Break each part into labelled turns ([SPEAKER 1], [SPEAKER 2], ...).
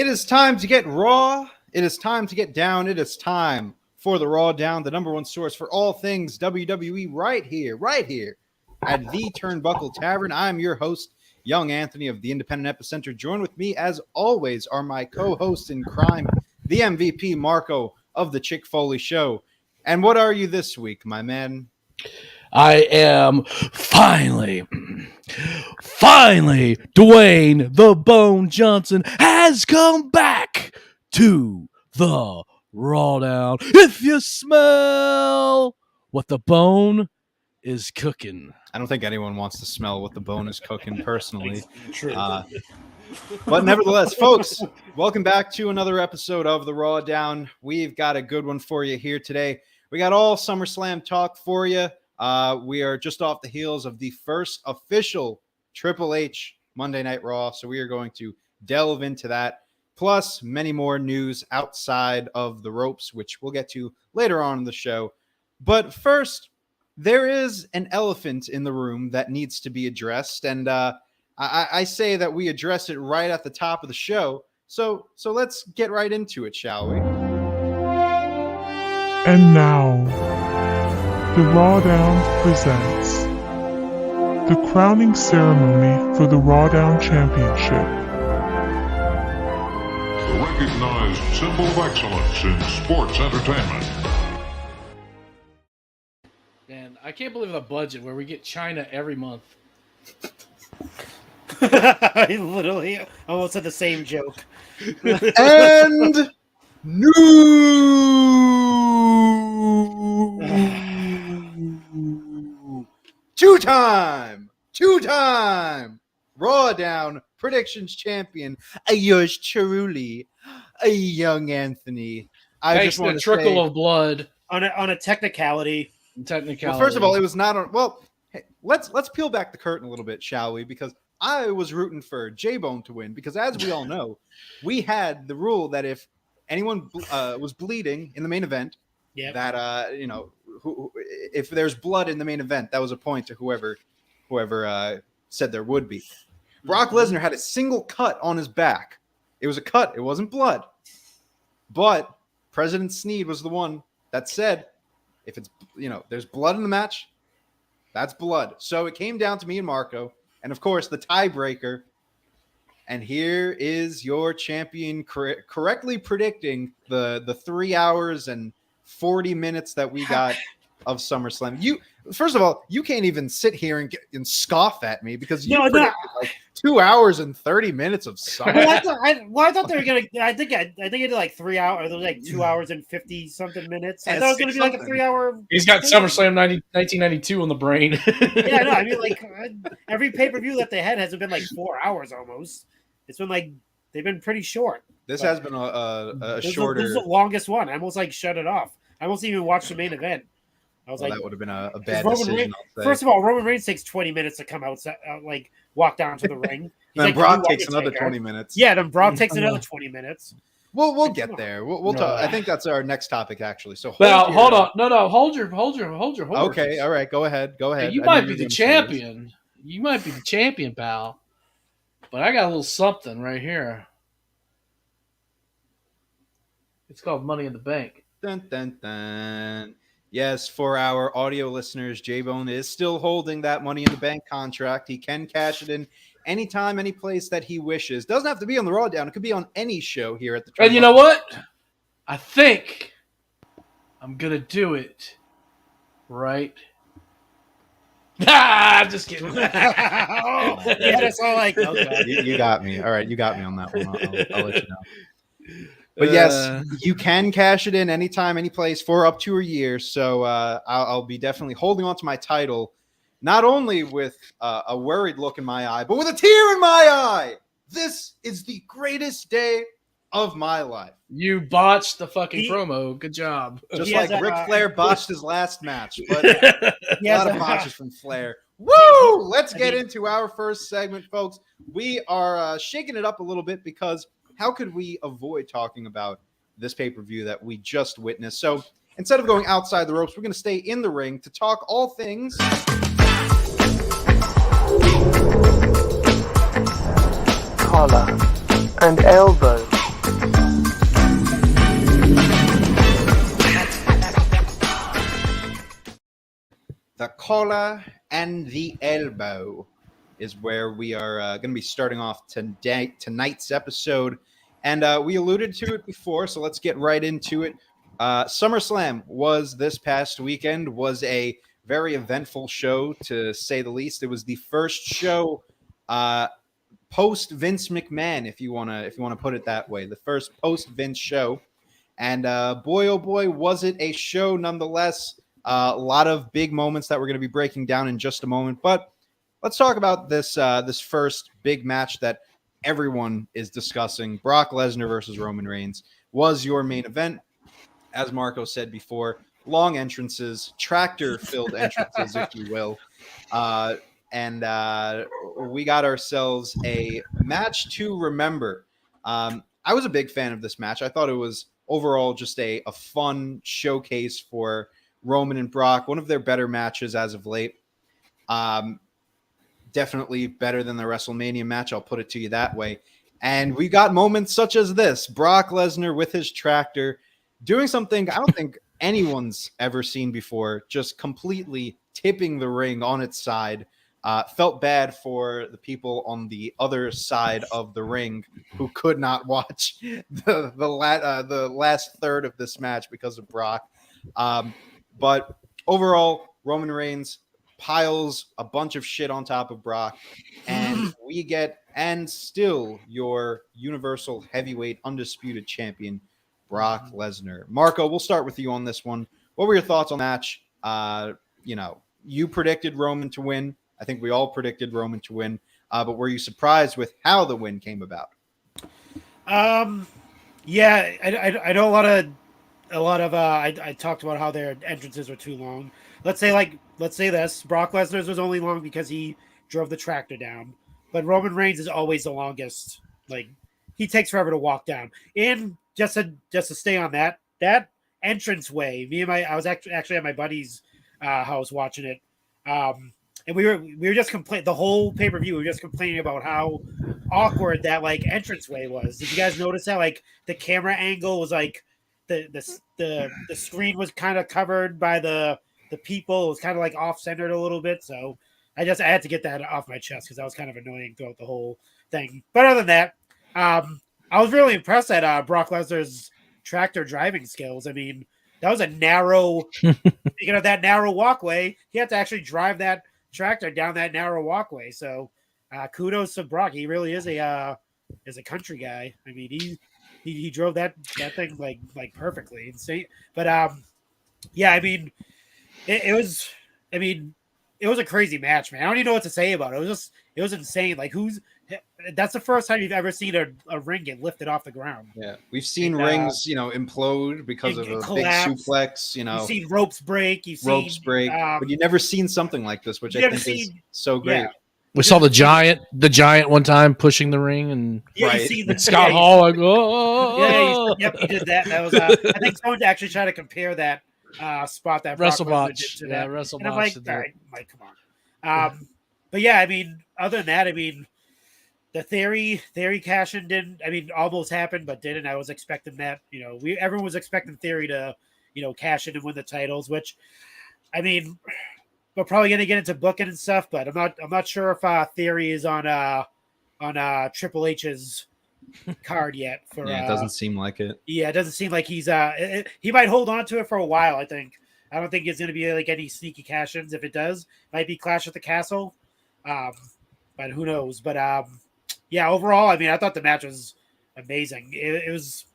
[SPEAKER 1] is time to get raw. It is time to get down. It is time for the Rawdown, the number one source for all things WWE right here at the Turnbuckle Tavern. I'm your host, Young Anthony of the Independent Epicenter. Join with me, as always, are my co-hosts in crime, the MVP, Marco of the Chick Foley Show. And what are you this week, my man?
[SPEAKER 2] I am finally, Dwayne the Bone Johnson has come back to the Rawdown. If you smell what the bone is cooking.
[SPEAKER 1] I don't think anyone wants to smell what the bone is cooking personally.
[SPEAKER 3] True.
[SPEAKER 1] But nevertheless, folks, welcome back to another episode of the Rawdown. We've got a good one for you here today. We got all Summerslam talk for you. We are just off the heels of the first official Triple H Monday Night Raw, so we are going to delve into that, plus many more news outside of the ropes, which we'll get to later on in the show. But first, there is an elephant in the room that needs to be addressed, and I say that we address it right at the top of the show. So let's get right into it, shall we?
[SPEAKER 4] And now, the Rawdown presents the crowning ceremony for the Rawdown Championship.
[SPEAKER 5] A recognized symbol of excellence in sports entertainment.
[SPEAKER 2] Man, I can't believe the budget where we get China every month.
[SPEAKER 3] I literally almost said the same joke.
[SPEAKER 1] And Two-time Rawdown predictions champion, yours truly, a Young Anthony.
[SPEAKER 2] I just want to trickle of blood
[SPEAKER 3] On a technicality.
[SPEAKER 1] Well, first of all, it was not on. Well, hey, let's peel back the curtain a little bit, shall we? Because I was rooting for J-Bone to win, because as we all know, we had the rule that if anyone was bleeding in the main event, that if there's blood in the main event, that was a point to whoever said there would be. Brock Lesnar had a single cut on his back. It was a cut. It wasn't blood. But President Sneed was the one that said, if it's, there's blood in the match, that's blood. So it came down to me and Marco, and of course the tiebreaker. And here is your champion correctly predicting the 3 hours and 40 minutes that we got of SummerSlam. First of all, you can't even sit here and scoff at me because you predicted like 2 hours and 30 minutes of SummerSlam.
[SPEAKER 3] I thought they were gonna. I think I did like 3 hours. It was like 2 hours and 50 something minutes. I thought it was gonna be like a 3 hour.
[SPEAKER 2] He's got SummerSlam 1992 on the brain.
[SPEAKER 3] Yeah, no, I mean like every pay per view that they had hasn't been like 4 hours almost. It's been like they've been pretty short.
[SPEAKER 1] This has been a shorter.
[SPEAKER 3] This is the longest one. I almost like shut it off. I almost even watched the main event. I was like,
[SPEAKER 1] that would have been a bad decision.
[SPEAKER 3] First of all, Roman Reigns takes 20 minutes to come out, like walk down to the ring.
[SPEAKER 1] Then
[SPEAKER 3] like,
[SPEAKER 1] Brock takes another 20 minutes.
[SPEAKER 3] Yeah, then Brock takes another 20 minutes.
[SPEAKER 1] We'll get there. We'll talk. I think that's our next topic, actually. So
[SPEAKER 2] hold on. No, hold your.
[SPEAKER 1] Okay, all right. Go ahead.
[SPEAKER 2] Hey, you might be the champion. You might be the champion, pal. But I got a little something right here. It's called Money in the Bank.
[SPEAKER 1] Dun, dun, dun. Yes, for our audio listeners, J-Bone is still holding that Money in the Bank contract. He can cash it in anytime, any place that he wishes. Doesn't have to be on the Rawdown. It could be on any show here at the
[SPEAKER 2] And you know what? I think I'm going to do it right. Just kidding.
[SPEAKER 3] Yeah, that's all like. Okay.
[SPEAKER 1] You got me. All right, you got me on that one. I'll let you know. But yes, you can cash it in anytime, any place for up to a year. So I'll be definitely holding on to my title, not only with a worried look in my eye, but with a tear in my eye. This is the greatest day of my life.
[SPEAKER 2] You botched the fucking promo. Good job.
[SPEAKER 1] Just like Ric Flair botched his last match. But a lot of botches from Flair. Woo! Let's get into our first segment, folks. We are shaking it up a little bit because how could we avoid talking about this pay-per-view that we just witnessed? So instead of going outside the ropes, we're going to stay in the ring to talk all things
[SPEAKER 6] collar and elbow
[SPEAKER 1] collar and the elbow is where we are going to be starting off tonight's episode. And we alluded to it before, so let's get right into it. SummerSlam was this past weekend, was a very eventful show, to say the least. It was the first show post Vince McMahon, if you want to put it that way, the first post Vince show. And boy, oh boy, was it a show nonetheless. A lot of big moments that we're going to be breaking down in just a moment. But let's talk about this first big match that everyone is discussing. Brock Lesnar versus Roman Reigns was your main event. As Marco said before, long entrances, tractor-filled entrances, if you will. And we got ourselves a match to remember. I was a big fan of this match. I thought it was overall just a fun showcase for Roman and Brock, one of their better matches as of late. Definitely better than the WrestleMania match, I'll put it to you that way. And we got moments such as this. Brock Lesnar with his tractor doing something I don't think anyone's ever seen before, just completely tipping the ring on its side. Felt bad for the people on the other side of the ring who could not watch the last third of this match because of Brock. But overall, Roman Reigns piles a bunch of shit on top of Brock, and we get, and still, your Universal Heavyweight Undisputed Champion, Brock Lesnar. Marco, we'll start with you on this one. What were your thoughts on the match? You predicted Roman to win. I think we all predicted Roman to win. But were you surprised with how the win came about?
[SPEAKER 3] Yeah, I know I talked about how their entrances were too long. Let's say this. Brock Lesnar's was only long because he drove the tractor down. But Roman Reigns is always the longest. Like, he takes forever to walk down. And just to stay on that entranceway, I was actually at my buddy's house watching it. And we were just complaining the whole pay-per-view. We were just complaining about how awkward that entranceway was. Did you guys notice that? The camera angle was the screen was kind of covered by the people. It was kind of off-centered a little bit. So I had to get that off my chest because that was kind of annoying throughout the whole thing. But other than that, I was really impressed at Brock Lesnar's tractor driving skills. I mean, that was a narrow. Speaking of that narrow walkway, he had to actually drive that tractor down that narrow walkway. So kudos to Brock. He really is a country guy. I mean, he drove that thing like perfectly. Insane. But yeah, I mean, it was a crazy match, man. I don't even know what to say about it. It was insane. That's the first time you've ever seen a ring get lifted off the ground.
[SPEAKER 1] Yeah, we've seen rings, implode because of a
[SPEAKER 3] collapse.
[SPEAKER 1] Big suplex.
[SPEAKER 3] You've seen ropes break.
[SPEAKER 1] But you've never seen something like this, which I think is so great.
[SPEAKER 3] Yeah.
[SPEAKER 2] We saw the giant one time pushing the ring, and
[SPEAKER 3] you see
[SPEAKER 2] Scott Hall oh.
[SPEAKER 3] Yeah, he did that. That was I think someone actually tried to compare that spot that Brock Lesnar did to that.
[SPEAKER 2] WrestleBotch.
[SPEAKER 3] And I'm like, all right, come on. But yeah, I mean, other than that, I mean, the theory cash-in almost happened, but didn't. I was expecting that. Everyone was expecting Theory to, cash in and win the titles, which, I mean, we're probably going to get into booking and stuff, but I'm not sure if Theory is on Triple H's card yet. It
[SPEAKER 1] doesn't seem like it.
[SPEAKER 3] Yeah, it doesn't seem like he's he might hold on to it for a while. I don't think it's going to be any sneaky cash-ins. If it does, might be Clash at the Castle, but who knows? But yeah, overall, I mean, I thought the match was amazing. It was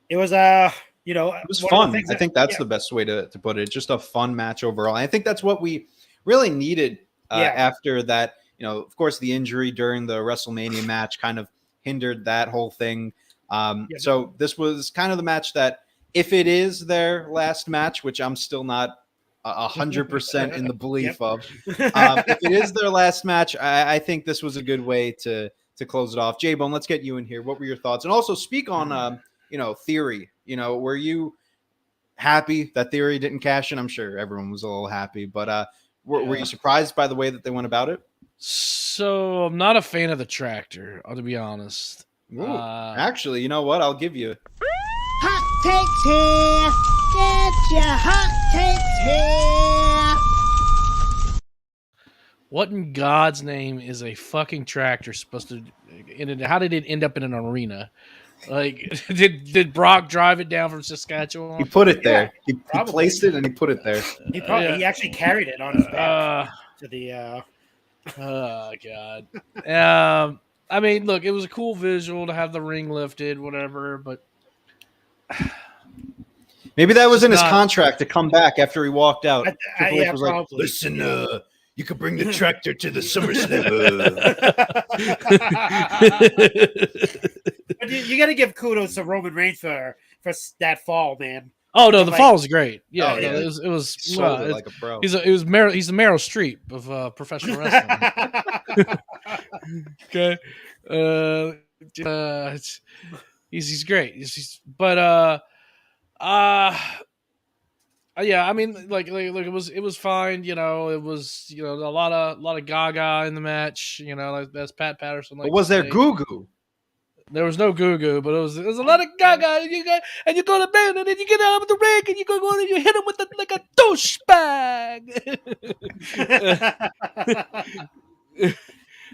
[SPEAKER 3] it was
[SPEAKER 1] fun. I think that's the best way to put it. Just a fun match overall. And I think that's what we really needed after that. Of course, the injury during the WrestleMania match kind of hindered that whole thing. So this was kind of the match that, if it is their last match, which I'm still not 100% in the belief of, if it is their last match, I think this was a good way to close it off. J-Bone, let's get you in here. What were your thoughts? And also speak on, Theory. Were you happy that Theory didn't cash in? I'm sure everyone was a little happy, but were you surprised by the way that they went about it?
[SPEAKER 2] So I'm not a fan of the tractor, to be honest.
[SPEAKER 1] Ooh, actually, you know what? I'll give you.
[SPEAKER 6] Hot takes here. Get your hot takes here.
[SPEAKER 2] What in God's name is a fucking tractor supposed to? How did it end up in an arena? Like, did Brock drive it down from Saskatchewan?
[SPEAKER 1] He put it there. He
[SPEAKER 3] probably.
[SPEAKER 1] placed it and he put it there.
[SPEAKER 3] He actually carried it on his back to the.
[SPEAKER 2] Oh God. I mean, look, it was a cool visual to have the ring lifted, whatever, but
[SPEAKER 1] maybe that was in his contract to come back after he walked out.
[SPEAKER 3] Triple H was like,
[SPEAKER 1] listen, you could bring the tractor to the Summerslam.
[SPEAKER 3] But you got to give kudos to Roman Reigns for that fall, man.
[SPEAKER 2] Oh no, the fall was great. Yeah,
[SPEAKER 1] yeah.
[SPEAKER 2] it was
[SPEAKER 1] Sold it like a pro.
[SPEAKER 2] He's the Meryl Streep of professional wrestling. Okay, he's great. Yeah, I mean, like it was fine. You know, it was a lot of Gaga in the match. You know, like that's Pat Patterson.
[SPEAKER 1] But was there Goo Goo?
[SPEAKER 2] There was no Goo Goo, but it was a lot of Gaga. And you go to bed, and then you get out of the ring, and you go and you hit him with like a douchebag.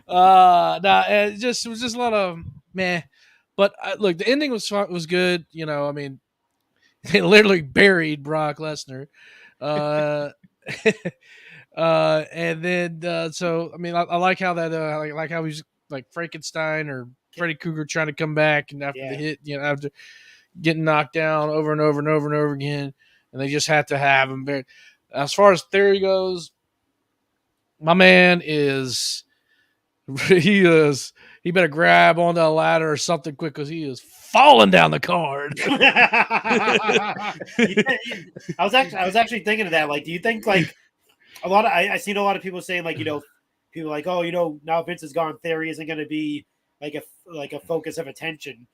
[SPEAKER 2] Nah, it was just a lot of meh. But look, the ending was good. You know, I mean, they literally buried Brock Lesnar. And then so I mean, I like how that like how he's like Frankenstein or Freddy Krueger trying to come back, and after the hit, after getting knocked down over and over and over and over again, and they just have to have him buried. As far as theory goes, my man he better grab onto a ladder or something quick because he is falling down the card.
[SPEAKER 3] I was actually thinking of that. Like, do you think like a lot of I seen a lot of people saying like people like, oh, now Vince is gone, Theory isn't going to be like a focus of attention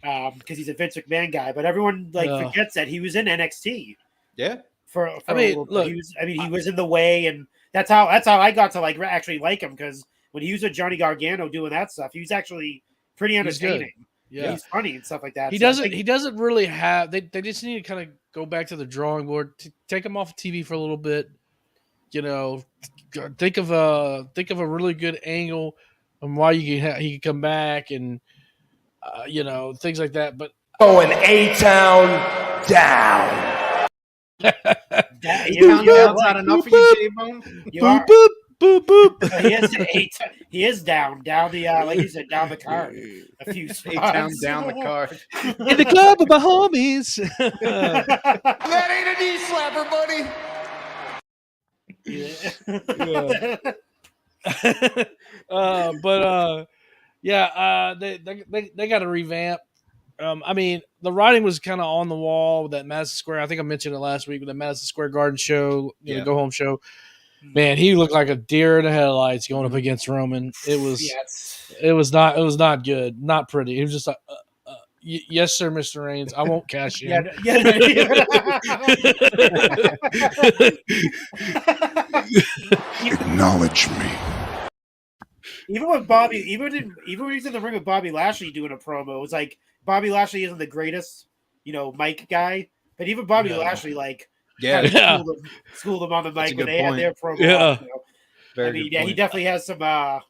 [SPEAKER 3] because he's a Vince McMahon guy, but everyone forgets that he was in NXT.
[SPEAKER 1] Yeah.
[SPEAKER 3] He was in the way, and that's how I got to like actually like him, because when he was with Johnny Gargano doing that stuff, he was actually pretty entertaining. Yeah, he's funny and stuff like that.
[SPEAKER 2] He doesn't really have. They just need to kind of go back to the drawing board, take him off of TV for a little bit. You know, think of a really good angle on why he can come back, and things like that. But
[SPEAKER 6] going A-Town down.
[SPEAKER 1] A-Town down's not enough for you, J-Bone?
[SPEAKER 2] Boop, boop, boop, boop.
[SPEAKER 3] He is down the like you said, down the card a few spots.
[SPEAKER 1] A-Town down the card.
[SPEAKER 2] In the club of my homies.
[SPEAKER 6] That ain't a knee slapper, buddy.
[SPEAKER 2] They got to revamp. I mean, the writing was kind of on the wall with that Madison Square. I think I mentioned it last week with the Madison Square Garden show, go home show. Man, he looked like a deer in the headlights going up against Roman. It was not good, not pretty. It was just like, yes, sir, Mr. Reigns. I won't cash in.
[SPEAKER 6] Acknowledge me.
[SPEAKER 3] Even when he's in the ring with Bobby Lashley doing a promo, it was like Bobby Lashley isn't the greatest, mic guy, but even Bobby Lashley schooled him on the mic when they had their promo.
[SPEAKER 1] Yeah.
[SPEAKER 3] He definitely has some time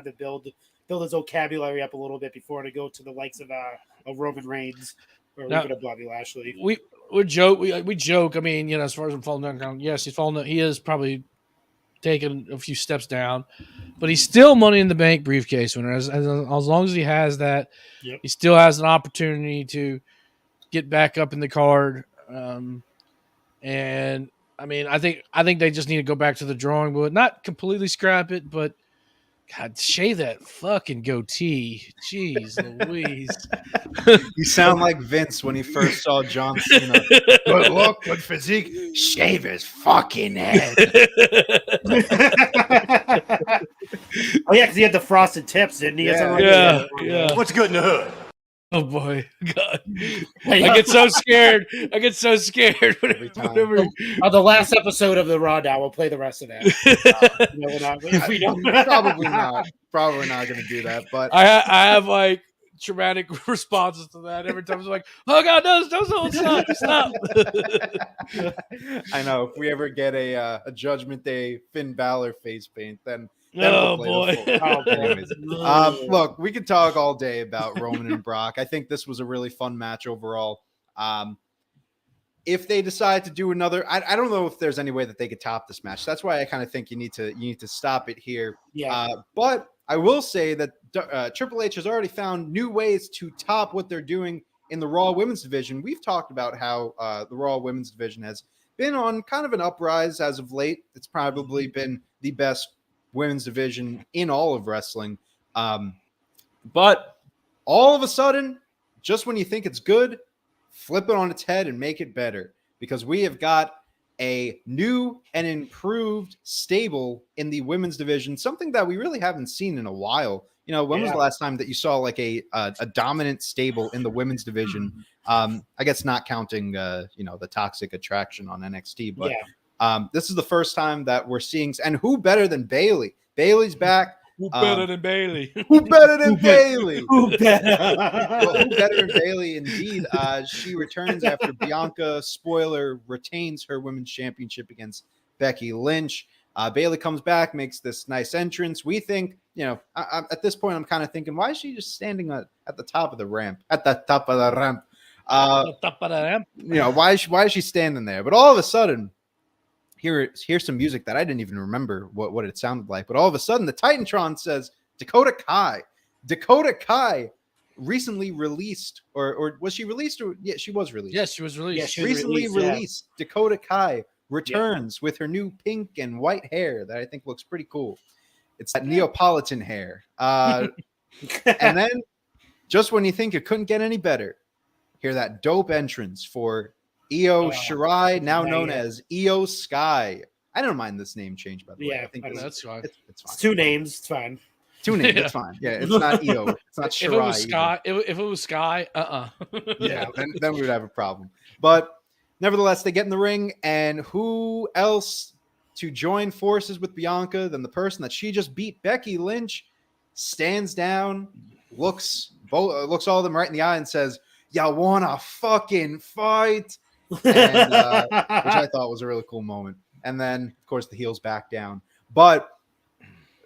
[SPEAKER 3] to build his vocabulary up a little bit before to go to the likes of Roman Reigns or even a Bobby Lashley.
[SPEAKER 2] We joke. I mean, as far as him falling down, yes, he's falling down. He is probably taken a few steps down, but he's still Money in the Bank briefcase winner. As long as he has that, he still has an opportunity to get back up in the card. And I mean, I think they just need to go back to the drawing board, not completely scrap it, but God, shave that fucking goatee. Jeez Louise.
[SPEAKER 1] You sound like Vince when he first saw John Cena. Good look, good physique. Shave his fucking head.
[SPEAKER 3] Oh, yeah, because he had the frosted tips, didn't he?
[SPEAKER 2] Yeah.
[SPEAKER 6] What's good in the hood?
[SPEAKER 2] Oh boy, God! I get so scared.
[SPEAKER 1] Every time.
[SPEAKER 3] On the last episode of the Rawdown, we'll play the rest of that.
[SPEAKER 1] We don't. Probably not going to do that. But
[SPEAKER 2] I have like dramatic responses to that. Every time it's like, oh God, no, stop.
[SPEAKER 1] I know. If we ever get a Judgment Day Finn Balor face paint, then
[SPEAKER 2] Oh
[SPEAKER 1] we'll play the
[SPEAKER 2] boy.
[SPEAKER 1] full- Anyways, look, we could talk all day about Roman and Brock. I think this was a really fun match overall. If they decide to do another, I don't know if there's any way that they could top this match. That's why I kind of think you need to stop it here.
[SPEAKER 3] Yeah.
[SPEAKER 1] But I will say that Triple H has already found new ways to top what they're doing in the Raw Women's Division. We've talked about how the Raw Women's Division has been on kind of an uprise as of late. It's probably been the best women's division in all of wrestling. But all of a sudden, just when you think it's good, flip it on its head and make it better, because we have got a new and improved stable in the women's division, something that we really haven't seen in a while. You know, when was the last time that you saw like a dominant stable in the women's division? I guess not counting, the Toxic Attraction on NXT, but this is the first time that we're seeing, and who better than Bayley? Bayley's back.
[SPEAKER 2] Who better than Bayley?
[SPEAKER 1] Who better than Bayley?
[SPEAKER 3] Who better?
[SPEAKER 1] Well, who better than Bayley? Indeed, she returns after Bianca, spoiler, retains her women's championship against Becky Lynch. Bayley comes back, makes this nice entrance. We think, at this point, I'm kind of thinking, why is she just standing at the top of the ramp? At the top of the ramp. Why is she standing there? But all of a sudden, here's some music that I didn't even remember what it sounded like. But all of a sudden, the Titantron says Dakota Kai. Dakota Kai recently released, or was she released? Or yeah, she was released.
[SPEAKER 2] Yes, she was released.
[SPEAKER 3] Yeah, she was
[SPEAKER 1] recently released. Dakota Kai returns with her new pink and white hair that I think looks pretty cool. It's that Neapolitan hair. And then, just when you think it couldn't get any better, hear that dope entrance for Io Shirai, now known as Io Skye. I don't mind this name change, by the way. I think
[SPEAKER 2] that's fine.
[SPEAKER 1] It's fine.
[SPEAKER 3] It's 2 names. It's fine.
[SPEAKER 1] 2 names. It's fine. Yeah, it's not Io. It's not Shirai.
[SPEAKER 2] If it was Skye,
[SPEAKER 1] yeah, then we would have a problem. But nevertheless, they get in the ring, and who else to join forces with Bianca than the person that she just beat, Becky Lynch, stands down, looks all of them right in the eye and says, "Y'all wanna fucking fight?" And, which I thought was a really cool moment. And then, of course, the heels back down. But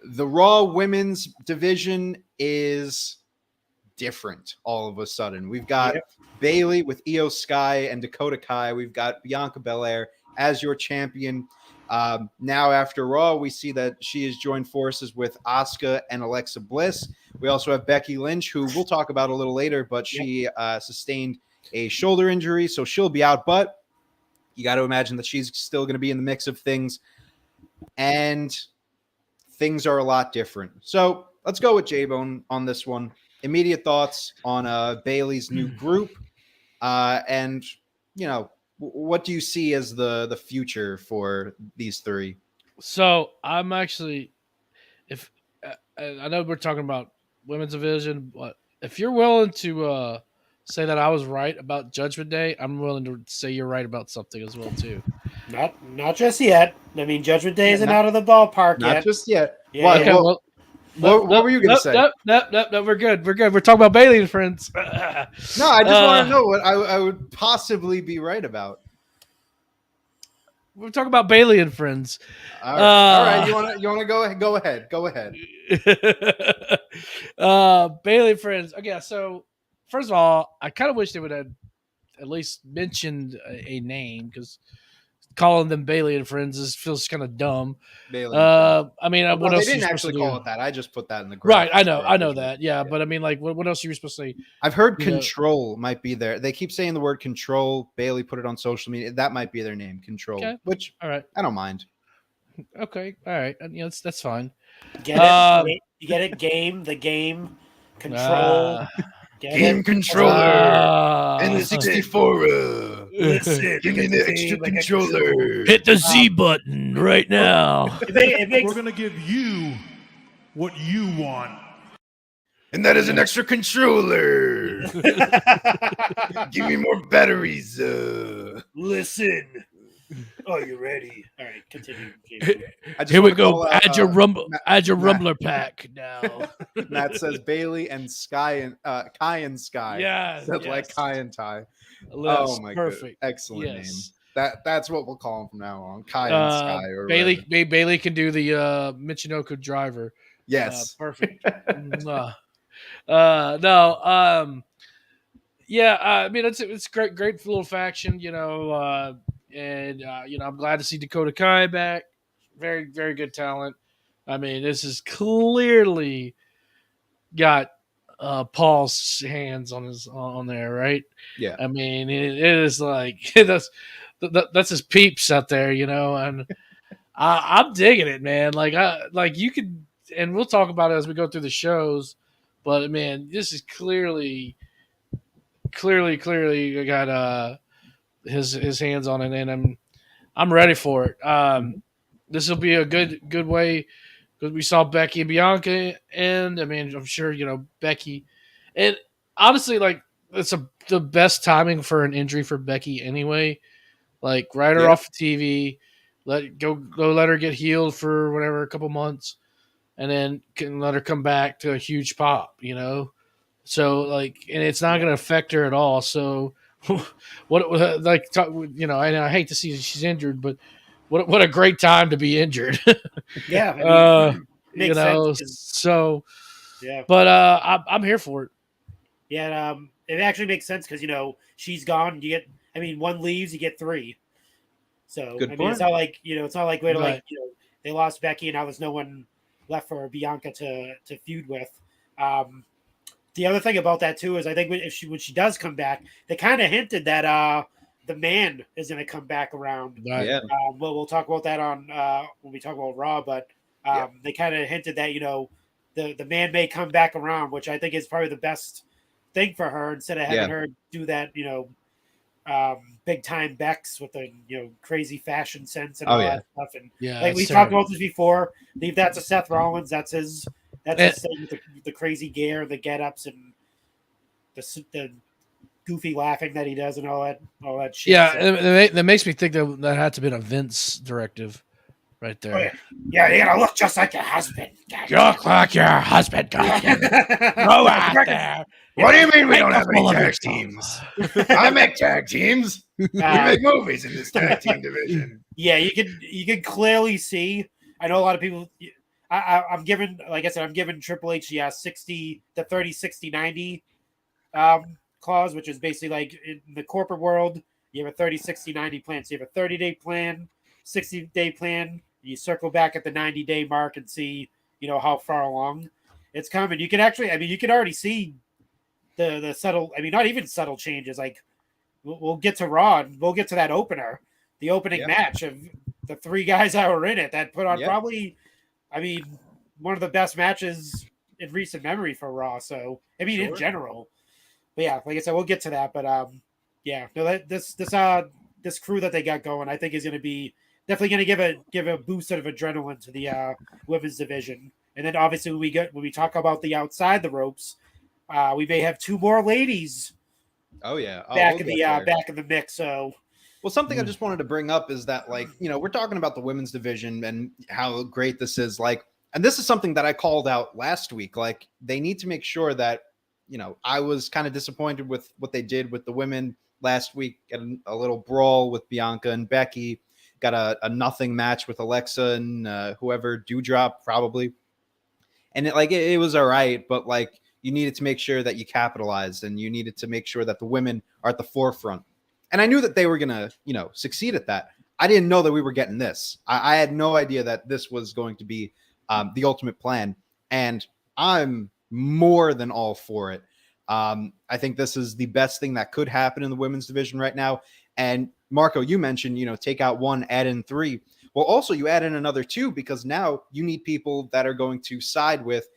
[SPEAKER 1] the Raw Women's Division is different all of a sudden. We've got Bayley with Io Skye and Dakota Kai. We've got Bianca Belair as your champion. Now, after Raw, we see that she has joined forces with Asuka and Alexa Bliss. We also have Becky Lynch, who we'll talk about a little later, but she sustained a shoulder injury, so she'll be out. But you got to imagine that she's still going to be in the mix of things, and things are a lot different. So let's go with J-Bone on this one. Immediate thoughts on Bayley's new group, and what do you see as the future for these three?
[SPEAKER 2] So I'm actually, if I know we're talking about women's division, but if you're willing to say that I was right about Judgment Day, I'm willing to say you're right about something as well too.
[SPEAKER 3] Not just yet. I mean, Judgment Day isn't out of the ballpark yet.
[SPEAKER 1] Not just yet.
[SPEAKER 3] Yeah,
[SPEAKER 1] Okay, what were you going to say?
[SPEAKER 2] No, we're good. We're talking about Bayley and friends.
[SPEAKER 1] No, I just want to know what I would possibly be right about.
[SPEAKER 2] We're talking about Bayley and friends.
[SPEAKER 1] All right. You want to go ahead? Go ahead.
[SPEAKER 2] Bayley and friends. Okay, so first of all, I kind of wish they would have at least mentioned a name, because calling them Bayley and friends feels kind of dumb.
[SPEAKER 1] Bayley.
[SPEAKER 2] I mean, what else?
[SPEAKER 1] They didn't actually call it that. I just put that in the graph.
[SPEAKER 2] Right. I know that. Yeah, but I mean, like, what else you were supposed to say?
[SPEAKER 1] I've heard Control might be there. They keep saying the word Control. Bayley put it on social media. That might be their name, Control. Okay. Which, all right, I don't mind.
[SPEAKER 2] Okay, all right, that's fine.
[SPEAKER 3] Get it? You get it? The game, Control.
[SPEAKER 1] Game controller and the 64.
[SPEAKER 3] Listen,
[SPEAKER 1] give me the extra controller.
[SPEAKER 2] Hit the Z button right now.
[SPEAKER 7] We're gonna give you what you want,
[SPEAKER 1] and that is an extra controller. Give me more batteries.
[SPEAKER 3] Listen, Oh, you ready? All right, continue.
[SPEAKER 1] I just
[SPEAKER 2] Here we
[SPEAKER 1] wanna
[SPEAKER 2] go.
[SPEAKER 1] call out,
[SPEAKER 2] Add your rumble.
[SPEAKER 1] Matt-
[SPEAKER 2] Add your
[SPEAKER 1] Matt-
[SPEAKER 2] rumbler pack now.
[SPEAKER 1] Matt says Bayley and Sky and Kai and Sky.
[SPEAKER 2] Yeah,
[SPEAKER 1] Said like
[SPEAKER 2] yes.
[SPEAKER 1] Kai and Ty.
[SPEAKER 2] Yes,
[SPEAKER 1] Oh my
[SPEAKER 2] perfect.
[SPEAKER 1] god, excellent name.
[SPEAKER 2] Yes.
[SPEAKER 1] That's what we'll call him from now on. Kai and Sky or
[SPEAKER 2] Bayley.
[SPEAKER 1] whatever.
[SPEAKER 2] Bayley can do the Michinoku driver.
[SPEAKER 1] Yes.
[SPEAKER 2] Perfect. No. Yeah. I mean, it's great little faction, and I'm glad to see Dakota Kai back. Very, very good talent. I mean, this is clearly got Paul's hands on there, right?
[SPEAKER 1] Yeah.
[SPEAKER 2] I mean, it is like that's his peeps out there, and I'm digging it, man. Like you could, and we'll talk about it as we go through the shows. But man, this is clearly got his hands on it, and I'm ready for it. This will be a good way because we saw Becky and Bianca, and I mean, I'm sure Becky, and honestly, like it's the best timing for an injury for Becky anyway. Like write her off TV, let her get healed for whatever, a couple months, and then can let her come back to a huge pop, So like, and it's not going to affect her at all. So what I hate to see she's injured, but what a great time to be injured.
[SPEAKER 3] Yeah, makes sense.
[SPEAKER 2] So
[SPEAKER 3] yeah,
[SPEAKER 2] but I'm here for it.
[SPEAKER 3] Yeah, it actually makes sense because she's gone. You get, one leaves, you get three. So
[SPEAKER 1] Good
[SPEAKER 3] it's
[SPEAKER 1] point.
[SPEAKER 3] not like it's not like we're
[SPEAKER 2] Right.
[SPEAKER 3] they lost Becky and now there's no one left for Bianca to feud with. The other thing about that too is I think when she does come back, they kind of hinted that the man is going to come back around.
[SPEAKER 2] Right.
[SPEAKER 1] Yeah.
[SPEAKER 3] Well, we'll talk about that on when we talk about Raw, but they kind of hinted that the man may come back around, which I think is probably the best thing for her instead of having her do that big time Bex with the crazy fashion sense and all that stuff. And like we talked about this before, leave that to Seth Rollins. That's his thing with the crazy gear, the get ups, and the goofy laughing that he does and all that shit.
[SPEAKER 2] Yeah, that makes me think that had to be a Vince directive right there.
[SPEAKER 3] Oh, yeah, you're gonna look just like your husband.
[SPEAKER 2] You look like your husband. Go out there.
[SPEAKER 6] What do you mean we don't have any tag teams? I make tag teams. We make movies in this tag team division.
[SPEAKER 3] Yeah, you can clearly see. I know a lot of people. I'm giving, like I said, I'm giving Triple H 60 to 30, 60, 90 clause, which is basically like in the corporate world, you have a 30, 60, 90 plan. So you have a 30-day plan, 60-day plan. You circle back at the 90-day mark and see, how far along it's coming. You can actually, you can already see the subtle, not even subtle changes. Like we'll get to Raw and we'll get to that opener, the opening match of the three guys that were in it that put on probably, one of the best matches in recent memory for Raw. So, in general, but yeah, like I said, we'll get to that. But this crew that they got going, I think is going to be definitely going to give a boost of adrenaline to the women's division. And then obviously when we talk about the outside the ropes, we may have two more ladies.
[SPEAKER 1] Oh yeah,
[SPEAKER 3] back in the mix. So.
[SPEAKER 1] Well, something I just wanted to bring up is that, we're talking about the women's division and how great this is. And this is something that I called out last week. Like, they need to make sure that, I was kind of disappointed with what they did with the women last week. Got a little brawl with Bianca and Becky. Got a nothing match with Alexa and whoever, Dewdrop probably. And it was all right, but you needed to make sure that you capitalized, and you needed to make sure that the women are at the forefront. And I knew that they were going to, succeed at that. I didn't know that we were getting this. I had no idea that this was going to be the ultimate plan. And I'm more than all for it. I think this is the best thing that could happen in the women's division right now. And Marco, you mentioned, take out one, add in three. Well, also you add in another two, because now you need people that are going to side with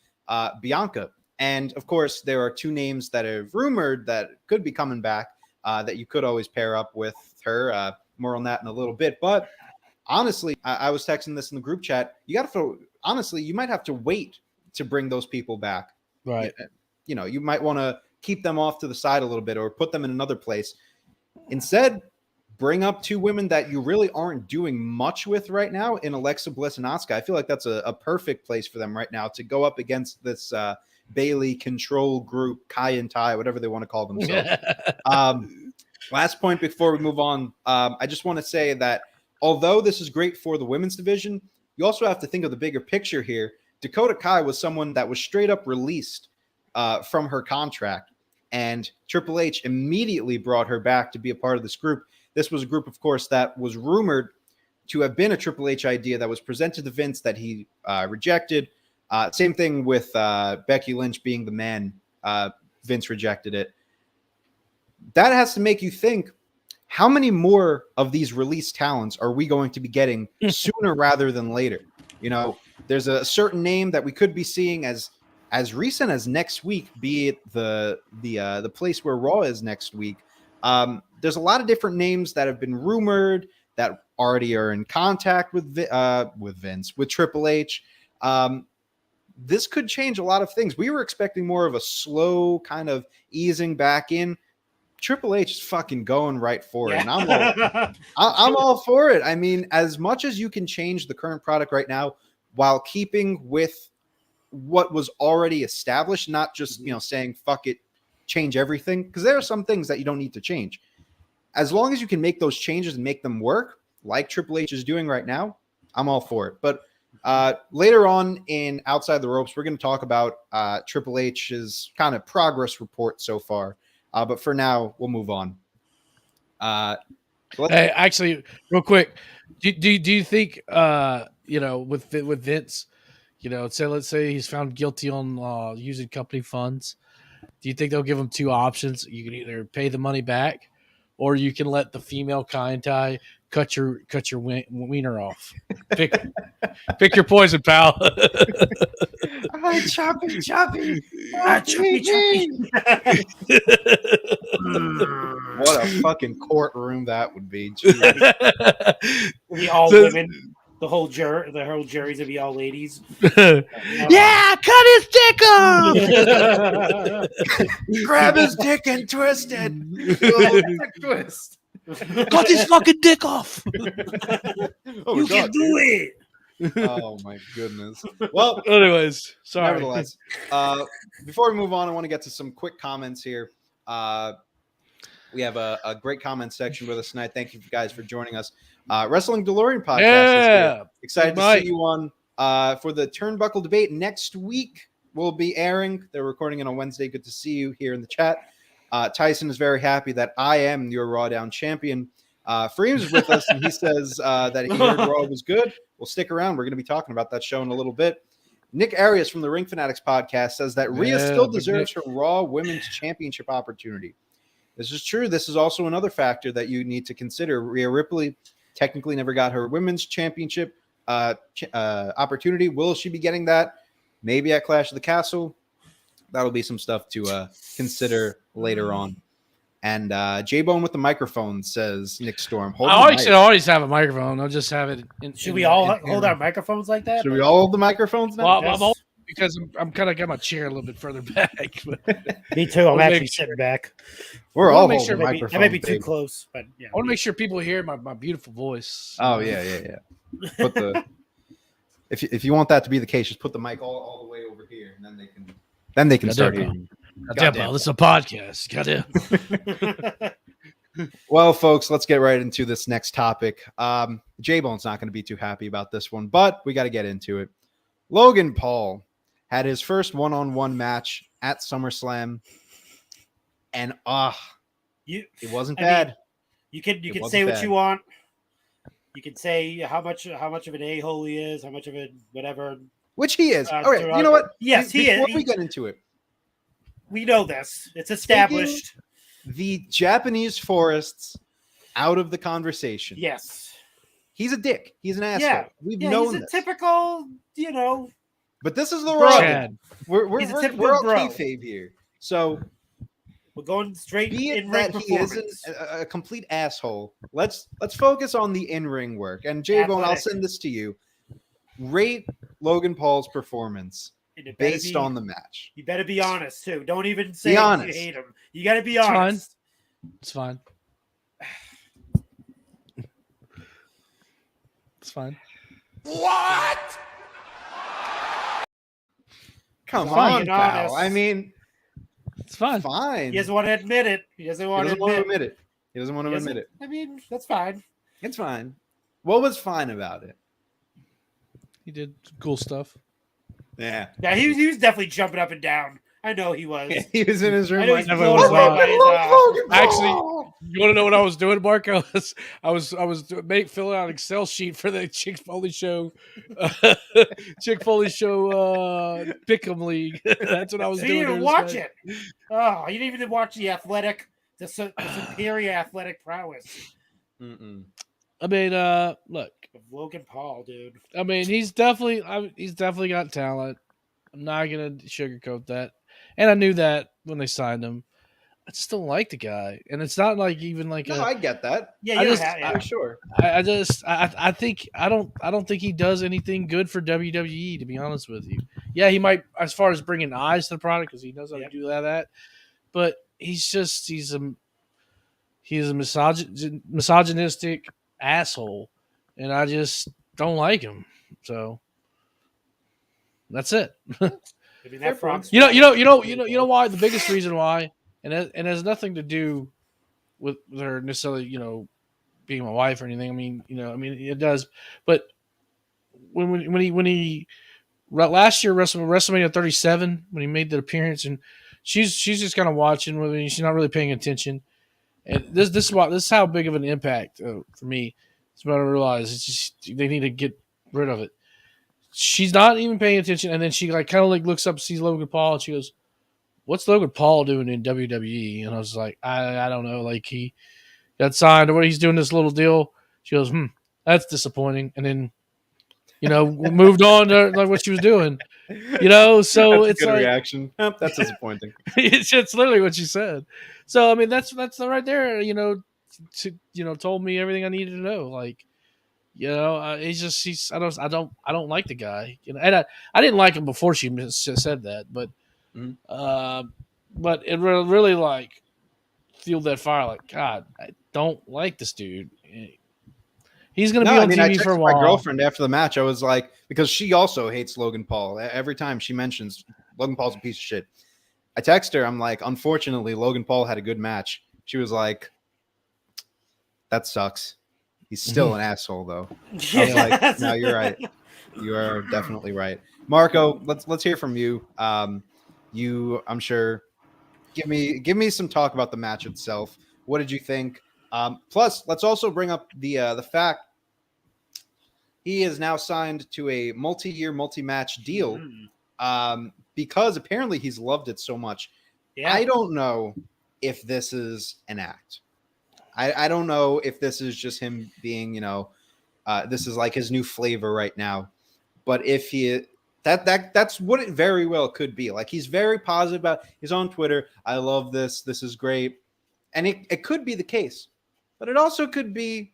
[SPEAKER 1] Bianca. And of course, there are two names that are rumored that could be coming back. That you could always pair up with her. More on that in a little bit. But honestly, I was texting this in the group chat. You might have to wait to bring those people back.
[SPEAKER 2] Right.
[SPEAKER 1] You might want to keep them off to the side a little bit or put them in another place. Instead, bring up two women that you really aren't doing much with right now in Alexa Bliss and Asuka. I feel like that's a perfect place for them right now to go up against this Bayley control group, Kai and Tai, whatever they want to call themselves. Last point before we move on, I just want to say that although this is great for the women's division, you also have to think of the bigger picture here. Dakota Kai was someone that was straight up released from her contract, and Triple H immediately brought her back to be a part of this group. This was a group, of course, that was rumored to have been a Triple H idea that was presented to Vince that he rejected. Same thing with Becky Lynch being the man. Vince rejected it. That has to make you think, how many more of these released talents are we going to be getting sooner rather than later? You know, there's a certain name that we could be seeing as recent as next week, be it the place where Raw is next week. There's a lot of different names that have been rumored that already are in contact with Vince, with Triple H. This could change a lot of things. We were expecting more of a slow kind of easing back in. Triple H is fucking going right for it, and I'm all for it. I mean, as much as you can change the current product right now while keeping with what was already established, not just saying fuck it, change everything, because there are some things that you don't need to change. As long as you can make those changes and make them work, like Triple H is doing right now, I'm all for it. But later on in Outside the Ropes, we're going to talk about Triple H's kind of progress report so far. But for now, we'll move on.
[SPEAKER 2] Hey, actually, real quick, do you think with Vince, let's say he's found guilty on using company funds, do you think they'll give him two options? You can either pay the money back, or you can let the female Kai and Tai cut your wiener off. Pick your poison, pal.
[SPEAKER 6] Choppy, choppy.
[SPEAKER 1] What a fucking courtroom that would be.
[SPEAKER 3] We all women. The whole jury's gonna be all ladies.
[SPEAKER 2] Yeah, cut his dick off.
[SPEAKER 1] Grab his dick and twist it.
[SPEAKER 6] Twist.
[SPEAKER 2] Cut his fucking dick off.
[SPEAKER 3] You can do it.
[SPEAKER 1] Oh my goodness. Well,
[SPEAKER 2] anyways, sorry.
[SPEAKER 1] Nevertheless, before we move on, I want to get to some quick comments here. We have a great comment section with us tonight. Thank you guys for joining us. Wrestling DeLorean podcast.
[SPEAKER 2] Yeah.
[SPEAKER 1] Excited to see you on for the Turnbuckle debate next week. Will be airing. They're recording it on Wednesday. Good to see you here in the chat. Tyson is very happy that I am your Rawdown champion. Freems is with us, and he says that he heard Raw was good. We'll stick around. We're going to be talking about that show in a little bit. Nick Arias from the Ring Fanatics podcast says that Rhea still deserves her Raw Women's Championship opportunity. This is true. This is also another factor that you need to consider. Rhea Ripley technically never got her Women's Championship opportunity. Will she be getting that? Maybe at Clash of the Castle. That'll be some stuff to consider later on. And J-Bone with the microphone says, Nick Storm.
[SPEAKER 2] I should always have a microphone. I'll just have it.
[SPEAKER 3] Should we all hold our microphones like that?
[SPEAKER 1] Should we all hold the microphones now?
[SPEAKER 2] Well, yes. Because I'm kind of got my chair a little bit further back.
[SPEAKER 3] Me too. I'm actually sitting back.
[SPEAKER 1] We're all
[SPEAKER 3] holding
[SPEAKER 1] sure microphones.
[SPEAKER 3] That may be too close, but yeah.
[SPEAKER 2] I want to make sure people hear my beautiful voice.
[SPEAKER 1] Oh yeah. Put the if you want that to be the case, just put the mic all the way over here, and then they can start hearing.
[SPEAKER 2] Goddamn, this is a podcast. Goddamn.
[SPEAKER 1] Well, folks, let's get right into this next topic. J-Bone's not going to be too happy about this one, but we got to get into it. Logan Paul had his first one-on-one match at SummerSlam, and it wasn't bad.
[SPEAKER 3] You can say what you want. You can say how much of an a-hole he is, how much of a whatever.
[SPEAKER 1] Which he is. All right, you know what?
[SPEAKER 3] Yes, he is.
[SPEAKER 1] Before we get into it,
[SPEAKER 3] we know this. It's established.
[SPEAKER 1] The Japanese forests out of the conversation.
[SPEAKER 3] Yes.
[SPEAKER 1] He's a dick. He's an asshole.
[SPEAKER 3] Yeah.
[SPEAKER 1] We've known
[SPEAKER 3] he's a typical,
[SPEAKER 1] But this is the
[SPEAKER 3] bro.
[SPEAKER 1] Raw. We're all
[SPEAKER 3] bro.
[SPEAKER 1] kayfabe here. So
[SPEAKER 3] we're going straight
[SPEAKER 1] be it
[SPEAKER 3] in
[SPEAKER 1] that he isn't a complete asshole. Let's focus on the in-ring work. And J-Bone, I'll send this to you. Rate Logan Paul's performance based on the match.
[SPEAKER 3] You better be honest too. Don't even say
[SPEAKER 1] you
[SPEAKER 3] hate him. You got to be honest.
[SPEAKER 2] It's fine. It's fine.
[SPEAKER 1] Come
[SPEAKER 3] Fine,
[SPEAKER 1] on,
[SPEAKER 3] being
[SPEAKER 1] pal.
[SPEAKER 3] honest.
[SPEAKER 1] I mean,
[SPEAKER 2] It's fine.
[SPEAKER 1] fine.
[SPEAKER 3] He doesn't want to admit it. He doesn't want to admit
[SPEAKER 1] it. He doesn't want to admit it.
[SPEAKER 3] I mean, that's fine.
[SPEAKER 1] It's fine. What was fine about it?
[SPEAKER 2] He did some cool stuff.
[SPEAKER 1] Yeah.
[SPEAKER 3] Yeah, he was definitely jumping up and down. I know he was.
[SPEAKER 1] He was in his room
[SPEAKER 3] I know
[SPEAKER 1] like,
[SPEAKER 3] he's
[SPEAKER 2] never
[SPEAKER 3] blown
[SPEAKER 2] was
[SPEAKER 3] away
[SPEAKER 2] wrong.
[SPEAKER 3] by his,
[SPEAKER 2] Actually, you want to know what I was doing, Mark? I was filling out an Excel sheet for the Chick Foley show, Pick'em League. That's what I was
[SPEAKER 3] so
[SPEAKER 2] doing.
[SPEAKER 3] you didn't
[SPEAKER 2] during
[SPEAKER 3] watch
[SPEAKER 2] this
[SPEAKER 3] it. Oh, you didn't even watch the superior athletic prowess
[SPEAKER 1] Mm-mm.
[SPEAKER 2] I mean, look.
[SPEAKER 3] of Logan Paul, dude.
[SPEAKER 2] I mean, he's definitely got talent. I'm not gonna sugarcoat that, and I knew that when they signed him. I just don't like the guy, and it's not like even like
[SPEAKER 1] No, I get that.
[SPEAKER 3] Yeah,
[SPEAKER 2] I
[SPEAKER 3] you
[SPEAKER 2] just-
[SPEAKER 3] don't have,
[SPEAKER 1] For sure.
[SPEAKER 2] I think I don't think he does anything good for WWE. To be honest with you, yeah, he might as far as bringing eyes to the product because he knows how to do that. But he's a misogynistic asshole, and I just don't like him. So that's it.
[SPEAKER 3] I mean, that frog's
[SPEAKER 2] You know why? The biggest reason why, and it has nothing to do with her necessarily, being my wife or anything. I mean, it does. But when he last year WrestleMania 37 when he made that appearance, and she's just kind of watching with me. She's not really paying attention. And this is how big of an impact for me. It's about to realize it's just they need to get rid of it. She's not even paying attention, and then she kind of looks up, sees Logan Paul, and she goes, "What's Logan Paul doing in WWE?" And I was like, "I don't know. Like he got signed, or what he's doing this little deal." She goes, "That's disappointing." And then, moved on to like what she was doing. So
[SPEAKER 1] That's a
[SPEAKER 2] it's
[SPEAKER 1] good
[SPEAKER 2] like
[SPEAKER 1] reaction. Oh, that's disappointing.
[SPEAKER 2] it's literally what she said. So I mean, that's right there. Told me everything I needed to know. Like. I don't like the guy, and I didn't like him before she said that, but, but it really like fueled that fire. Like, God, I don't like this dude. He's going to be on TV
[SPEAKER 1] I
[SPEAKER 2] for a
[SPEAKER 1] texted
[SPEAKER 2] while.
[SPEAKER 1] my girlfriend after the match. I was like, because she also hates Logan Paul. Every time she mentions Logan Paul's a piece of shit, I text her. I'm like, unfortunately, Logan Paul had a good match. She was like, that sucks. He's still an asshole, though. I was like, no, you're right. You are definitely right. Marco, let's hear from you. I'm sure, give me some talk about the match itself. What did you think? Plus, let's also bring up the fact he is now signed to a multi-year, multi-match deal because apparently he's loved it so much.
[SPEAKER 3] Yeah.
[SPEAKER 1] I don't know if this is an act. I don't know if this is just him being, this is like his new flavor right now. But if that's what it very well could be. Like he's very positive about. He's on Twitter. I love this. This is great, and it could be the case, but it also could be,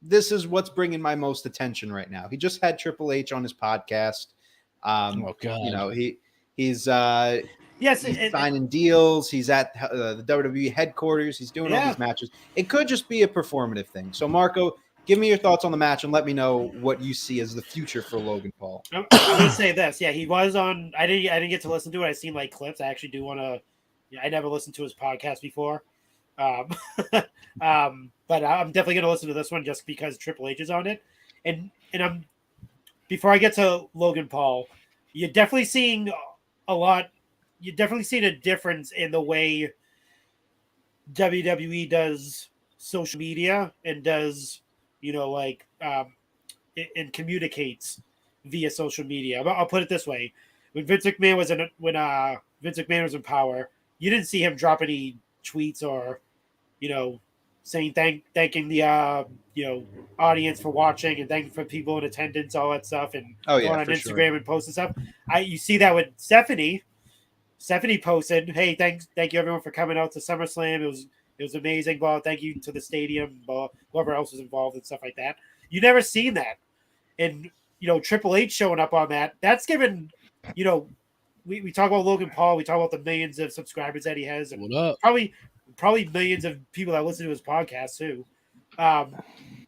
[SPEAKER 1] this is what's bringing my most attention right now. He just had Triple H on his podcast.
[SPEAKER 2] Oh God.
[SPEAKER 1] He's
[SPEAKER 3] Yes,
[SPEAKER 1] he's signing deals. He's at the WWE headquarters. He's doing all these matches. It could just be a performative thing. So, Marco, give me your thoughts on the match and let me know what you see as the future for Logan Paul.
[SPEAKER 3] I'm going to say this. Yeah, he was on. I didn't get to listen to it. I've seen like clips. I actually do want to. I never listened to his podcast before, but I'm definitely going to listen to this one just because Triple H is on it. And I'm before I get to Logan Paul, you're definitely seeing a lot. You're definitely seeing a difference in the way WWE does social media and does, and communicates via social media. I'll put it this way: when Vince McMahon was in power, you didn't see him drop any tweets or, saying thanking the audience for watching and thanking for people in attendance, all that stuff, and going on Instagram and posting stuff. You see that with Stephanie. Stephanie posted, "Hey, thank you everyone for coming out to SummerSlam. It was amazing. Well, thank you to the stadium, whoever else was involved and stuff like that. You never seen that, and Triple H showing up on that. That's given, we talk about Logan Paul. We talk about the millions of subscribers that he has, and
[SPEAKER 2] What up?
[SPEAKER 3] probably millions of people that listen to his podcast too.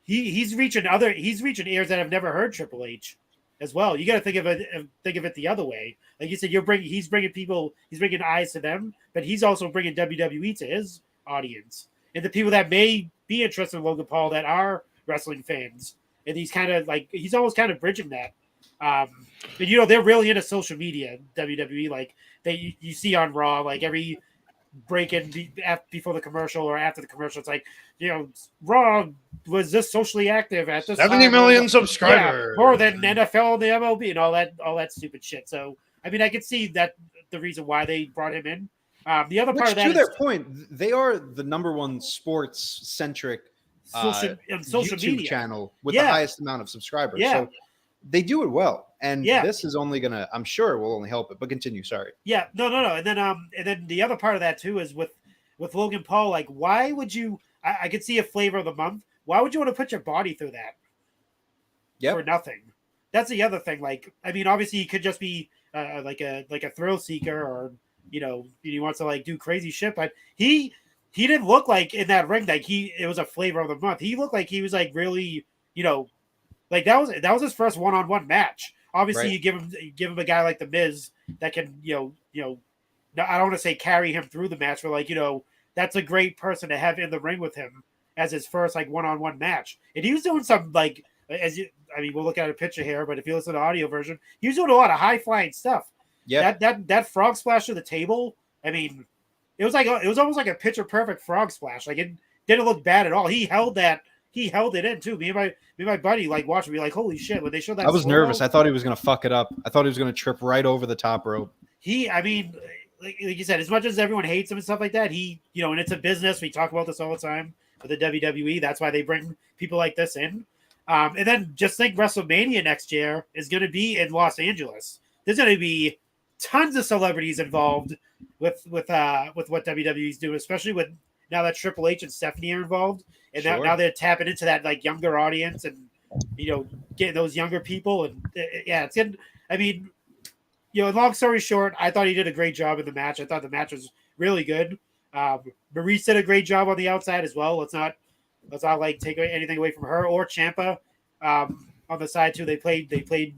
[SPEAKER 3] he's reaching ears that have never heard Triple H as well. You got to think of it the other way. Like you said, he's bringing eyes to them, but he's also bringing WWE to his audience and the people that may be interested in Logan Paul that are wrestling fans. And he's almost kind of bridging that. And they're really into social media, WWE. Like you see on Raw, like every break in before the commercial or after the commercial, it's like, Raw was this socially active at this
[SPEAKER 6] 70
[SPEAKER 3] time.
[SPEAKER 6] million subscribers,
[SPEAKER 3] more than NFL and the MLB and all that stupid shit. So I mean, I can see that the reason why they brought him in. The other part of that,
[SPEAKER 1] to their point, they are the number one sports centric
[SPEAKER 3] social
[SPEAKER 1] YouTube
[SPEAKER 3] media
[SPEAKER 1] channel with the highest amount of subscribers.
[SPEAKER 3] Yeah.
[SPEAKER 1] So they do it well. And this is only gonna, I'm sure, will only help it. But continue. Sorry.
[SPEAKER 3] Yeah. No. And then the other part of that too is with Logan Paul. Like, why would you? I could see a flavor of the month. Why would you want to put your body through that?
[SPEAKER 1] Yeah.
[SPEAKER 3] For nothing. That's the other thing. Like, I mean, obviously, he could just be like a thrill seeker, or he wants to like do crazy shit. But he didn't look like in that ring like it was a flavor of the month. He looked like he was like really like that was his first one-on-one match. Obviously,
[SPEAKER 1] right.
[SPEAKER 3] you give him a guy like the Miz that can I don't want to say carry him through the match, but like that's a great person to have in the ring with him as his first like one-on-one match. And he was doing some like we'll look at a picture here, but if you listen to the audio version, he was doing a lot of high-flying stuff. Yeah, that frog splash to the table. I mean, it was almost like a picture perfect frog splash. Like, it didn't look bad at all. He held it in too. Me and my buddy like watched me like, holy shit, when they showed that.
[SPEAKER 1] I was nervous. I thought he was gonna fuck it up. I thought he was gonna trip right over the top rope.
[SPEAKER 3] Like you said, as much as everyone hates him and stuff like that, and it's a business. We talk about this all the time with the WWE. That's why they bring people like this in. And then just think WrestleMania next year is going to be in Los Angeles. There's going to be tons of celebrities involved with what WWE's doing, especially with now that Triple H and Stephanie are involved, and now they're tapping into that like younger audience and getting those younger people. And it's good. I mean, long story short, I thought he did a great job in the match. I thought the match was really good. Maurice did a great job on the outside as well. Let's not like take anything away from her or Ciampa on the side too. They played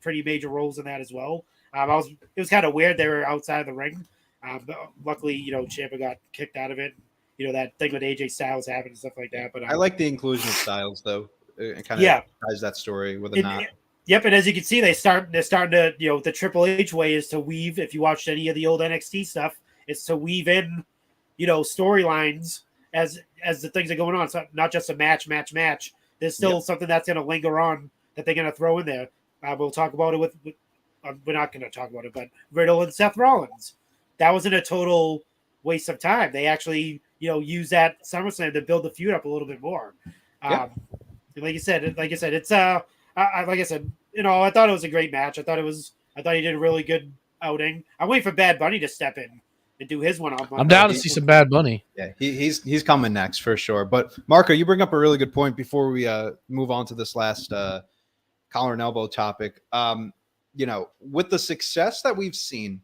[SPEAKER 3] pretty major roles in that as well. It was kind of weird they were outside of the ring. But luckily, Ciampa got kicked out of it. That thing with AJ Styles happened and stuff like that. But
[SPEAKER 1] I like the inclusion of Styles though. It kind of ties that story with a knot.
[SPEAKER 3] Yep, and as you can see, they're starting to the Triple H way is to weave. If you watched any of the old NXT stuff, it's to weave in storylines as the things are going on. So not just a match. There's still something that's going to linger on that they're going to throw in there. We'll talk about it with we're not going to talk about it, but Riddle and Seth Rollins. That wasn't a total waste of time. They actually use that SummerSlam to build the feud up a little bit more. Like I said, it's I thought it was a great match. I thought he did a really good outing. I'm waiting for Bad Bunny to step in and do his one-on-one.
[SPEAKER 2] I'm down to see some Bad Bunny.
[SPEAKER 1] Yeah, he's coming next for sure. But Marco, you bring up a really good point before we move on to this last collar and elbow topic. With the success that we've seen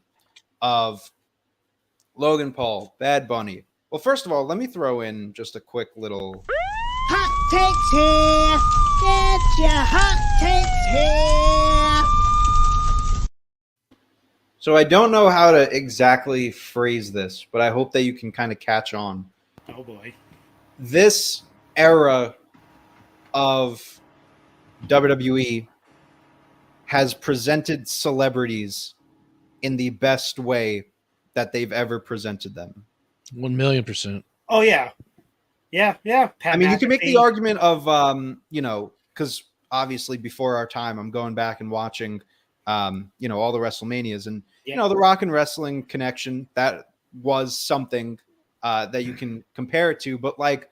[SPEAKER 1] of Logan Paul, Bad Bunny. Well, first of all, let me throw in just a quick little
[SPEAKER 8] hot takes here. Get your hot takes here.
[SPEAKER 1] So I don't know how to exactly phrase this, but I hope that you can kind of catch on.
[SPEAKER 3] Oh boy.
[SPEAKER 1] This era of WWE has presented celebrities in the best way that they've ever presented them.
[SPEAKER 2] 1,000,000%.
[SPEAKER 3] Oh yeah. Yeah.
[SPEAKER 1] I mean, you can make the argument of, because obviously before our time, I'm going back and watching, all the WrestleManias and, the Rock and Wrestling connection, that was something that you can compare it to. But like,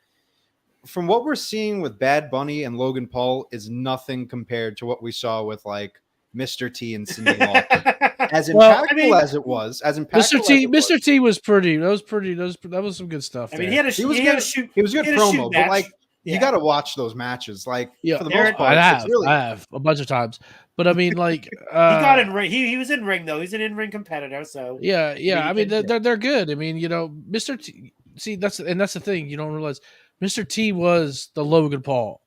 [SPEAKER 1] from what we're seeing with Bad Bunny and Logan Paul is nothing compared to what we saw with like Mr. T and Cyndi Lauper. As impactful as it was,
[SPEAKER 2] Mr. T was pretty. That was some good stuff.
[SPEAKER 3] I mean, he was good
[SPEAKER 1] promo, but like you got to watch those matches. Like for the most part,
[SPEAKER 2] I have a bunch of times. But I mean, like
[SPEAKER 3] he got in ring. He was in ring though. He's an in-ring competitor. So
[SPEAKER 2] yeah. I mean, they're good. I mean, Mr. T. See, that's the thing you don't realize. Mr. T was the Logan Paul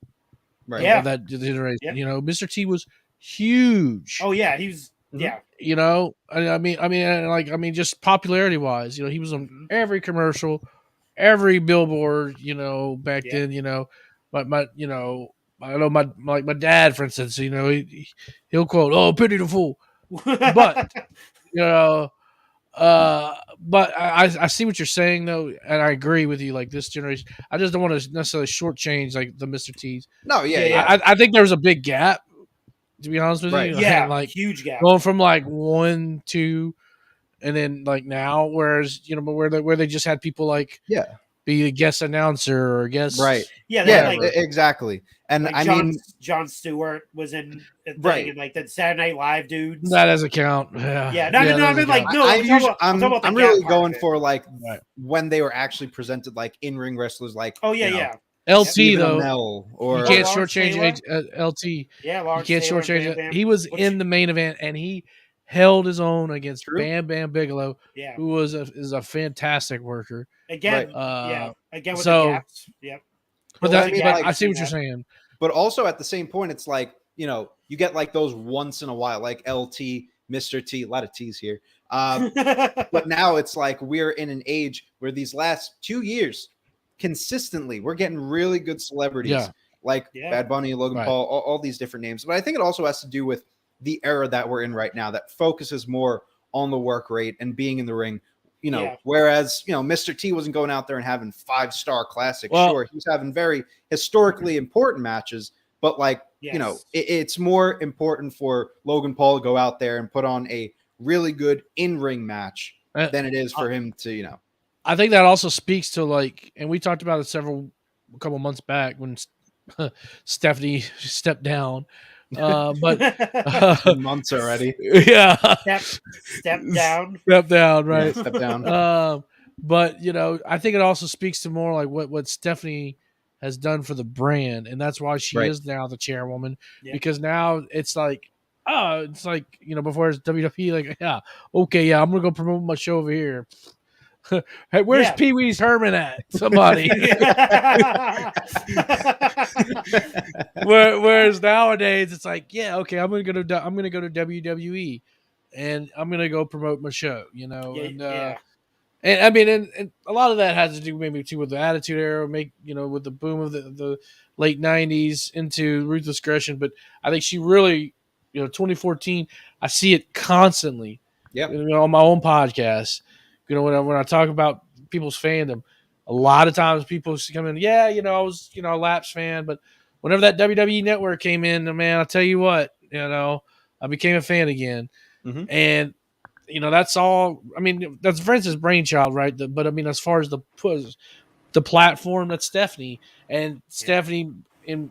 [SPEAKER 1] Right.
[SPEAKER 3] Yeah.
[SPEAKER 2] of that generation.
[SPEAKER 3] Yeah.
[SPEAKER 2] You know, Mr. T was huge.
[SPEAKER 3] Oh yeah, he was.
[SPEAKER 1] Mhm.
[SPEAKER 3] Yeah.
[SPEAKER 2] You know, I mean, just popularity wise, you know, he was on every commercial, every billboard. You know, back
[SPEAKER 3] Yeah.
[SPEAKER 2] then, you know, you know, I know my dad, for instance, you know, he'll quote, "Oh, pity the fool," but you know, but I see what you're saying though, and I agree with you. Like this generation, I just don't want to necessarily shortchange like the Mr. T's.
[SPEAKER 1] No, yeah,
[SPEAKER 3] Yeah,
[SPEAKER 1] yeah.
[SPEAKER 2] I think there was a big gap, to be honest with
[SPEAKER 1] Right.
[SPEAKER 2] you.
[SPEAKER 3] Yeah.
[SPEAKER 2] And, like
[SPEAKER 3] huge gap.
[SPEAKER 2] going from like 1, 2, and then like now, whereas you know, but where they just had people like
[SPEAKER 1] Yeah.
[SPEAKER 2] be a guest announcer or guest,
[SPEAKER 1] Right.
[SPEAKER 3] Yeah. They
[SPEAKER 1] Yeah,
[SPEAKER 3] had, like,
[SPEAKER 1] exactly. And
[SPEAKER 3] like
[SPEAKER 1] I
[SPEAKER 3] Jon,
[SPEAKER 1] mean,
[SPEAKER 3] Jon Stewart was in a thing,
[SPEAKER 1] Right.
[SPEAKER 3] and like the Saturday Night Live dudes.
[SPEAKER 2] that doesn't count. Yeah,
[SPEAKER 3] Yeah, no,
[SPEAKER 2] that
[SPEAKER 3] I
[SPEAKER 2] doesn't
[SPEAKER 3] mean like
[SPEAKER 2] count.
[SPEAKER 3] no. I'm talking about the
[SPEAKER 1] I'm
[SPEAKER 3] gap
[SPEAKER 1] really
[SPEAKER 3] part of
[SPEAKER 1] going
[SPEAKER 3] it.
[SPEAKER 1] for like
[SPEAKER 2] Right.
[SPEAKER 1] when they were actually presented like in ring wrestlers, like
[SPEAKER 3] Oh yeah,
[SPEAKER 1] you know,
[SPEAKER 3] yeah,
[SPEAKER 2] LT
[SPEAKER 1] Stephen
[SPEAKER 2] though,
[SPEAKER 1] Amell or
[SPEAKER 2] you can't
[SPEAKER 3] Lawrence
[SPEAKER 2] shortchange
[SPEAKER 3] Taylor?
[SPEAKER 2] LT.
[SPEAKER 3] yeah.
[SPEAKER 2] You
[SPEAKER 3] Lawrence
[SPEAKER 2] can't
[SPEAKER 3] Taylor,
[SPEAKER 2] shortchange
[SPEAKER 3] Bam
[SPEAKER 2] it.
[SPEAKER 3] Bam.
[SPEAKER 2] He was
[SPEAKER 3] Which-
[SPEAKER 2] in the main event and he held his own against
[SPEAKER 1] True.
[SPEAKER 2] Bam Bam Bigelow,
[SPEAKER 3] Yeah.
[SPEAKER 2] who is a fantastic worker.
[SPEAKER 3] Again.
[SPEAKER 1] Right.
[SPEAKER 3] Yeah. Again with
[SPEAKER 2] so-
[SPEAKER 3] the gaps. Yep.
[SPEAKER 2] But
[SPEAKER 1] Well,
[SPEAKER 2] that,
[SPEAKER 1] I mean,
[SPEAKER 2] but
[SPEAKER 1] like,
[SPEAKER 2] I see what
[SPEAKER 3] that.
[SPEAKER 2] you're saying.
[SPEAKER 1] but also at the same point, it's like, you know, you get like those once in a while, like LT, Mr. T, a lot of T's here. But now it's like we're in an age where these last 2 years, consistently, we're getting really good celebrities
[SPEAKER 2] Yeah.
[SPEAKER 1] like
[SPEAKER 3] Yeah.
[SPEAKER 1] Bad Bunny, Logan
[SPEAKER 2] Right.
[SPEAKER 1] Paul, all these different names. But I think it also has to do with the era that we're in right now that focuses more on the work rate and being in the ring. You know,
[SPEAKER 3] Yeah.
[SPEAKER 1] whereas, you know, Mr. T wasn't going out there and having 5-star classics.
[SPEAKER 2] Well-
[SPEAKER 1] Sure, he was having very historically important matches, but like, you know,
[SPEAKER 3] Yes.
[SPEAKER 1] it's more important for Logan Paul to go out there and put on a really good in-ring match
[SPEAKER 2] Uh,
[SPEAKER 1] than it is for him to, you know.
[SPEAKER 2] I think that also speaks to like, and we talked about it a couple months back when Stephanie stepped down. But
[SPEAKER 1] Months already.
[SPEAKER 2] yeah,
[SPEAKER 3] Step down.
[SPEAKER 2] step down, right?
[SPEAKER 1] Yeah, step down.
[SPEAKER 2] But you know, I think it also speaks to more like what Stephanie has done for the brand, and that's why she
[SPEAKER 1] Right.
[SPEAKER 2] is now the chairwoman.
[SPEAKER 3] Yeah.
[SPEAKER 2] Because now it's like, you know, before it's WWE, like, yeah, okay, yeah, I'm gonna go promote my show over here. Hey, where's
[SPEAKER 3] Yeah.
[SPEAKER 2] Pee Wee's Herman at? Somebody. Whereas nowadays it's like, yeah, okay, I'm gonna go to WWE, and I'm gonna go promote my show, you know,
[SPEAKER 3] Yeah.
[SPEAKER 2] and I mean, and a lot of that has to do maybe too with the Attitude Era, with the boom of the late '90s into Ruthless Aggression. But I think she really, you know, 2014, I see it constantly.
[SPEAKER 1] Yep.
[SPEAKER 2] You know, on my own podcast, you know, when I talk about people's fandom, a lot of times people come in, yeah, you know, I was, you know, a Lapsed fan, but whenever that WWE Network came in, man, I'll tell you what, you know, I became a fan again,
[SPEAKER 1] Mhm.
[SPEAKER 2] and you know, that's all. I mean, that's Vince's brainchild, right? But I mean, as far as the platform, that's Stephanie, and Stephanie,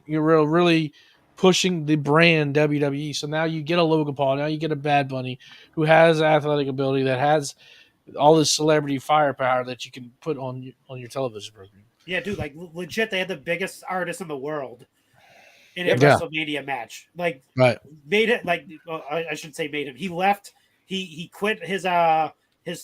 [SPEAKER 2] you're really pushing the brand WWE. So now you get a Logan Paul, now you get a Bad Bunny who has athletic ability, that has all this celebrity firepower that you can put on your television program.
[SPEAKER 3] Yeah, dude, like legit, they had the biggest artist in the world in a
[SPEAKER 2] Yeah.
[SPEAKER 3] WrestleMania match. Like,
[SPEAKER 2] Right.
[SPEAKER 3] made it. Like, I shouldn't say made him. He left. He quit his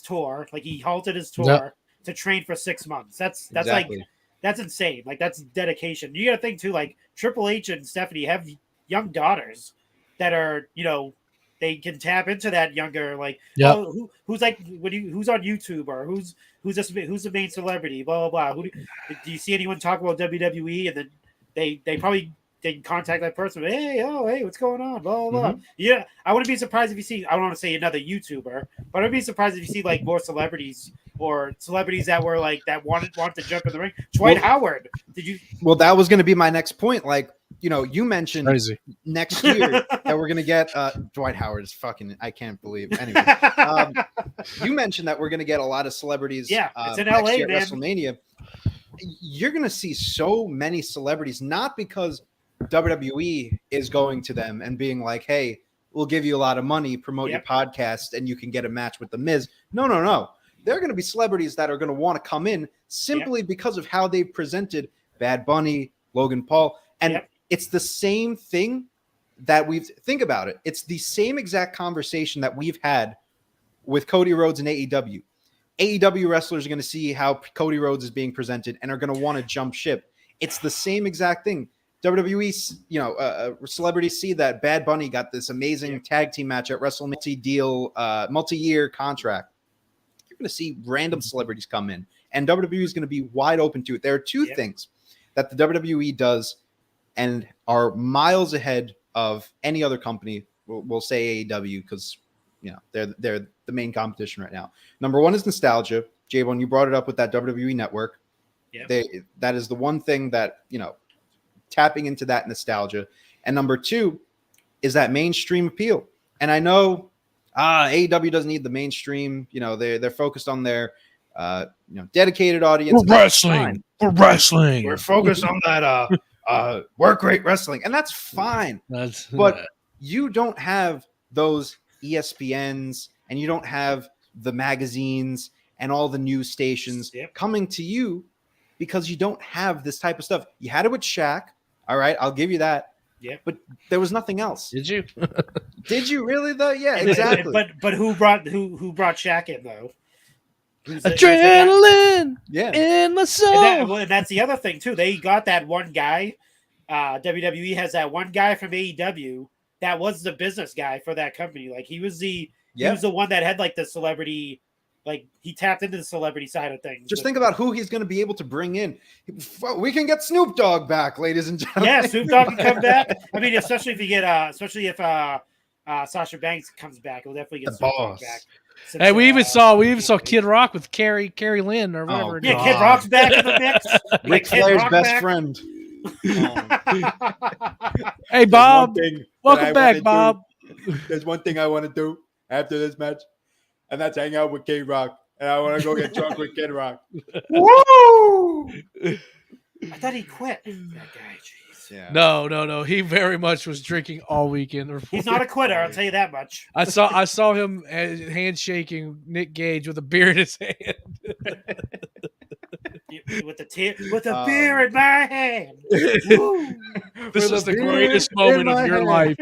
[SPEAKER 3] tour. Like, he halted his tour
[SPEAKER 2] Yep.
[SPEAKER 3] to train for 6 months. That's
[SPEAKER 1] Exactly.
[SPEAKER 3] like that's insane. Like, that's dedication. You got to think too. Like, Triple H and Stephanie have young daughters that are, you know, they can tap into that younger, like,
[SPEAKER 2] Yep.
[SPEAKER 3] oh, who's like who's on YouTube, or who's the main celebrity, blah blah blah. Do you see anyone talk about WWE, and then they probably they can contact that person, hey, what's going on, blah blah blah. Yeah, I wouldn't be surprised if you see, I don't want to say another YouTuber, but I'd be surprised if you see like more celebrities, or celebrities that were like that wanted to jump in the ring. Dwight Howard, did you?
[SPEAKER 1] Well, that was going to be my next point. Like, you know, you mentioned
[SPEAKER 2] Crazy.
[SPEAKER 1] next year that we're going to get Dwight Howard is fucking, I can't believe. Anyway, you mentioned that we're going to get a lot of celebrities.
[SPEAKER 3] Yeah, it's in
[SPEAKER 1] next
[SPEAKER 3] LA,
[SPEAKER 1] year at
[SPEAKER 3] man.
[SPEAKER 1] WrestleMania. You're going to see so many celebrities, not because WWE is going to them and being like, hey, we'll give you a lot of money, promote your podcast, and you can get a match with The Miz. No. They're going to be celebrities that are going to want to come in simply because of how they presented Bad Bunny, Logan Paul. And it's the same thing that think about it. It's the same exact conversation that we've had with Cody Rhodes and AEW. AEW wrestlers are going to see how Cody Rhodes is being presented and are going to want to jump ship. It's the same exact thing. WWE, celebrities see that Bad Bunny got this amazing tag team match at WrestleMania multi-year contract. You're going to see random celebrities come in, and WWE is going to be wide open to it. There are two things that the WWE does and are miles ahead of any other company. We'll say AEW because they're the main competition right now. Number one is nostalgia. J-Bone, you brought it up with that WWE network. Yeah. That is the one thing that, tapping into that nostalgia. And number two is that mainstream appeal. And I know AEW doesn't need the mainstream. They're focused on their dedicated audience.
[SPEAKER 2] We're wrestling. We're wrestling.
[SPEAKER 1] We're focused on that work rate wrestling. And that's fine. But you don't have those ESPNs and you don't have the magazines and all the news stations coming to you because you don't have this type of stuff. You had it with Shaq. All right, I'll give you that. Yeah, but there was nothing else.
[SPEAKER 2] Did you?
[SPEAKER 1] Did you really though? Yeah, exactly.
[SPEAKER 3] But who brought Shaq in though?
[SPEAKER 2] Adrenaline in my soul.
[SPEAKER 3] And that's the other thing too. They got that one guy. WWE has that one guy from AEW that was the business guy for that company. Like he was the one that had like the celebrity. Like he tapped into the celebrity side of things.
[SPEAKER 1] Just think about who he's going to be able to bring in. We can get Snoop Dogg back, ladies and gentlemen.
[SPEAKER 3] Yeah, Snoop Dogg can come back. I mean, especially if Sasha Banks comes back, we'll definitely get Snoop Dogg back. Since,
[SPEAKER 2] hey, we even saw Kid Rock with Carrie Lynn or whatever.
[SPEAKER 3] Yeah, Kid Rock's back in the mix.
[SPEAKER 1] Ric Flair's best friend.
[SPEAKER 2] Hey, Bob. Welcome back, Bob.
[SPEAKER 1] There's one thing I want to do after this match. And that's hang out with Kid Rock. And I want to go get drunk with Kid Rock.
[SPEAKER 3] Woo! I thought he quit. That guy, jeez.
[SPEAKER 1] Yeah.
[SPEAKER 2] No. He very much was drinking all weekend.
[SPEAKER 3] He's not a quitter, I'll tell you that much.
[SPEAKER 2] I saw him handshaking Nick Gage with a beer in his hand.
[SPEAKER 3] With a beer in my hand.
[SPEAKER 2] This is the greatest moment of your life.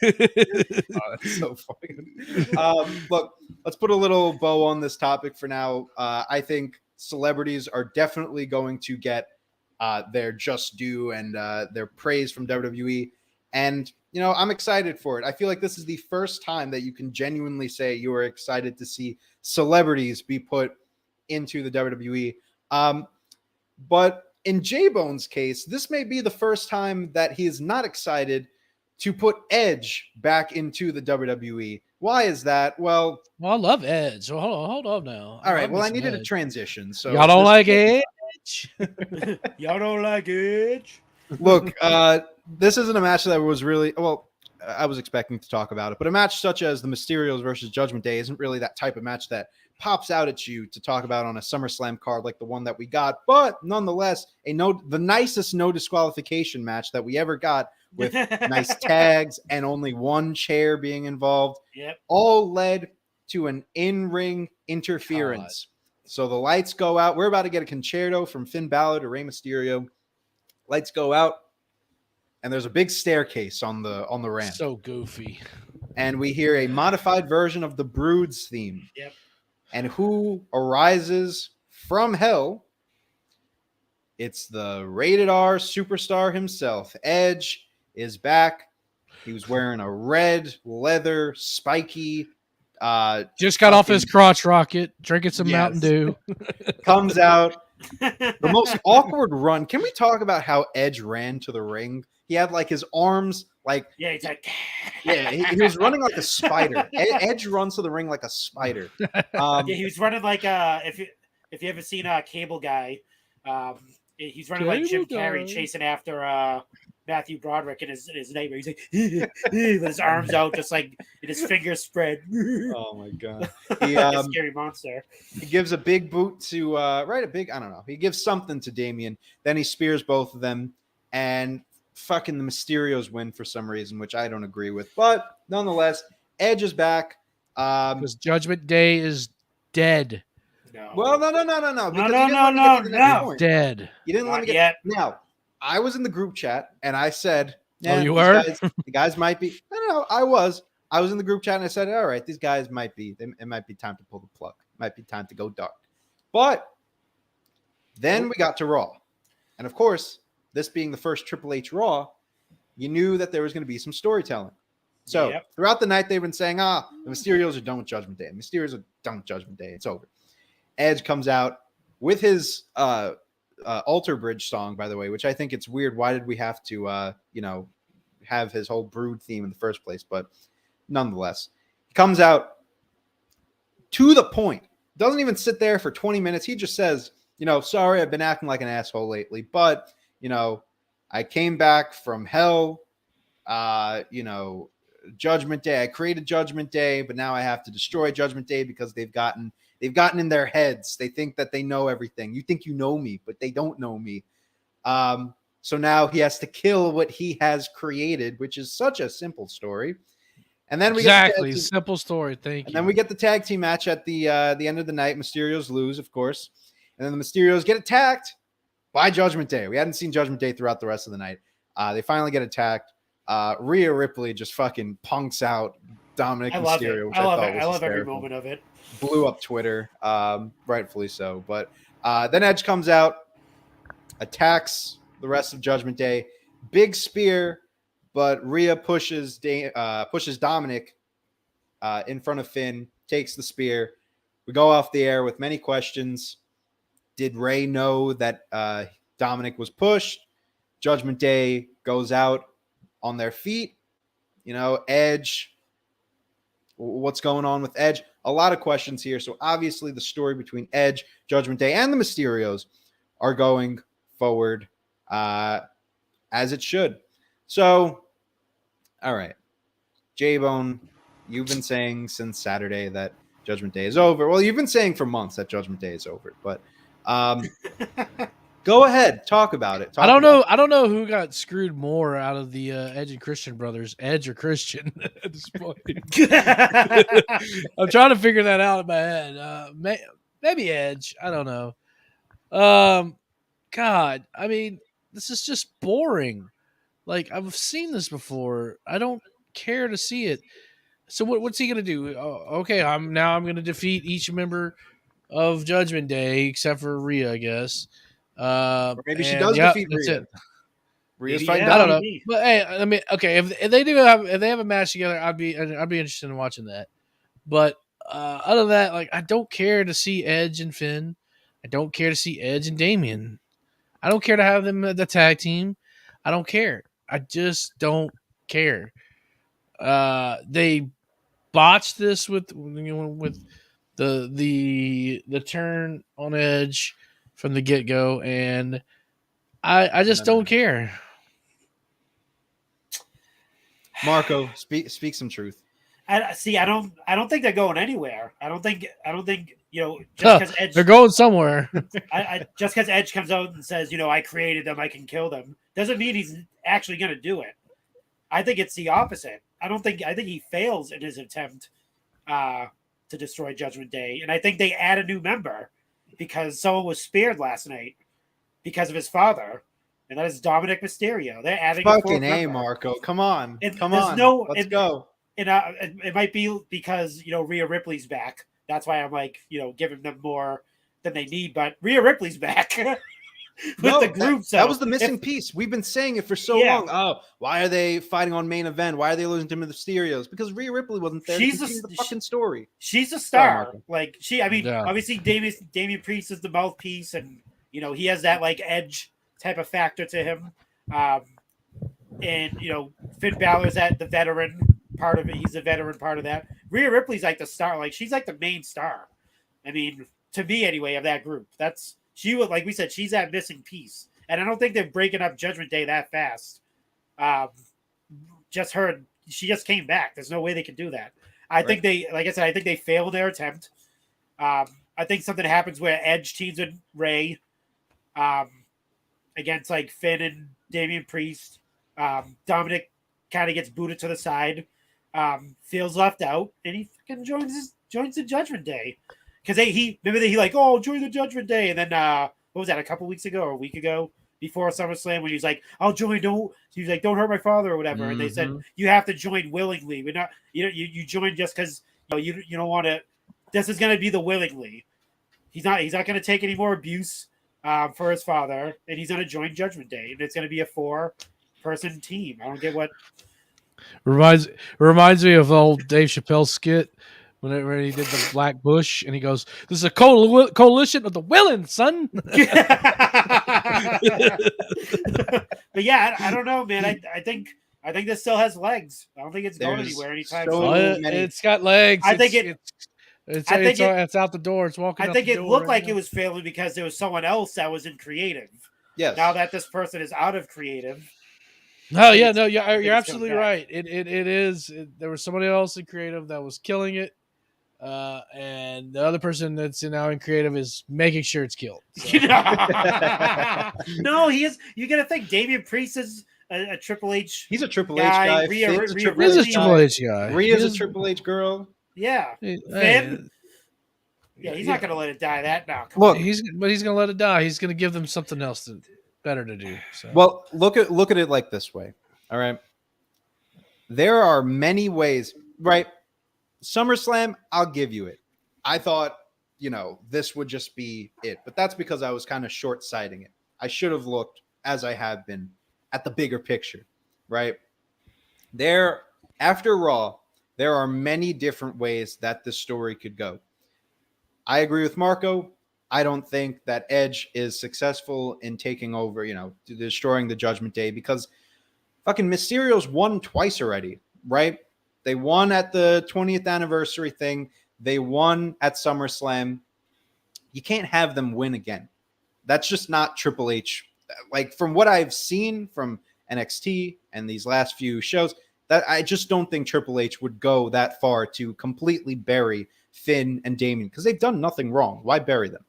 [SPEAKER 1] That's so funny. Look, let's put a little bow on this topic for now. I think celebrities are definitely going to get their just due and their praise from WWE. And, I'm excited for it. I feel like this is the first time that you can genuinely say you are excited to see celebrities be put into the WWE. But in J-Bone's case, this may be the first time that he is not excited to put Edge back into the WWE. Why is that? Well,
[SPEAKER 2] I love Edge. So hold on now.
[SPEAKER 1] All right. Well, I needed a transition. So
[SPEAKER 2] y'all don't like Edge?
[SPEAKER 3] Y'all don't like Edge?
[SPEAKER 1] Look, this isn't a match that was really I was expecting to talk about it, but a match such as the Mysterios versus Judgment Day isn't really that type of match that pops out at you to talk about on a SummerSlam card like the one that we got. But nonetheless, the nicest no disqualification match that we ever got with nice tags and only one chair being involved.
[SPEAKER 3] Yep.
[SPEAKER 1] All led to an in-ring interference. So the lights go out. We're about to get a concerto from Finn Balor to Rey Mysterio. Lights go out, and there's a big staircase on the ramp.
[SPEAKER 2] So goofy.
[SPEAKER 1] And we hear a modified version of the Brood's theme.
[SPEAKER 3] Yep.
[SPEAKER 1] And who arises from hell? It's the rated R superstar himself. Edge is back. He was wearing a red leather spiky.
[SPEAKER 2] Just got off his crotch rocket, drinking some Mountain Dew.
[SPEAKER 1] Comes out. The most awkward run. Can we talk about how Edge ran to the ring? He had like his arms like
[SPEAKER 3] he's like
[SPEAKER 1] he was running like a spider. Edge runs to the ring like a spider.
[SPEAKER 3] He was running like if you ever seen a Cable Guy, he's running like Jim Carrey chasing after Matthew Broderick and his neighbor. He's like with his arms out, just like and his fingers spread.
[SPEAKER 1] Oh my god!
[SPEAKER 3] A scary monster.
[SPEAKER 1] He gives a big boot to I don't know. He gives something to Damian. Then he spears both of them, and fucking the Mysterios win for some reason, which I don't agree with. But nonetheless, Edge is back.
[SPEAKER 2] Because Judgment Day is dead.
[SPEAKER 1] No. Well, no.
[SPEAKER 3] No.
[SPEAKER 2] Dead.
[SPEAKER 1] You didn't let me get
[SPEAKER 3] yet.
[SPEAKER 1] Now, I was in the group chat and I said,
[SPEAKER 2] you were?
[SPEAKER 1] The guys might be. No. I was in the group chat and I said, all right, these guys might be. It might be time to pull the plug. might be time to go dark. But then we got to Raw. And of course, this being the first Triple H Raw, you knew that there was going to be some storytelling. So throughout the night, they've been saying, the Mysterios are done with Judgment Day. The Mysterios are done with Judgment Day. It's over. Edge comes out with his Alter Bridge song, by the way, which I think it's weird. Why did we have to, have his whole Brood theme in the first place? But nonetheless, he comes out to the point. Doesn't even sit there for 20 minutes. He just says, sorry, I've been acting like an asshole lately, but, I came back from hell, Judgment Day. I created Judgment Day, but now I have to destroy Judgment Day because they've gotten in their heads. They think that they know everything. You think you know me, but they don't know me. So now he has to kill what he has created, which is such a simple story. And then we
[SPEAKER 2] simple story. Thank you.
[SPEAKER 1] And then we get the tag team match at the end of the night. Mysterios lose, of course, and then the Mysterios get attacked by Judgment Day. We hadn't seen Judgment Day throughout the rest of the night. They finally get attacked. Rhea Ripley just fucking punks out Dominic Mysterio.
[SPEAKER 3] I love every moment of it.
[SPEAKER 1] Blew up Twitter, rightfully so. But then Edge comes out, attacks the rest of Judgment Day. Big spear, but Rhea pushes Dominic in front of Finn, takes the spear. We go off the air with many questions. Did Ray know that Dominic was pushed? Judgment Day goes out on their feet. Edge. What's going on with Edge? A lot of questions here. So obviously the story between Edge, Judgment Day, and the Mysterios are going forward as it should. So, all right. J-Bone, you've been saying since Saturday that Judgment Day is over. Well, you've been saying for months that Judgment Day is over, but go ahead, talk about it.
[SPEAKER 2] I don't know who got screwed more out of the Edge and Christian brothers, Edge or Christian at this point. I'm trying to figure that out in my head. Maybe Edge. I don't know. God, I mean, this is just boring. Like, I've seen this before. I don't care to see it. So what's he gonna do? Okay, I'm gonna defeat each member of Judgment Day except for Rhea, I guess.
[SPEAKER 1] Or maybe she does defeat Rhea. Rhea's fighting.
[SPEAKER 2] I don't know. But hey, I mean, okay, if they have a match together, I'd be interested in watching that. But other than that, like, I don't care to see Edge and Finn. I don't care to see Edge and Damian. I don't care to have them at the tag team. I don't care. I just don't care. They botched this with the turn on Edge from the get-go, and I just don't care.
[SPEAKER 1] Marco, speak some truth.
[SPEAKER 3] I don't think they're going anywhere. I don't think just because Edge,
[SPEAKER 2] they're going somewhere.
[SPEAKER 3] Just because Edge comes out and says, I created them, I can kill them, doesn't mean he's actually going to do it. I think it's the opposite. I think he fails in his attempt to destroy Judgment Day, and I think they add a new member because someone was speared last night because of his father, and that is Dominic Mysterio. They're adding
[SPEAKER 1] fucking A, Marco. Come on, let's go.
[SPEAKER 3] And it might be because Rhea Ripley's back. That's why I'm like giving them more than they need. But Rhea Ripley's back with the group.
[SPEAKER 1] That was the missing piece. We've been saying it for so long. Oh, why are they fighting on main event? Why are they losing to the Mysterios? Because Rhea Ripley wasn't there. She's the fucking story.
[SPEAKER 3] She's a star. Obviously Damian Priest is the mouthpiece, and he has that like Edge type of factor to him. And Finn Balor's at the veteran part of it. He's a veteran part of that. Rhea Ripley's like the star. Like, she's like the main star. I mean, to me anyway, of that group. Like we said, she's that missing piece. And I don't think they're breaking up Judgment Day that fast. She just came back. There's no way they can do that. I think they failed their attempt. I think something happens where Edge teams with Ray against like Finn and Damian Priest. Dominic kind of gets booted to the side. Feels left out, and he fucking joins the Judgment Day because he like, oh, join the Judgment Day, and then what was that, a couple weeks ago or a week ago before SummerSlam when he was like, I'll join, don't hurt my father or whatever, and they said you have to join willingly. We're not you join just because you don't want to this is going to be the willingly. He's not going to take any more abuse for his father, and he's going to join Judgment Day, and it's going to be a 4-person team. I don't get what.
[SPEAKER 2] Reminds me of old Dave Chappelle's skit when he did the Black Bush, and he goes, "This is a coalition of the willing, son."
[SPEAKER 3] But yeah, I don't know, man. I think this still has legs. I don't think it's going anywhere anytime soon.
[SPEAKER 2] It's got legs.
[SPEAKER 3] I think
[SPEAKER 2] it's out the door. It's walking.
[SPEAKER 3] I think it looked like
[SPEAKER 2] it
[SPEAKER 3] was failing because there was someone else that was in creative.
[SPEAKER 1] Yes.
[SPEAKER 3] Now that this person is out of creative.
[SPEAKER 2] No, you're absolutely right. It is. There was somebody else in creative that was killing it, and the other person that's now in creative is making sure it's killed. So.
[SPEAKER 3] No, he is. You got to think Damian Priest is a Triple H.
[SPEAKER 1] He's a Triple H guy.
[SPEAKER 2] He's a Triple H guy.
[SPEAKER 1] Rhea's a Triple H girl.
[SPEAKER 3] Yeah.
[SPEAKER 2] Finn.
[SPEAKER 3] Yeah, he's not going to let it die that now.
[SPEAKER 2] Look, he's going to let it die. He's going to give them something else better to do. So.
[SPEAKER 1] Well, look at it like this way. All right. There are many ways, right? SummerSlam, I'll give you it. I thought, this would just be it. But that's because I was kind of short-sighting it. I should have looked, as I have been, at the bigger picture, right? After Raw, there are many different ways that the story could go. I agree with Marco. I don't think that Edge is successful in taking over, destroying the Judgment Day, because fucking Mysterio's won twice already, right? They won at the 20th anniversary thing. They won at SummerSlam. You can't have them win again. That's just not Triple H. Like, from what I've seen from NXT and these last few shows, that I just don't think Triple H would go that far to completely bury Finn and Damian, because they've done nothing wrong. Why bury them?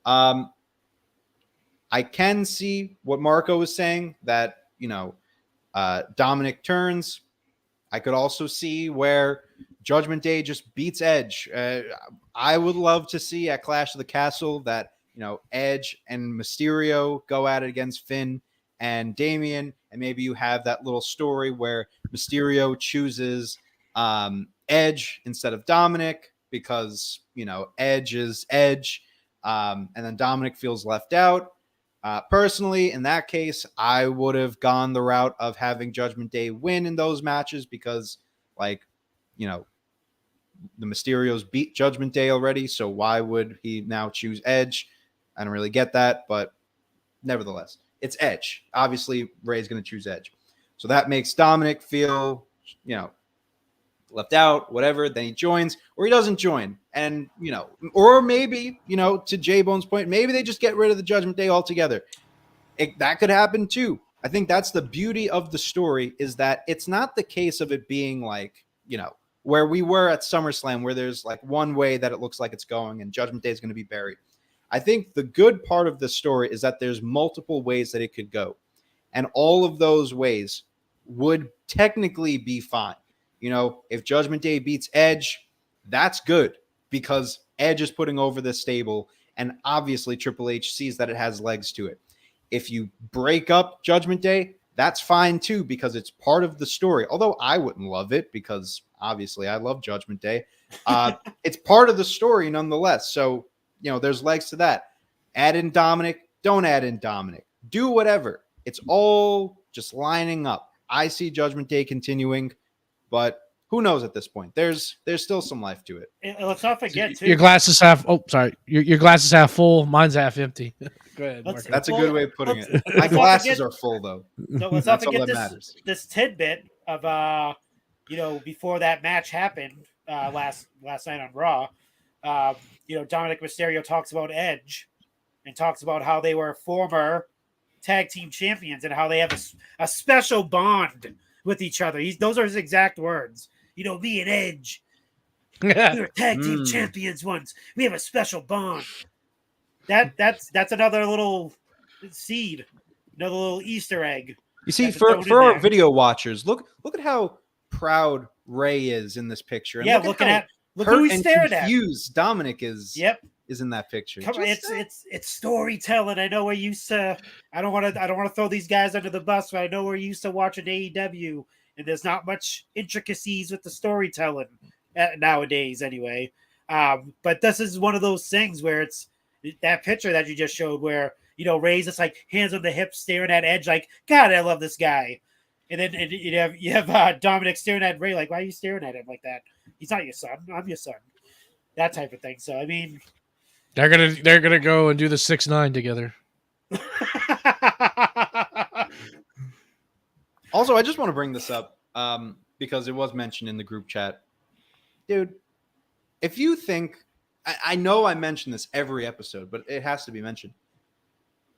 [SPEAKER 1] I can see what Marco was saying, that, Dominic turns. I could also see where Judgment Day just beats Edge. I would love to see at Clash of the Castle that, Edge and Mysterio go at it against Finn and Damian, and maybe you have that little story where Mysterio chooses Edge instead of Dominic because, Edge is Edge, and then Dominic feels left out. Personally, in that case, I would have gone the route of having Judgment Day win in those matches because, the Mysterios beat Judgment Day already, so why would he now choose Edge? I don't really get that, but nevertheless, it's Edge. Obviously, Ray's going to choose Edge. So that makes Dominic feel, left out, whatever. Then he joins, or he doesn't join. And, or maybe, to J-Bone's point, maybe they just get rid of the Judgment Day altogether. That could happen too. I think that's the beauty of the story, is that it's not the case of it being like, where we were at SummerSlam, where there's like one way that it looks like it's going and Judgment Day is going to be buried. I think the good part of the story is that there's multiple ways that it could go. And all of those ways would technically be fine. If Judgment Day beats Edge, that's good because Edge is putting over the stable, and obviously Triple H sees that it has legs to it. If you break up Judgment Day, that's fine too because it's part of the story. Although I wouldn't love it because obviously I love Judgment Day. It's part of the story nonetheless. So, there's legs to that. Add in Dominic, don't add in Dominic. Do whatever. It's all just lining up. I see Judgment Day continuing, but who knows at this point? There's still some life to it.
[SPEAKER 3] And let's not forget too.
[SPEAKER 2] Your glass is half. Oh, sorry. Your glass is half full. Mine's half empty. Go ahead.
[SPEAKER 1] That's a good way of putting it. My glasses are full though.
[SPEAKER 3] So let's not forget this tidbit of before that match happened last night on Raw. Dominic Mysterio talks about Edge and talks about how they were former tag team champions and how they have a special bond with each other. Those are his exact words. Me and Edge, we were tag team champions once. We have a special bond. That's another little seed, another little Easter egg.
[SPEAKER 1] You see, for our video watchers, look at how proud Ray is in this picture. And
[SPEAKER 3] yeah, look who he's staring at.
[SPEAKER 1] Confused Dominic is.
[SPEAKER 3] Yep.
[SPEAKER 1] Is in that picture.
[SPEAKER 3] Come on, it's storytelling. I know we're used to. I don't want to throw these guys under the bus, but I know we're used to watching AEW, and there's not much intricacies with the storytelling nowadays. Anyway, But this is one of those things where it's that picture that you just showed where, Ray's just like hands on the hips staring at Edge like, God, I love this guy. And then you have Dominic staring at Ray like, why are you staring at him like that? He's not your son. I'm your son. That type of thing. So, I mean.
[SPEAKER 2] They're gonna go and do the 6ix9ine together.
[SPEAKER 1] Also, I just want to bring this up because it was mentioned in the group chat. Dude, if you think, I know I mention this every episode, but it has to be mentioned.